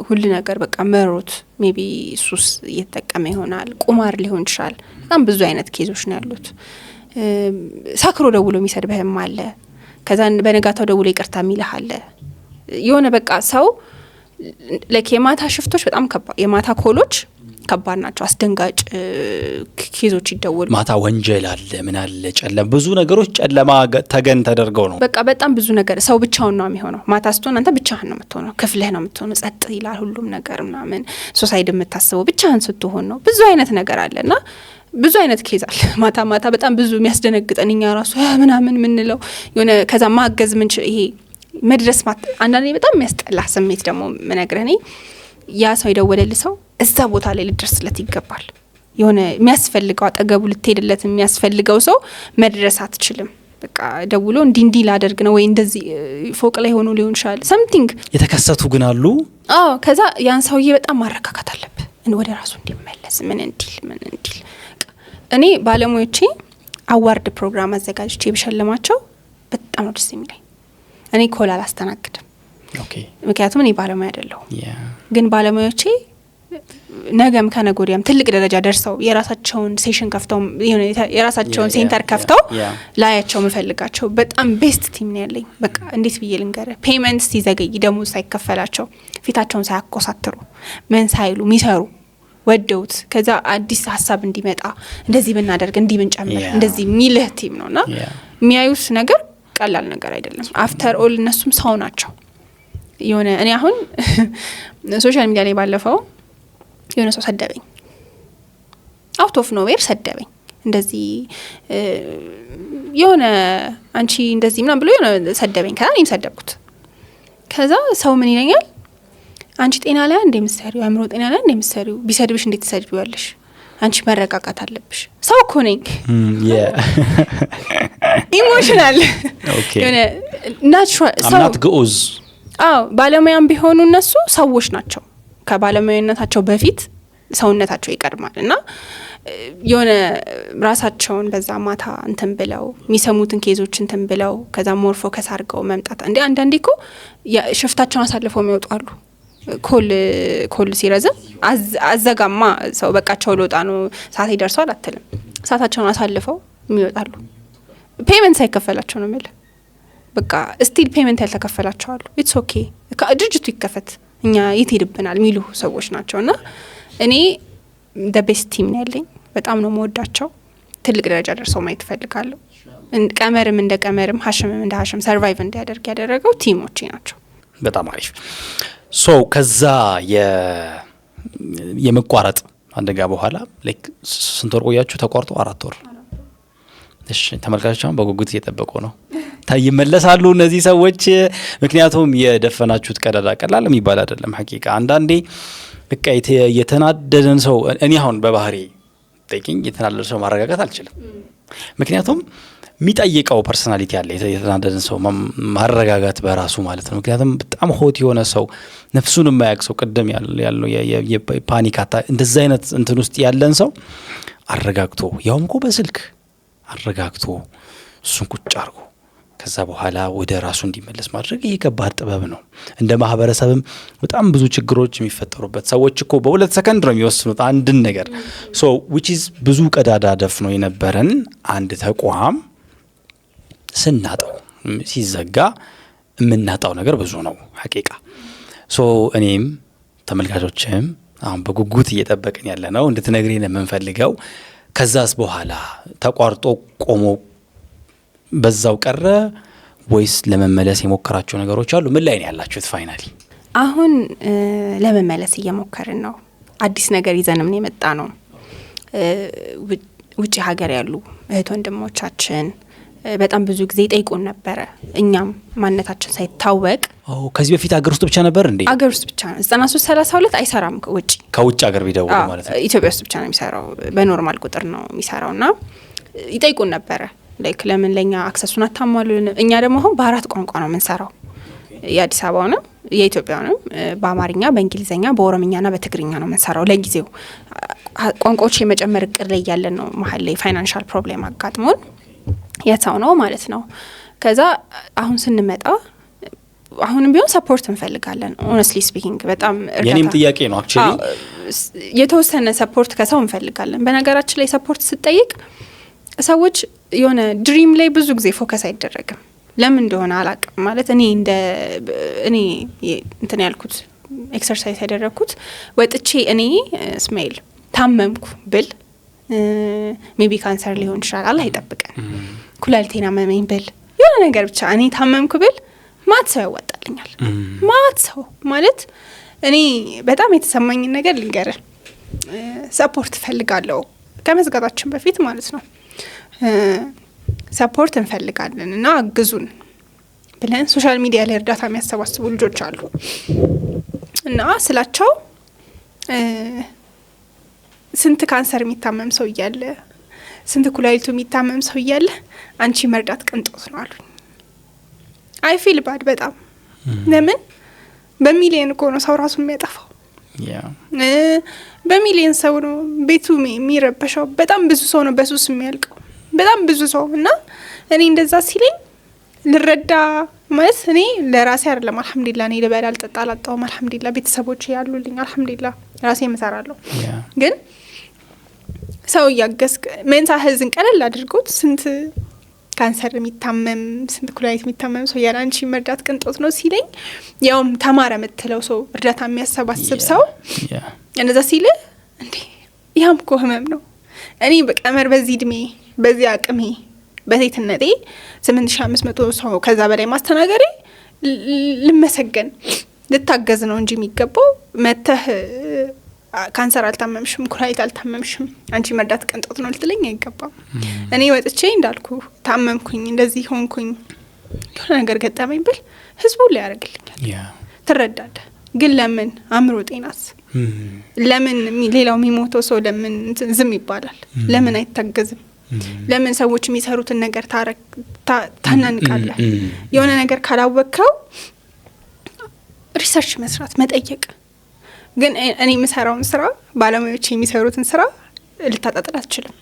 ሁሉ ነገር በቃ መሮት ሜቢ ሱስ እየተጠቀመ ይሆናል፣ ቁማር ሊሆን ይችላል። በጣም ብዙ አይነት ኬዞች ነው ያሉት። ሳክሮ ደውሎ የሚሰድብህም አለ። ከዛ በነጋታው ደውሎ ይቅርታ የሚልህ አለ። የሆነ በቃ ሰው ለክ የማታ ሽፍቶች በጣም ከባድ የማታ ኮሎች ከባድ ናቸው። አስደንጋጭ ኬዞች ይደውሉ። ማታ ወንጀል አለ፣ ምን አለ፣ ጨለማ ብዙ ነገሮች ጨለማ ተገን ተደርገው ነው። በቃ በጣም ብዙ ነገር ሰው ብቻውን ነው የሚሆነው። ማታ ስትሆን አንተ ብቻህን ነው የምትሆነው፣ ክፍልህ ነው የምትሆነው፣ ጸጥ ይላል ሁሉም ነገር ምናምን። ሶሳይድ የምታስበው ብቻህን ስትሆን ነው። ብዙ አይነት ነገር አለና ብዙ አይነት ኬዝ አለ። ማታ በጣም ብዙ የሚያስደነግጠን እኛ ራሱ ምናምን ምንለው የሆነ ከዛ ማገዝ ምን ይሄ መድረስ አንዳንዴ በጣም የሚያስጠላ ስሜት ደግሞ ምነግረኔ ያ ሰው የደወለልህ ሰው እዛ ቦታ ላይ ልድረስለት ይገባል። የሆነ የሚያስፈልገው አጠገቡ ልትሄድለት የሚያስፈልገው ሰው መድረስ አትችልም። በቃ ደውሎ እንዲ ላደርግ ነው ወይ እንደዚህ ፎቅ ላይ ሆኖ ሊሆን ይችላል something የተከሰቱ ግን አሉ። ከዛ ያን ሰውዬ በጣም ማረጋጋት አለብህ ወደ ራሱ እንዲመለስ ምን እንዲል። እኔ ባለሙያዎቼ አዋርድ ፕሮግራም አዘጋጅቼ ብሸልማቸው በጣም ነው ደስ የሚለኝ። እኔ ኮል አላስተናግድም፣ ምክንያቱም እኔ ባለሙያ አይደለሁም። ግን ባለሙያዎቼ ነገም ከነጎዲያም ትልቅ ደረጃ ደርሰው የራሳቸውን ሴሽን ከፍተው የራሳቸውን ሴንተር ከፍተው ላያቸው መፈልጋቸው በጣም ቤስት ቲም ነው ያለኝ። በቃ እንዴት ብዬ ልንገር፣ ፔመንት ሲዘገይ ደሞዝ ሳይከፈላቸው ፊታቸውን ሳያኮሳትሩ ምን ሳይሉ ሚሰሩ ወደውት ከዛ አዲስ ሀሳብ እንዲመጣ እንደዚህ ብናደርግ እንዲህ ብንጨምር እንደዚህ ሚልህ ቲም ነውና የሚያዩት ነገር ቀላል ነገር አይደለም። አፍተር ኦል እነሱም ሰው ናቸው። የሆነ እኔ አሁን ሶሻል ሚዲያ ላይ ባለፈው የሆነ ሰው ሰደበኝ፣ አውት ኦፍ ኖዌር ሰደበኝ። እንደዚህ የሆነ አንቺ እንደዚህ ምናምን ብሎ የሆነ ሰደበኝ። ከዛ እኔም ሰደብኩት። ከዛ ሰው ምን ይለኛል፣ አንቺ ጤና ላይ እንደምትሰሪው አእምሮ ጤና ላይ እንደምትሰሪው ቢሰድብሽ እንዴት ትሰድቢዋለሽ? አንቺ መረጋጋት አለብሽ። ሰው እኮ ነኝ ኢሞሽናል የሆነ ናቹራል ሰው አምናት ግዑዝ። ባለሙያም ቢሆኑ እነሱ ሰዎች ናቸው። ከባለሙያነታቸው በፊት ሰውነታቸው ይቀድማል እና የሆነ ራሳቸውን በዛ ማታ እንትን ብለው የሚሰሙትን ኬዞች እንትን ብለው ከዛ ሞር ፎከስ አድርገው መምጣት እንዴ አንዳንዴ እኮ ሽፍታቸውን አሳልፈው የሚወጡ አሉ። ኮል ሲረዝም አዘጋማ ሰው በቃቸው ልወጣ ነው ሰዓት ይደርሷል አትልም። ሰዓታቸውን አሳልፈው የሚወጣሉ። ፔመንት ሳይከፈላቸው ነው የሚል በቃ ስቲል ፔመንት ያልተከፈላቸው አሉ። ኢትስ ኦኬ ድርጅቱ ይከፈት እኛ የት ሄድብናል የሚሉ ሰዎች ናቸውና እኔ ቤስት ቲም ነው ያለኝ። በጣም ነው መወዳቸው። ትልቅ ደረጃ ደርሰው ማየት ፈልጋለሁ። ቀመርም እንደ ቀመርም ሀሽምም እንደ ሀሽም ሰርቫይቭ እንዲያደርግ ያደረገው ቲሞቼ ናቸው። በጣም አሪፍ። ሶ ከዛ የመቋረጥ አደጋ በኋላ ላይክ ስንት ወር ቆያችሁ? ተቋርጦ 4 ወር። እሺ ተመልካቾቻችን በጉጉት እየጠበቁ ነው። ይመለሳሉ እነዚህ ሰዎች። ምክንያቱም የደፈናችሁት ቀዳዳ ቀላል የሚባል አይደለም። ሐቂቃ አንዳንዴ በቃ የተናደደን ሰው እኔ አሁን በባህሪ ጠይቂኝ የተናደደ ሰው ማረጋጋት አልችልም። ምክንያቱም የሚጠይቀው ፐርሰናሊቲ አለ የተናደደን ሰው ማረጋጋት በራሱ ማለት ነው። ምክንያቱም በጣም ሆት የሆነ ሰው ነፍሱን የማያውቅ ሰው ቅድም ያለው የፓኒክ እንደዛ አይነት እንትን ውስጥ ያለን ሰው አረጋግቶ ያውም እኮ በስልክ አረጋግቶ እሱን ቁጭ አድርጎ ከዛ በኋላ ወደ ራሱ እንዲመለስ ማድረግ ይሄ ከባድ ጥበብ ነው። እንደ ማህበረሰብም በጣም ብዙ ችግሮች የሚፈጠሩበት ሰዎች እኮ በ2 ሰከንድ ነው የሚወስኑት አንድን ነገር። ሶ which is ብዙ ቀዳዳ ደፍኖ የነበረን አንድ ተቋም ስናጣው ሲዘጋ የምናጣው ነገር ብዙ ነው ሐቂቃ። ሶ እኔም ተመልካቾችም አሁን በጉጉት እየጠበቅን ያለ ነው እንድትነግሪን የምንፈልገው ከዛስ በኋላ ተቋርጦ ቆሞ በዛው ቀረ ወይስ ለመመለስ የሞከራችሁ ነገሮች አሉ? ምን ላይ ነው ያላችሁት? ፋይናሊ አሁን ለመመለስ እየሞከርን ነው። አዲስ ነገር ይዘንም ነው የመጣ ነው። ውጪ ሀገር ያሉ እህት ወንድሞቻችን በጣም ብዙ ጊዜ ጠይቁን ነበረ። እኛም ማንነታችን ሳይታወቅ ከዚህ በፊት ሀገር ውስጥ ብቻ ነበር እንዴ? ሀገር ውስጥ ብቻ ነው 9332 አይሰራም። ከውጭ ሀገር ቢደውሉ ማለት ነው። ኢትዮጵያ ውስጥ ብቻ ነው የሚሰራው። በኖርማል ቁጥር ነው የሚሰራውና ይጠይቁን ነበረ ላይክ ለምን ለኛ አክሰሱን አታሟሉልን? እኛ ደግሞ አሁን በ4 ቋንቋ ነው የምንሰራው። የአዲስ አበባውንም የኢትዮጵያውንም በአማርኛ፣ በእንግሊዘኛ፣ በኦሮምኛና በትግርኛ ነው የምንሰራው። ለጊዜው ቋንቋዎች የመጨመር እቅድ ላይ ያለን ነው። መሀል ላይ ፋይናንሻል ፕሮብሌም አጋጥሞን የታው ነው ማለት ነው። ከዛ አሁን ስንመጣ አሁንም ቢሆን ሰፖርት እንፈልጋለን። ሆነስትሊ ስፒኪንግ በጣም እርዳታ የኔም ጥያቄ ነው አክቹሊ የተወሰነ ሰፖርት ከሰው እንፈልጋለን። በነገራችን ላይ ሰፖርት ስትጠይቅ ሰዎች የሆነ ድሪም ላይ ብዙ ጊዜ ፎከስ አይደረግም። ለምን እንደሆነ አላቅም። ማለት እኔ እንትን ያልኩት ኤክሰርሳይዝ ያደረግኩት ወጥቼ እኔ እስማኤል ታመምኩ ብል ሜቢ ካንሰር ሊሆን ይችላል፣ አላህ ይጠብቀን። ኩላሊቴና መመኝ ብል የሆነ ነገር ብቻ እኔ ታመምኩ ብል ማት ሰው ያዋጣልኛል። ማት ሰው ማለት እኔ በጣም የተሰማኝን ነገር ልንገርህ። ሰፖርት እፈልጋለሁ ከመዝጋታችን በፊት ማለት ነው። ሰፖርት እንፈልጋለን እና አግዙን ብለን ሶሻል ሚዲያ ላይ እርዳታ የሚያሰባስቡ ልጆች አሉ እና ስላቸው ስንት ካንሰር የሚታመም ሰው እያለ ስንት ኩላሊቱ የሚታመም ሰው እያለ አንቺ መርዳት ቅንጦት ነው አሉኝ። አይ ፊል ባድ በጣም ለምን በሚሊየን እኮ ነው ሰው ራሱ የሚያጠፋው። በሚሊየን ሰው ነው ቤቱ የሚረበሸው። በጣም ብዙ ሰው ነው በሱስ የሚያልቀው። በጣም ብዙ ሰው እና እኔ እንደዛ ሲለኝ ልረዳ ማለት እኔ ለራሴ አይደለም አልহামዱሊላህ እኔ ልበላ አልጠጣ አላጣው አልহামዱሊላህ ቤተሰቦቼ ያሉልኝ አልহামዱሊላህ ራሴ መሰራለሁ ግን ሰው ያገስክ ሜንታል ሄልዝን ቀለል አድርጎት ስንት ካንሰር የሚታመም ስንት ኩላሊት የሚታመም ሰው ያላንቺ መርዳት ቅንጦት ነው ሲለኝ ያውም ተማረ የምትለው ሰው እርዳታ የሚያሰባስብ ሰው እንደዛ ሲል እንዴ ያም እኮ ህመም ነው እኔ በቀመር በዚህ እድሜ በዚህ አቅሜ በሴትነቴ 8500 ሰው ከዛ በላይ ማስተናገሬ ልመሰገን ልታገዝ ነው እንጂ የሚገባው መተህ ካንሰር አልታመምሽም ኩላሊት አልታመምሽም አንቺ መርዳት ቅንጦት ነው ልትለኝ አይገባም እኔ ወጥቼ እንዳልኩ ታመምኩኝ እንደዚህ ሆንኩኝ የሆነ ነገር ገጠመኝ ብል ህዝቡ ላይ ያደርግልኛል ትረዳለህ ግን ለምን አእምሮ ጤናስ ለምን ሌላው የሚሞተው ሰው ለምን ዝም ይባላል ለምን አይታገዝም ለምን ሰዎች የሚሰሩትን ነገር ታናንቃለህ የሆነ ነገር ካላወቀው ሪሰርች መስራት መጠየቅ ግን እኔ የምሰራውን ስራ ባለሙያዎች የሚሰሩትን ስራ ልታጣጥል አትችልም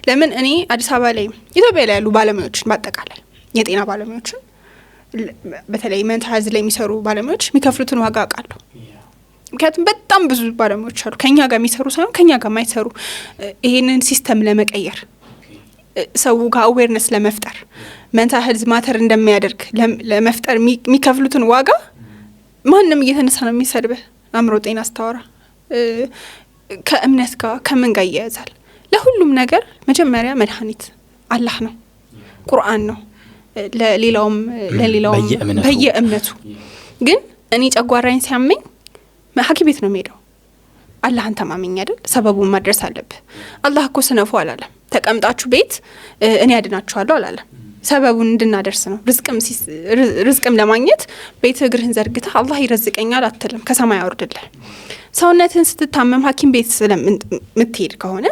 ለምን እኔ አዲስ አበባ ላይ ኢትዮጵያ ላይ ያሉ ባለሙያዎችን ባጠቃላይ የጤና ባለሙያዎችን በተለይ ሜንታል ሄልዝ ላይ የሚሰሩ ባለሙያዎች የሚከፍሉትን ዋጋ አውቃለሁ ምክንያቱም በጣም ብዙ ባለሙያዎች አሉ ከኛ ጋር የሚሰሩ ሳይሆን ከኛ ጋር የማይሰሩ ይሄንን ሲስተም ለመቀየር ሰው ጋር አዌርነስ ለመፍጠር ሜንታል ሄልዝ ማተር እንደሚያደርግ ለመፍጠር የሚከፍሉትን ዋጋ ማንንም እየተነሳ ነው የሚሰድበው አእምሮ ጤና አስተዋራ ከእምነት ጋር ከምን ጋር ይያዛል ለሁሉም ነገር መጀመሪያ መድኃኒት አላህ ነው ቁርአን ነው ለሌላውም በየእምነቱ ግን እኔ ጨጓራዬን ሲያመኝ ሐኪም ቤት ነው የምሄደው አላህን ተማመኝ አይደል ሰበቡን ማድረስ አለብህ አላህ እኮ ስነፉ አላለም ተቀምጣችሁ ቤት እኔ ያድናችኋለሁ አላለም ሰበቡን እንድናደርስ ነው ርዝቅም ለማግኘት ቤት እግርህን ዘርግተህ አላህ ይረዝቀኛል አትልም ከሰማይ ያወርድልህ ሰውነትን ስትታመም ሐኪም ቤት ስለምትሄድ ከሆነ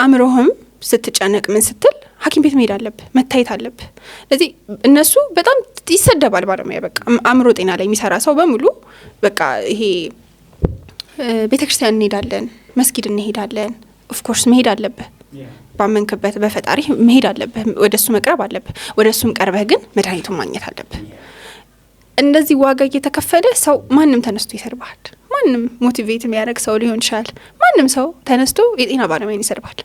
አእምሮህም ስትጨነቅ ምን ስትል ሐኪም ቤት መሄድ አለብህ መታየት አለብህ ለዚህ እነሱ በጣም ይሰደባል ባለሙያ በቃ አእምሮ ጤና ላይ የሚሰራ ሰው በሙሉ በቃ ይሄ ቤተክርስቲያን እንሄዳለን መስጊድ እንሄዳለን ኦፍ ኮርስ መሄድ አለብህ ባመንክበት በፈጣሪ መሄድ አለብህ ወደሱ መቅረብ አለብህ ወደሱም ቀርበህ ግን መድኃኒቱን ማግኘት አለብህ እንደዚህ ዋጋ እየተከፈለ ሰው ማንም ተነስቶ ይሰርባል ማንም ሞቲቬት የሚያደርግ ሰው ሊሆን ይችላል ማንም ሰው ተነስቶ የጤና ባለሙያን ይሰርባል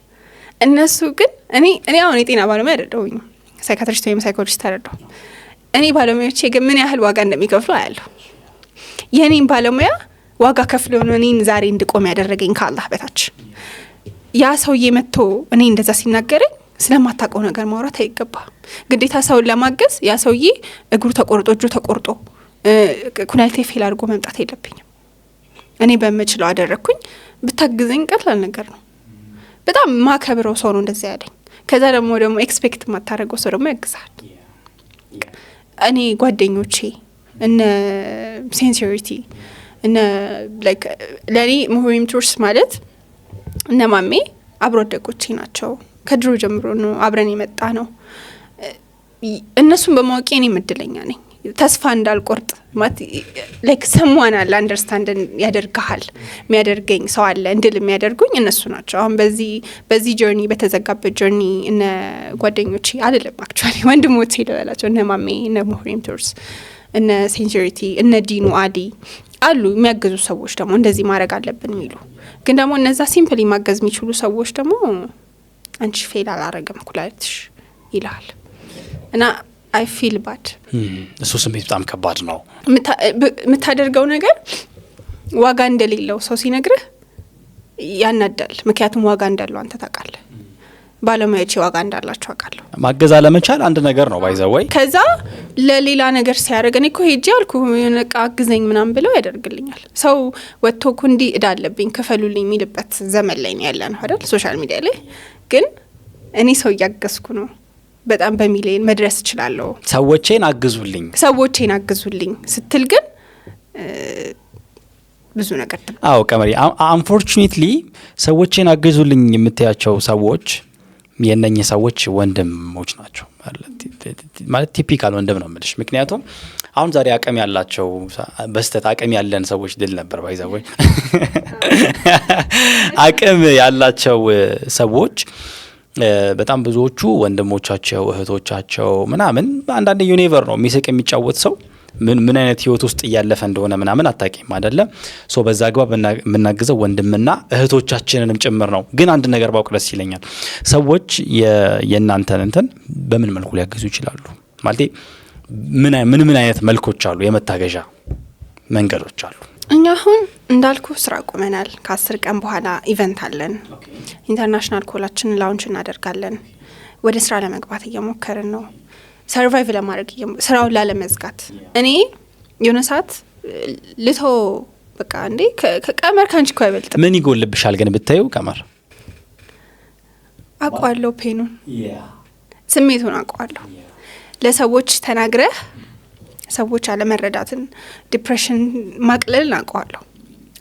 እነሱ ግን እኔ አሁን የጤና ባለሙያ አይደለሁኝ ሳይካትሪስት ወይም ሳይኮሎጂስት አይደለሁ እኔ ባለሙያዎቼ ግን ምን ያህል ዋጋ እንደሚከፍሉ አያለሁ የኔን ባለሙያ ዋጋ ከፍለው ነው እኔን ዛሬ እንድቆም ያደረገኝ ከአላህ በታች ያ ሰውዬ መጥቶ እኔ እንደዛ ሲናገረኝ ስለማታውቀው ነገር ማውራት አይገባም ግዴታ ሰውን ለማገዝ ያ ሰውዬ እግሩ ተቆርጦ እጁ ተቆርጦ ኩላሊቴ ፌል አድርጎ መምጣት የለብኝም እኔ በመችለው አደረኩኝ ብታግዘኝ ቀላል ነገር ነው በጣም ማከብረው ሰው ነው እንደዛ ያለኝ ከዛ ደግሞ ኤክስፔክት ማታረገው ሰው ደግሞ ያግዛል እኔ ጓደኞቼ እነ ሴንሲሪቲ እነ ላይክ ለኔ ሙሂም ቱርስ ማለት እነ ማሜ አብሮ አደጎቼ ናቸው ከድሮ ጀምሮ ነው አብረን የመጣ ነው እነሱን በማወቄ እኔ እድለኛ ነኝ ተስፋ እንዳልቆርጥ ማለት ላይክ ሰምዋን አለ አንደርስታንድ ያደርጋል የሚያደርገኝ ሰው አለ እንድል የሚያደርጉኝ እነሱ ናቸው አሁን በዚህ ጆርኒ በተዘጋበት ጆርኒ እነ ጓደኞቼ አይደለም አክቹአሊ ወንድሞቼ ልበላቸው እነ ማሜ እነ ሙሂም ቱርስ እነ ሴንሲሪቲ እነ ዲኑ አዲ አሉ የሚያገዙ ሰዎች ደግሞ እንደዚህ ማድረግ አለብን የሚሉ ግን ደግሞ እነዛ ሲምፕሊ ማገዝ የሚችሉ ሰዎች ደግሞ አንቺ ፌል አላረገም ኩላሊትሽ ይላል እና አይ ፊል ባድ እሱ ስሜት በጣም ከባድ ነው የምታደርገው ነገር ዋጋ እንደሌለው ሰው ሲነግርህ ያናዳል ምክንያቱም ዋጋ እንዳለው አንተ ታውቃለህ ባለሙያዎች ዋጋ እንዳላቸው አውቃለሁ ማገዝ አለመቻል አንድ ነገር ነው ባይዘወይ ከዛ ለሌላ ነገር ሲያደርገኝ እኮ ሄጄ አልኩ የነቃ አግዘኝ ምናምን ብለው ያደርግልኛል ሰው ወጥቶ ኩንዲ እዳለብኝ ከፈሉልኝ የሚልበት ዘመን ላይ ነው ያለነው አይደል ሶሻል ሚዲያ ላይ ግን እኔ ሰው ያገዝኩ ነው በጣም በሚሊዮን መድረስ እችላለሁ ሰዎችን አግዙልኝ ስትል ግን ብዙ ነገር አዎ ቀመሪ አንፎርቹኔትሊ ሰዎችን አግዙልኝ የምትያቸው ሰዎች የነኚህ ሰዎች ወንድሞች ናቸው ማለት ቲፒካል ወንድም ነው የምልሽ ምክንያቱም አሁን ዛሬ አቅም ያላቸው በስተት አቅም ያለን ሰዎች ድል ነበር ባይዛው አቅም ያላቸው ሰዎች በጣም ብዙዎቹ ወንድሞቻቸው እህቶቻቸው ምናምን አንዳንዴ ዩኒቨር ነው የሚስቅ የሚጫወት ሰው ምን አይነት ህይወት ውስጥ እያለፈ እንደሆነ ምናምን አታቂም አይደለ? ሶ በዛ አግባብ የምናግዘው ወንድምና እህቶቻችንንም ጭምር ነው። ግን አንድ ነገር ባውቅ ደስ ይለኛል። ሰዎች የእናንተን እንትን በምን መልኩ ሊያግዙ ይችላሉ? ማለት ምን አይነት መልኮች አሉ? የመታገዣ መንገዶች አሉ? እኛ አሁን እንዳልኩ ስራ ቆመናል። ከ10 ቀን በኋላ ኢቨንት አለን። ኢንተርናሽናል ኮላችን ላውንች እናደርጋለን። ወደ ስራ ለመግባት እየሞከርን ነው። ሰርቫይቭ ለማድረግ ስራውን ላለመዝጋት እኔ የሆነ ሰዓት ልቶ በቃ እንዴ ከቀመር ካንቺ እኮ አይበልጥም። ምን ይጎልብሻል ግን ብታዩ? ቀመር አውቀዋለሁ፣ ፔኑን ስሜቱን አውቀዋለሁ። ለሰዎች ተናግረህ ሰዎች አለመረዳትን፣ ዲፕሬሽን ማቅለልን አውቀዋለሁ።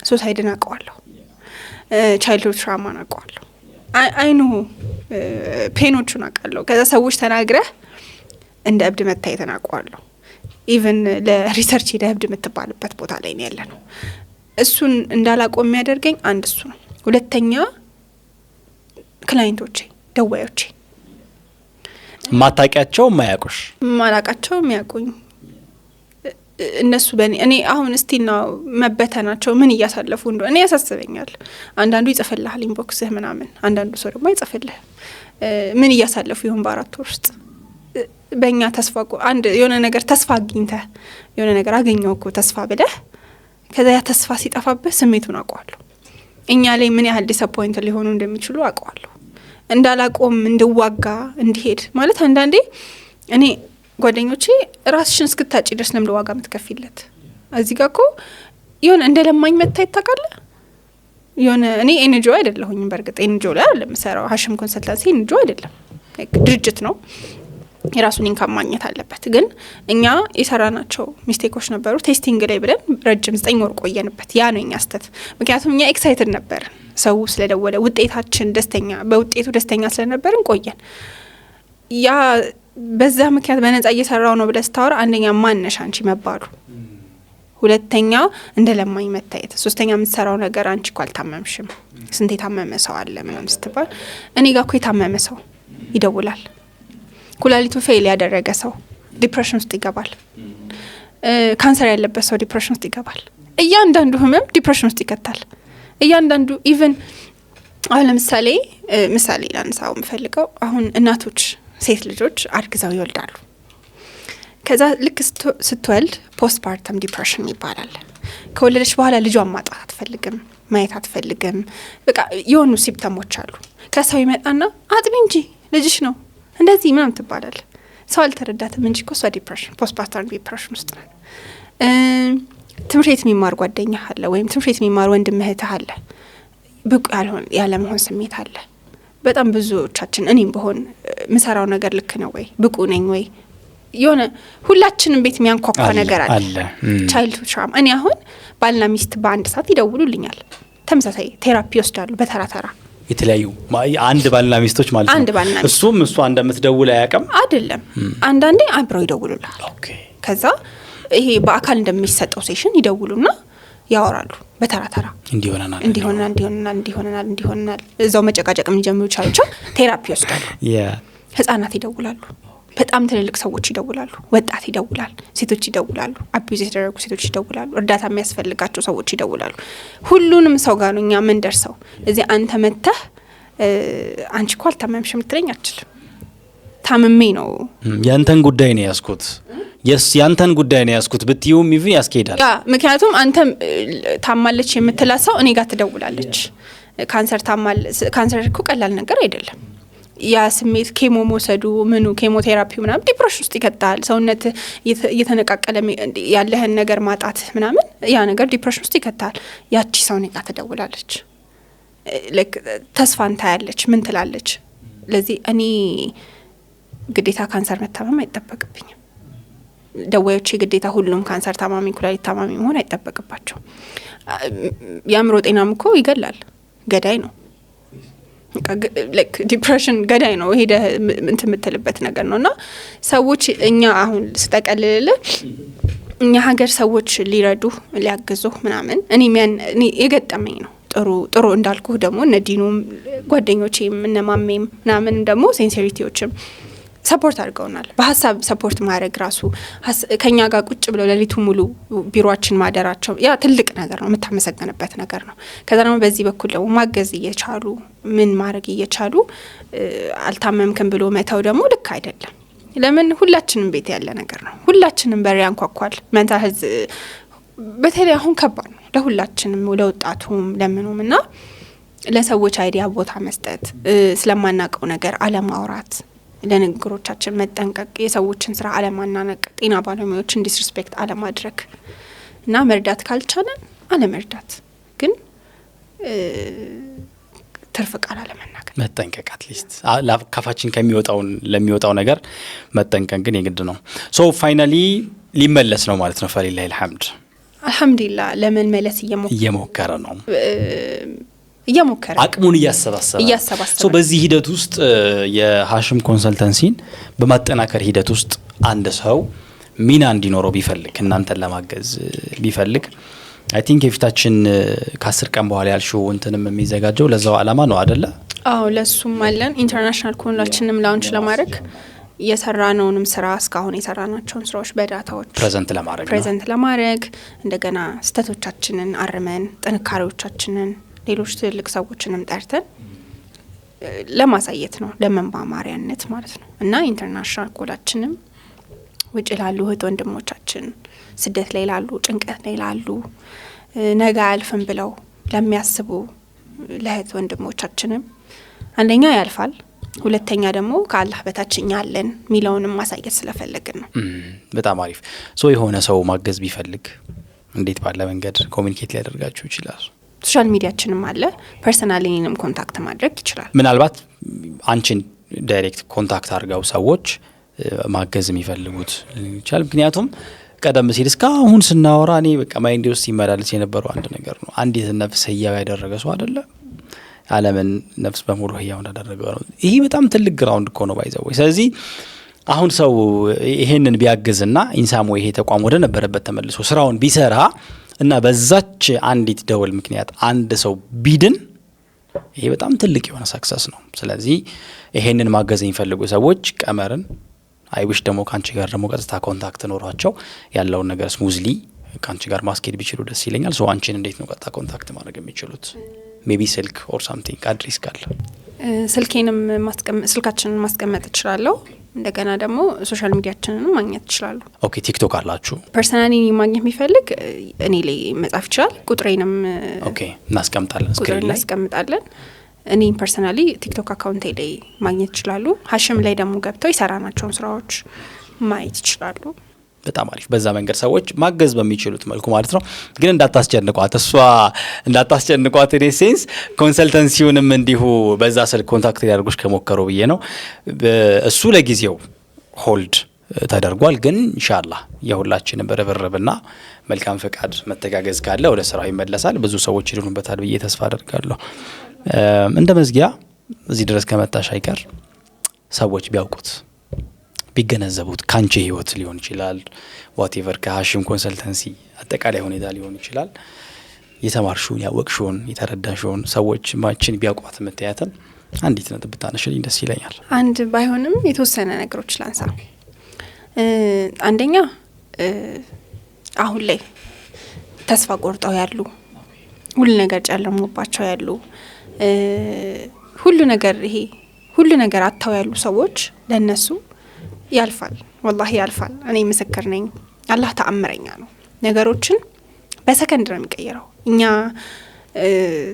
ሱሳይድን አውቀዋለሁ። ቻይልድሁድ ትራውማን አውቀዋለሁ። አይኑ ፔኖቹን አውቃለሁ። ከዛ ሰዎች ተናግረህ እንደ እብድ መታየትን አውቀዋለሁ። ኢቨን ለሪሰርች ሄደ እብድ የምትባልበት ቦታ ላይ ነው ያለ ነው። እሱን እንዳላቆም የሚያደርገኝ አንድ እሱ ነው። ሁለተኛ ክላይንቶቼ፣ ደዋዮቼ ማታቂያቸው ማያቁሽ ማላቃቸው የሚያቁኝ እነሱ እኔ አሁን እስቲና መበተናቸው ምን እያሳለፉ እንደሆነ እኔ ያሳስበኛል። አንዳንዱ ይጽፍልሃል ኢንቦክስህ ምናምን፣ አንዳንዱ ሰው ደግሞ አይጽፍልህ። ምን እያሳለፉ ይሁን በ4 ወር ውስጥ በእኛ ተስፋ አንድ የሆነ ነገር ተስፋ አግኝተህ የሆነ ነገር አገኘው እኮ ተስፋ ብለህ ከዛ ያ ተስፋ ሲጠፋብህ ስሜቱን አውቀዋለሁ። እኛ ላይ ምን ያህል ዲስአፖይንት ሊሆኑ እንደሚችሉ አውቀዋለሁ። እንዳላቆም እንድዋጋ እንዲሄድ ማለት አንዳንዴ እኔ ጓደኞቼ ራስሽን እስክታጪ ድረስ ነው ዋጋ የምትከፊለት። እዚህ ጋር እኮ የሆነ እንደለማኝ መታየት ታውቃለህ። የሆነ እኔ ኤንጂኦ አይደለሁኝም። በእርግጥ ኤንጂኦ ላይ አይደለም የምሰራው። ሀሽም ኮንሰልታንሲ ኤንጂኦ አይደለም፣ ድርጅት ነው። የራሱን ኢንካም ማግኘት አለበት። ግን እኛ የሰራናቸው ሚስቴኮች ነበሩ። ቴስቲንግ ላይ ብለን ረጅም 9 ወር ቆየንበት። ያ ነው የኛ ስተት። ምክንያቱም እኛ ኤክሳይትድ ነበርን፣ ሰው ስለደወለ ውጤታችን ደስተኛ በውጤቱ ደስተኛ ስለነበርን ቆየን። ያ በዛ ምክንያት በነጻ እየሰራው ነው ብለህ ስታወራ አንደኛ ማነሽ አንቺ መባሉ፣ ሁለተኛ እንደ ለማኝ መታየት፣ ሶስተኛ የምትሰራው ነገር አንቺ እኮ አልታመምሽም፣ ስንት የታመመ ሰው አለ ምናምን ስትባል እኔ ጋር እኮ የታመመ ሰው ይደውላል። ኩላሊቱ ፌል ያደረገ ሰው ዲፕሬሽን ውስጥ ይገባል። ካንሰር ያለበት ሰው ዲፕሬሽን ውስጥ ይገባል። እያንዳንዱ ህመም ዲፕሬሽን ውስጥ ይከታል። እያንዳንዱ ኢቭን አሁን ለምሳሌ ምሳሌ ላንሳው የምፈልገው አሁን እናቶች ሴት ልጆች አርግዘው ይወልዳሉ። ከዛ ልክ ስትወልድ ፖስትፓርተም ዲፕሬሽን ይባላል። ከወለደች በኋላ ልጇን ማጣት አትፈልግም፣ ማየት አትፈልግም። በቃ የሆኑ ሲምፕተሞች አሉ። ከሰው ይመጣና አጥቢ እንጂ ልጅሽ ነው እንደዚህ ምናምን ትባላል። ሰው አልተረዳትም እንጂ እኮ እሷ ዲፕሬሽን ፖስትፓርተም ዲፕሬሽን ውስጥ ነው። ትምህርት ቤት የሚማር ጓደኛ አለ፣ ወይም ትምህርት ቤት የሚማር ወንድም እህትህ አለ። ብቁ ያለመሆን ስሜት አለ። በጣም ብዙዎቻችን እኔም በሆን ምሰራው ነገር ልክ ነው ወይ ብቁ ነኝ ወይ የሆነ ሁላችንም ቤት የሚያንኳኳ ነገር አለ። ቻይልድሁድ ትራውማ። እኔ አሁን ባልና ሚስት በአንድ ሰዓት ይደውሉልኛል። ተመሳሳይ ቴራፒ ይወስዳሉ በተራ ተራ። የተለያዩ አንድ ባልና ሚስቶች ማለት ነው። እሱም እሷ እንደምትደውል አያውቅም አይደለም። አንዳንዴ አብረው ይደውሉላል። ከዛ ይሄ በአካል እንደሚሰጠው ሴሽን ይደውሉና ያወራሉ በተራ ተራ። እንዲሆናል እዛው መጨቃጨቅ የሚጀምሩ ቻልቻ ቴራፒ ይወስዳሉ። ህጻናት ይደውላሉ። በጣም ትልልቅ ሰዎች ይደውላሉ። ወጣት ይደውላል። ሴቶች ይደውላሉ። አቢዩዝ የተደረጉ ሴቶች ይደውላሉ። እርዳታ የሚያስፈልጋቸው ሰዎች ይደውላሉ። ሁሉንም ሰው ጋር ነው እኛ ምን ደርሰው። እዚህ አንተ መተህ አንቺ እኮ አልታመምሽም ልትለኝ አትችልም። ታምሜ ነው ያንተን ጉዳይ ነው ያስኩት ያንተን ጉዳይ ነው ያስኩት ብትዩም ይቪ ያስኬዳል። ምክንያቱም አንተ ታማለች የምትላት ሰው እኔ ጋር ትደውላለች። ካንሰር እኮ ቀላል ነገር አይደለም። ያ ስሜት ኬሞ መውሰዱ ምኑ ኬሞቴራፒው ምናምን ዲፕሬሽን ውስጥ ይከታል። ሰውነት እየተነቃቀለ ያለህን ነገር ማጣት ምናምን ያ ነገር ዲፕሬሽን ውስጥ ይከታል። ያቺ ሰው እኔ ጋር ትደውላለች። ተስፋን ታያለች። ምን ትላለች? ለዚህ እኔ ግዴታ ካንሰር መታመም አይጠበቅብኝም። ደዋዮቼ ግዴታ ሁሉም ካንሰር ታማሚ ኩላሊት ታማሚ መሆን አይጠበቅባቸው። የአእምሮ ጤናም እኮ ይገላል፣ ገዳይ ነው። ዲፕሬሽን ገዳይ ነው። ሄደ እንትን የምትልበት ነገር ነው። እና ሰዎች እኛ አሁን ስጠቀልል እኛ ሀገር ሰዎች ሊረዱ ሊያግዙ ምናምን እኔ የገጠመኝ ነው። ጥሩ እንዳልኩ ደግሞ እነ ዲኑም ጓደኞቼም እነ ማሜም ምናምን ደግሞ ሴንሲቲዎችም ሰፖርት አድርገውናል። በሀሳብ ሰፖርት ማድረግ ራሱ ከኛ ጋር ቁጭ ብለው ለሊቱ ሙሉ ቢሮአችን ማደራቸው ያ ትልቅ ነገር ነው፣ የምታመሰግንበት ነገር ነው። ከዛ ደግሞ በዚህ በኩል ደግሞ ማገዝ እየቻሉ ምን ማድረግ እየቻሉ አልታመምክም ብሎ መተው ደግሞ ልክ አይደለም። ለምን ሁላችንም ቤት ያለ ነገር ነው። ሁላችንም በር ያንኳኳል። መንታል ሄልዝ በተለይ አሁን ከባድ ነው ለሁላችንም፣ ለወጣቱም ለምኑም እና ለሰዎች አይዲያ ቦታ መስጠት፣ ስለማናቀው ነገር አለማውራት፣ ለንግግሮቻችን መጠንቀቅ፣ የሰዎችን ስራ አለማናነቅ፣ ጤና ባለሙያዎችን ዲስሪስፔክት አለማድረግ እና መርዳት ካልቻለን አለመርዳት ግን ትርፍ ቃል አለመናገር መጠንቀቅ አትሊስት ካፋችን ለሚወጣው ነገር መጠንቀቅ ግን የግድ ነው። ሶ ፋይናሊ ሊመለስ ነው ማለት ነው። ፈሊላሂ አልሐምድ አልሐምዱሊላህ ለመመለስ እየሞከረ ነው አቅሙን እያሰባሰበ ሶ በዚህ ሂደት ውስጥ የሀሽም ኮንሰልተንሲን በማጠናከር ሂደት ውስጥ አንድ ሰው ሚና እንዲኖረው ቢፈልግ እናንተን ለማገዝ ቢፈልግ አይ ቲንክ የፊታችን ከ10 ቀን በኋላ ያልሽው እንትንም የሚዘጋጀው ለዛው አላማ ነው አይደለ? አዎ ለሱም አለን። ኢንተርናሽናል ኮንላችንም ላውንች ለማድረግ የሰራነውንም ስራ እስካሁን የሰራናቸውን ስራዎች በዳታዎች ፕሬዘንት ለማድረግ እንደገና ስህተቶቻችንን አርመን ጥንካሬዎቻችንን ሌሎች ትልቅ ሰዎችንም ጠርተን ለማሳየት ነው፣ ለመማማሪያነት ማለት ነው። እና ኢንተርናሽናል ኮላችንም ውጭ ላሉ እህት ወንድሞቻችን፣ ስደት ላይ ላሉ፣ ጭንቀት ላይ ላሉ፣ ነገ አልፍም ብለው ለሚያስቡ ለእህት ወንድሞቻችንም አንደኛ ያልፋል፣ ሁለተኛ ደግሞ ከአላህ በታች እኛ አለን ሚለውንም ማሳየት ስለፈለግን ነው። በጣም አሪፍ። ሶ የሆነ ሰው ማገዝ ቢፈልግ እንዴት ባለ መንገድ ኮሚኒኬት ሊያደርጋችሁ ይችላል? ሶሻል ሚዲያችንም አለ። ፐርሰናሊንም ኮንታክት ማድረግ ይችላል። ምናልባት አንቺን ዳይሬክት ኮንታክት አድርገው ሰዎች ማገዝ የሚፈልጉት ይችላል። ምክንያቱም ቀደም ሲል እስካሁን ስናወራ እኔ በቃ ማይንዴ ውስጥ ሲመላለስ የነበረው አንድ ነገር ነው። አንዲት ነፍስ ህያው ያደረገ ሰው አይደለ? ዓለምን ነፍስ በሙሉ ህያው እንዳደረገ ነው። ይሄ በጣም ትልቅ ግራውንድ እኮ ነው ባይዘው። ስለዚህ አሁን ሰው ይሄንን ቢያግዝና ኢንሳሞ ይሄ ተቋም ወደ ነበረበት ተመልሶ ስራውን ቢሰራ እና በዛች አንዲት ደወል ምክንያት አንድ ሰው ቢድን ይሄ በጣም ትልቅ የሆነ ሰክሰስ ነው። ስለዚህ ይሄንን ማገዝ የሚፈልጉ ሰዎች ቀመርን አይዊሽ ደግሞ ካንቺ ጋር ደግሞ ቀጥታ ኮንታክት ኖሯቸው ያለውን ነገር ስሙዝሊ ካንቺ ጋር ማስኬድ ቢችሉ ደስ ይለኛል። ሶ አንቺን እንዴት ነው ቀጥታ ኮንታክት ማድረግ የሚችሉት? ሜቢ ስልክ ኦር ሳምቲንግ አድሬስ ካለ ስልኬንም ስልካችንን ማስቀመጥ እችላለሁ። እንደገና ደግሞ ሶሻል ሚዲያችንን ማግኘት ይችላሉ። ኦኬ ቲክቶክ አላችሁ? ፐርሰናሊ ማግኘት የሚፈልግ እኔ ላይ መጻፍ ይችላል። ቁጥሬንም ኦኬ እናስቀምጣለን፣ ስክሪን ላይ እናስቀምጣለን። እኔ ፐርሰናሊ ቲክቶክ አካውንቴ ላይ ማግኘት ይችላሉ። ሀሽም ላይ ደግሞ ገብተው የሰራናቸውን ስራዎች ማየት ይችላሉ። በጣም አሪፍ። በዛ መንገድ ሰዎች ማገዝ በሚችሉት መልኩ ማለት ነው። ግን እንዳታስጨንቋት፣ እሷ እንዳታስጨንቋት እኔ ሴንስ ኮንሰልተንሲውንም እንዲሁ በዛ ስልክ ኮንታክት ሊያደርጉሽ ከሞከሩ ብዬ ነው። እሱ ለጊዜው ሆልድ ተደርጓል። ግን ኢንሻአላህ የሁላችንም በርብርብና መልካም ፈቃድ መተጋገዝ ካለ ወደ ስራው ይመለሳል። ብዙ ሰዎች ይድኑበታል ብዬ ተስፋ አደርጋለሁ። እንደ መዝጊያ እዚህ ድረስ ከመጣሽ አይቀር ሰዎች ቢያውቁት ቢገነዘቡት ካንቺ ህይወት ሊሆን ይችላል ዋቴቨር ከሀሽም ኮንሰልተንሲ አጠቃላይ ሁኔታ ሊሆን ይችላል የተማርሽውን ያወቅሽውን የተረዳሽውን ሰዎች ማችን ቢያውቋት መተያተን አንዲት ነጥብ ብታነሽልኝ ደስ ይለኛል። አንድ ባይሆንም የተወሰነ ነገሮች ላንሳ። አንደኛ አሁን ላይ ተስፋ ቆርጠው ያሉ፣ ሁሉ ነገር ጨለሞባቸው ያሉ፣ ሁሉ ነገር አጥተው ያሉ ሰዎች ለነሱ ያልፋል፣ ወላሂ ያልፋል። እኔ ምስክር ነኝ። አላህ ተአምረኛ ነው። ነገሮችን በሰከንድ ነው የሚቀይረው። እኛ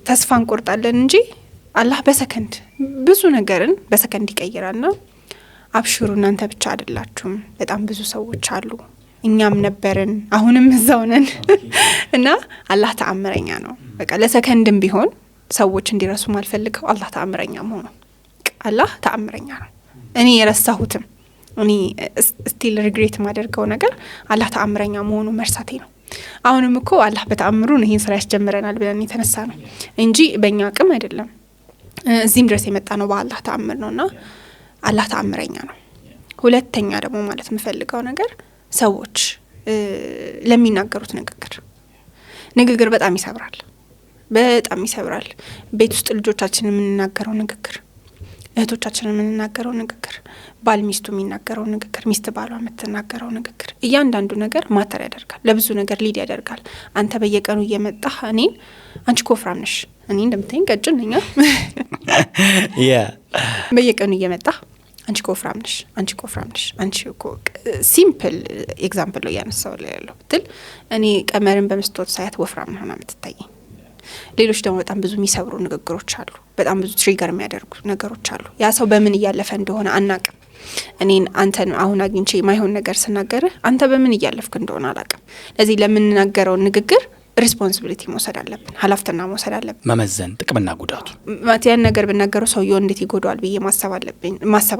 ተስፋ እንቆርጣለን እንጂ አላህ በሰከንድ ብዙ ነገርን በሰከንድ ይቀይራልና አብሽሩ፣ እናንተ ብቻ አይደላችሁም። በጣም ብዙ ሰዎች አሉ። እኛም ነበርን፣ አሁንም እዛው ነን እና አላህ ተአምረኛ ነው። በቃ ለሰከንድም ቢሆን ሰዎች እንዲረሱ ማልፈልገው አላህ ተአምረኛ መሆኑ። አላህ ተአምረኛ ነው። እኔ የረሳሁትም እኔ ስቲል ሪግሬት ማደርገው ነገር አላህ ተአምረኛ መሆኑ መርሳቴ ነው። አሁንም እኮ አላህ በተአምሩ ይሄን ስራ ያስጀምረናል ብለን የተነሳ ነው እንጂ በእኛ አቅም አይደለም። እዚህም ድረስ የመጣ ነው በአላህ ተአምር ነውና አላህ ተአምረኛ ነው። ሁለተኛ ደግሞ ማለት የምፈልገው ነገር ሰዎች ለሚናገሩት ንግግር በጣም ይሰብራል። በጣም ይሰብራል። ቤት ውስጥ ልጆቻችን የምንናገረው ንግግር፣ እህቶቻችን የምንናገረው ንግግር፣ ባል ሚስቱ የሚናገረው ንግግር፣ ሚስት ባሏ የምትናገረው ንግግር፣ እያንዳንዱ ነገር ማተር ያደርጋል፣ ለብዙ ነገር ሊድ ያደርጋል። አንተ በየቀኑ እየመጣህ እኔን አንቺ እኮ ወፍራም ነሽ፣ እኔ እንደምታይኝ ቀጭን ነኝ በየቀኑ እየመጣህ አንቺ እኮ ወፍራም ነሽ፣ አንቺ እኮ ወፍራም ነሽ፣ አንቺ እኮ ሲምፕል ኤግዛምፕል ነው ያነሳው ላይ ያለው ብትል እኔ ቀመርን በመስታወት ሳያት ወፍራም ነው የምትታየኝ። ሌሎች ደግሞ በጣም ብዙ የሚሰብሩ ንግግሮች አሉ። በጣም ብዙ ትሪገር የሚያደርጉ ነገሮች አሉ። ያ ሰው በምን እያለፈ እንደሆነ አናቅም። እኔን አንተን አሁን አግኝቼ የማይሆን ነገር ስናገርህ አንተ በምን እያለፍክ እንደሆነ አላቅም። ለዚህ ለምንናገረው ንግግር ሪስፖንሲቢሊቲ መውሰድ አለብን፣ ኃላፊነት መውሰድ አለብን። መመዘን ጥቅምና ጉዳቱ ያን ነገር ብናገረው ሰውየው እንዴት ይጎዳዋል ብዬ ማሰብ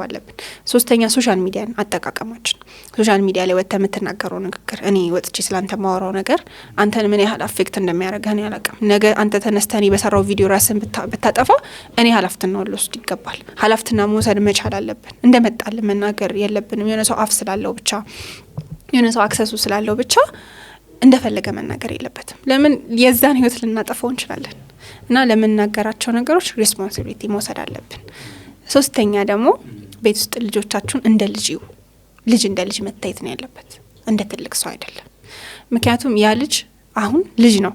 አለብን። ሶስተኛ ሶሻል ሚዲያን አጠቃቀማችን። ሶሻል ሚዲያ ላይ ወጥተህ የምትናገረው ንግግር እኔ ወጥቼ ስላንተ ማወራው ነገር አንተን ምን ያህል አፌክት እንደሚያደርግህ እኔ አላውቅም። ነገ አንተ ተነስተህ እኔ በሰራው ቪዲዮ ራስን ብታጠፋ እኔ ኃላፊነት ልወስድ ይገባል። ኃላፊነት መውሰድ መቻል አለብን። እንደመጣልን መናገር የለብንም። የሆነ ሰው አፍ ስላለው ብቻ፣ የሆነ ሰው አክሰሱ ስላለው ብቻ እንደፈለገ መናገር የለበትም። ለምን የዛን ህይወት ልናጠፋው እንችላለን። እና ለምንናገራቸው ነገሮች ሪስፖንሲቢሊቲ መውሰድ አለብን። ሶስተኛ ደግሞ ቤት ውስጥ ልጆቻችሁን እንደ ልጅ እንደ ልጅ መታየት ነው ያለበት፣ እንደ ትልቅ ሰው አይደለም። ምክንያቱም ያ ልጅ አሁን ልጅ ነው፣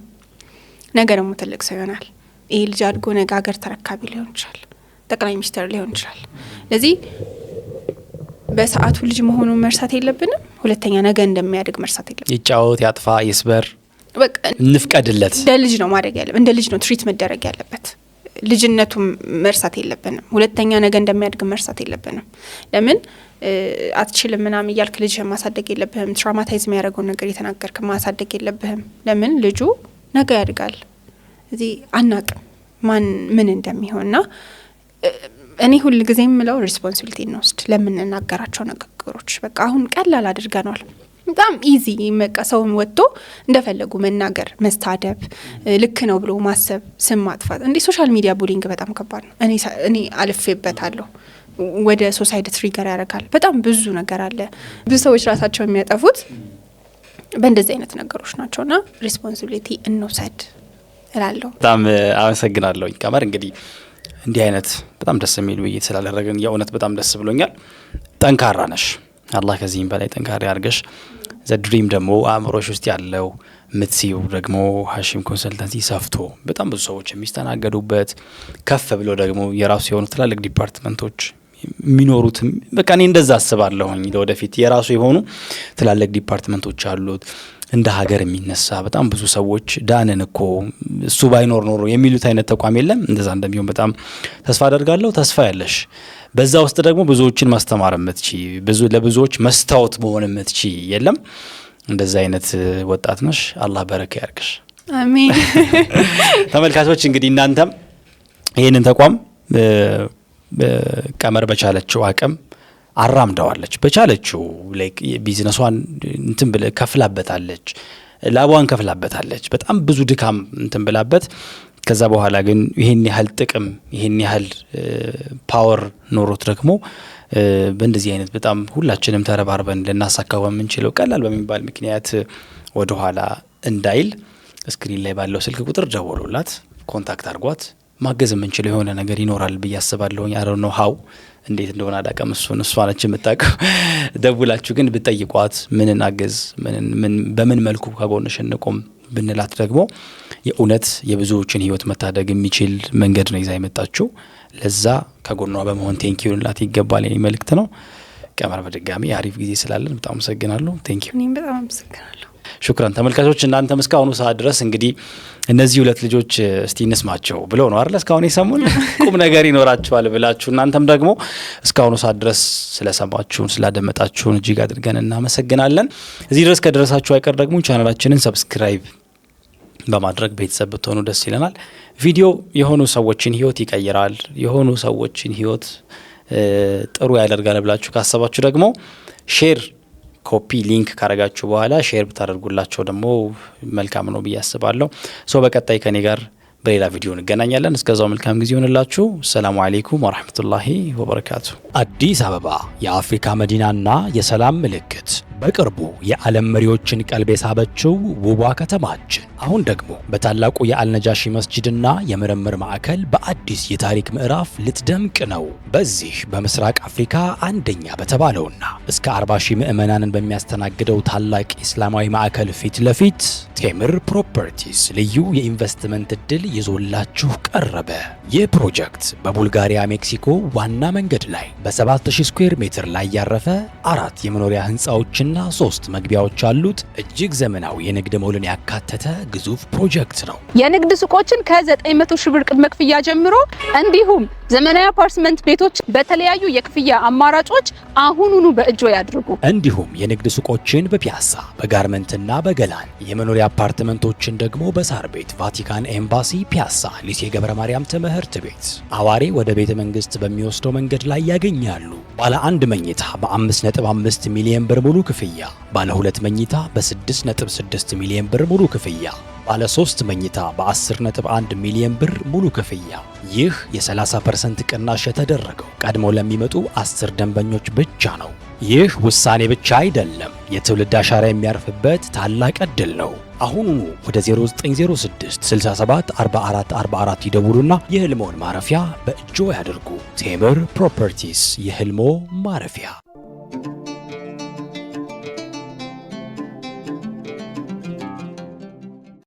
ነገ ደግሞ ትልቅ ሰው ይሆናል። ይሄ ልጅ አድጎ ነገ ሀገር ተረካቢ ሊሆን ይችላል፣ ጠቅላይ ሚኒስትር ሊሆን ይችላል። ለዚህ በሰዓቱ ልጅ መሆኑን መርሳት የለብንም። ሁለተኛ ነገ እንደሚያድግ መርሳት የለብንም። ይጫወት፣ ያጥፋ፣ ይስበር፣ በቃ እንፍቀድለት። እንደ ልጅ ነው ማድረግ ያለበት፣ እንደ ልጅ ነው ትሪት መደረግ ያለበት። ልጅነቱን መርሳት የለብንም። ሁለተኛ ነገ እንደሚያድግ መርሳት የለብንም። ለምን አትችልም ምናምን እያልክ ልጅህን ማሳደግ የለብህም። ትራውማታይዝ የሚያደርገው ነገር የተናገርክ ማሳደግ የለብህም። ለምን ልጁ ነገ ያድጋል። እዚህ አናቅም ማን ምን እንደሚሆንና እኔ ሁል ጊዜ የምለው ሪስፖንሲቢሊቲ እንወስድ ለምንናገራቸው ንግግሮች። በቃ አሁን ቀላል አድርገናል። በጣም ኢዚ በቃ ሰውን ወጥቶ እንደፈለጉ መናገር፣ መስተዳደብ፣ ልክ ነው ብሎ ማሰብ፣ ስም ማጥፋት። እንዴ ሶሻል ሚዲያ ቡሊንግ በጣም ከባድ ነው። እኔ አልፌበታለሁ። ወደ ሶሳይድ ትሪገር ያደርጋል። በጣም ብዙ ነገር አለ። ብዙ ሰዎች ራሳቸው የሚያጠፉት በእንደዚህ አይነት ነገሮች ናቸውና ሪስፖንሲቢሊቲ እንውሰድ እላለሁ። በጣም አመሰግናለሁ ቀመር። እንግዲህ እንዲህ አይነት በጣም ደስ የሚል ውይይት ስላደረግን የእውነት በጣም ደስ ብሎኛል። ጠንካራ ነሽ፣ አላህ ከዚህም በላይ ጠንካራ ያርገሽ። ዘድሪም ደግሞ አእምሮሽ ውስጥ ያለው ምትሲው ደግሞ ሀሺም ኮንሰልታንሲ ሰፍቶ በጣም ብዙ ሰዎች የሚስተናገዱበት ከፍ ብሎ ደግሞ የራሱ የሆኑ ትላልቅ ዲፓርትመንቶች የሚኖሩትም በቃ እኔ እንደዛ አስባለሁኝ። ለወደፊት የራሱ የሆኑ ትላልቅ ዲፓርትመንቶች አሉት። እንደ ሀገር የሚነሳ በጣም ብዙ ሰዎች ዳንን እኮ እሱ ባይኖር ኖሮ የሚሉት አይነት ተቋም የለም። እንደዛ እንደሚሆን በጣም ተስፋ አደርጋለሁ። ተስፋ ያለሽ በዛ ውስጥ ደግሞ ብዙዎችን ማስተማር የምትቺ ለብዙዎች መስታወት መሆን የምትቺ የለም። እንደዛ አይነት ወጣት ነሽ። አላህ በረካ ያርግሽ። አሜን። ተመልካቾች እንግዲህ እናንተም ይህንን ተቋም ቀመር በቻለችው አቅም አራምዳዋለች። በቻለችው ላይክ ቢዝነሷን እንትን ብለ ከፍላበታለች፣ ላቧን ከፍላበታለች። በጣም ብዙ ድካም እንትን ብላበት ከዛ በኋላ ግን ይሄን ያህል ጥቅም ይሄን ያህል ፓወር ኖሮት ደግሞ በእንደዚህ አይነት በጣም ሁላችንም ተረባርበን ልናሳካው በምንችለው ቀላል በሚባል ምክንያት ወደ ኋላ እንዳይል ስክሪን ላይ ባለው ስልክ ቁጥር ደውሉላት፣ ኮንታክት አድርጓት። ማገዝ የምንችለው የሆነ ነገር ይኖራል ብዬ አስባለሁኝ። አይ ዶንት ኖ ሃው እንዴት እንደሆነ አላውቅም። እሷ ነች የምታውቀው። ደውላችሁ ግን ብትጠይቋት ምን እናገዝ፣ በምን መልኩ ከጎንሽ እንቆም ብንላት ደግሞ የእውነት የብዙዎችን ህይወት መታደግ የሚችል መንገድ ነው ይዛ የመጣችው። ለዛ ከጎኗ በመሆን ቴንኪዩ ልላት ይገባል። የኔ መልእክት ነው። ቀመር በድጋሚ አሪፍ ጊዜ ስላለን በጣም አመሰግናለሁ። ቴንኪዩ። እኔም በጣም አመሰግናለሁ። ሹክራን። ተመልካቾች እናንተም እስካሁኑ ሰዓት ድረስ እንግዲህ እነዚህ ሁለት ልጆች እስቲ እንስማቸው ብለው ነው አይደል እስካሁን የሰሙን ቁም ነገር ይኖራቸዋል ብላችሁ እናንተም ደግሞ እስካሁኑ ሰዓት ድረስ ስለሰማችሁን ስላደመጣችሁን እጅግ አድርገን እናመሰግናለን። እዚህ ድረስ ከደረሳችሁ አይቀር ደግሞ ቻናላችንን ሰብስክራይብ በማድረግ ቤተሰብ ብትሆኑ ደስ ይለናል። ቪዲዮ የሆኑ ሰዎችን ህይወት ይቀይራል፣ የሆኑ ሰዎችን ህይወት ጥሩ ያደርጋል ብላችሁ ካሰባችሁ ደግሞ ሼር ኮፒ ሊንክ ካረጋችሁ በኋላ ሼር ብታደርጉላቸው ደግሞ መልካም ነው ብዬ አስባለሁ። በቀጣይ ከኔ ጋር በሌላ ቪዲዮ እንገናኛለን። እስከዛው መልካም ጊዜ ይሁንላችሁ። ሰላሙ አለይኩም ወራህመቱላሂ ወበረካቱ። አዲስ አበባ የአፍሪካ መዲናና የሰላም ምልክት፣ በቅርቡ የዓለም መሪዎችን ቀልብ የሳበችው ውቧ ከተማችን አሁን ደግሞ በታላቁ የአልነጃሺ መስጂድና የምርምር ማዕከል በአዲስ የታሪክ ምዕራፍ ልትደምቅ ነው። በዚህ በምስራቅ አፍሪካ አንደኛ በተባለውና እስከ 40 ሺህ ምዕመናንን በሚያስተናግደው ታላቅ ኢስላማዊ ማዕከል ፊት ለፊት ቴምር ፕሮፐርቲስ ልዩ የኢንቨስትመንት እድል ይዞላችሁ ቀረበ። ይህ ፕሮጀክት በቡልጋሪያ ሜክሲኮ ዋና መንገድ ላይ በ7000 ስኩዌር ሜትር ላይ ያረፈ 4 የመኖሪያ ህንፃዎችና 3 መግቢያዎች ያሉት እጅግ ዘመናዊ የንግድ ሞልን ያካተተ ግዙፍ ፕሮጀክት ነው። የንግድ ሱቆችን ከ900 ሺህ ብር ቅድመ ክፍያ ጀምሮ እንዲሁም ዘመናዊ አፓርትመንት ቤቶች በተለያዩ የክፍያ አማራጮች አሁኑኑ በእጆ ያድርጉ። እንዲሁም የንግድ ሱቆችን በፒያሳ በጋርመንትና በገላን የመኖሪያ አፓርትመንቶችን ደግሞ በሳር ቤት ቫቲካን ኤምባሲ ፒያሳ ሊሴ ገብረ ማርያም ትምህርት ቤት አዋሬ ወደ ቤተ መንግስት በሚወስደው መንገድ ላይ ያገኛሉ። ባለ 1 መኝታ በ5.5 ሚሊዮን ብር ሙሉ ክፍያ፣ ባለ 2 መኝታ በ6.6 ሚሊዮን ብር ሙሉ ክፍያ፣ ባለ 3 መኝታ በ10.1 ሚሊዮን ብር ሙሉ ክፍያ። ይህ የ30% ቅናሽ የተደረገው ቀድሞ ለሚመጡ 10 ደንበኞች ብቻ ነው። ይህ ውሳኔ ብቻ አይደለም፣ የትውልድ አሻራ የሚያርፍበት ታላቅ ዕድል ነው። አሁኑኑ ወደ 0906 67 44 44 ይደውሉና የህልሞን ማረፊያ በእጆ ያድርጉ። ቴምር ፕሮፐርቲስ፣ የህልሞ ማረፊያ።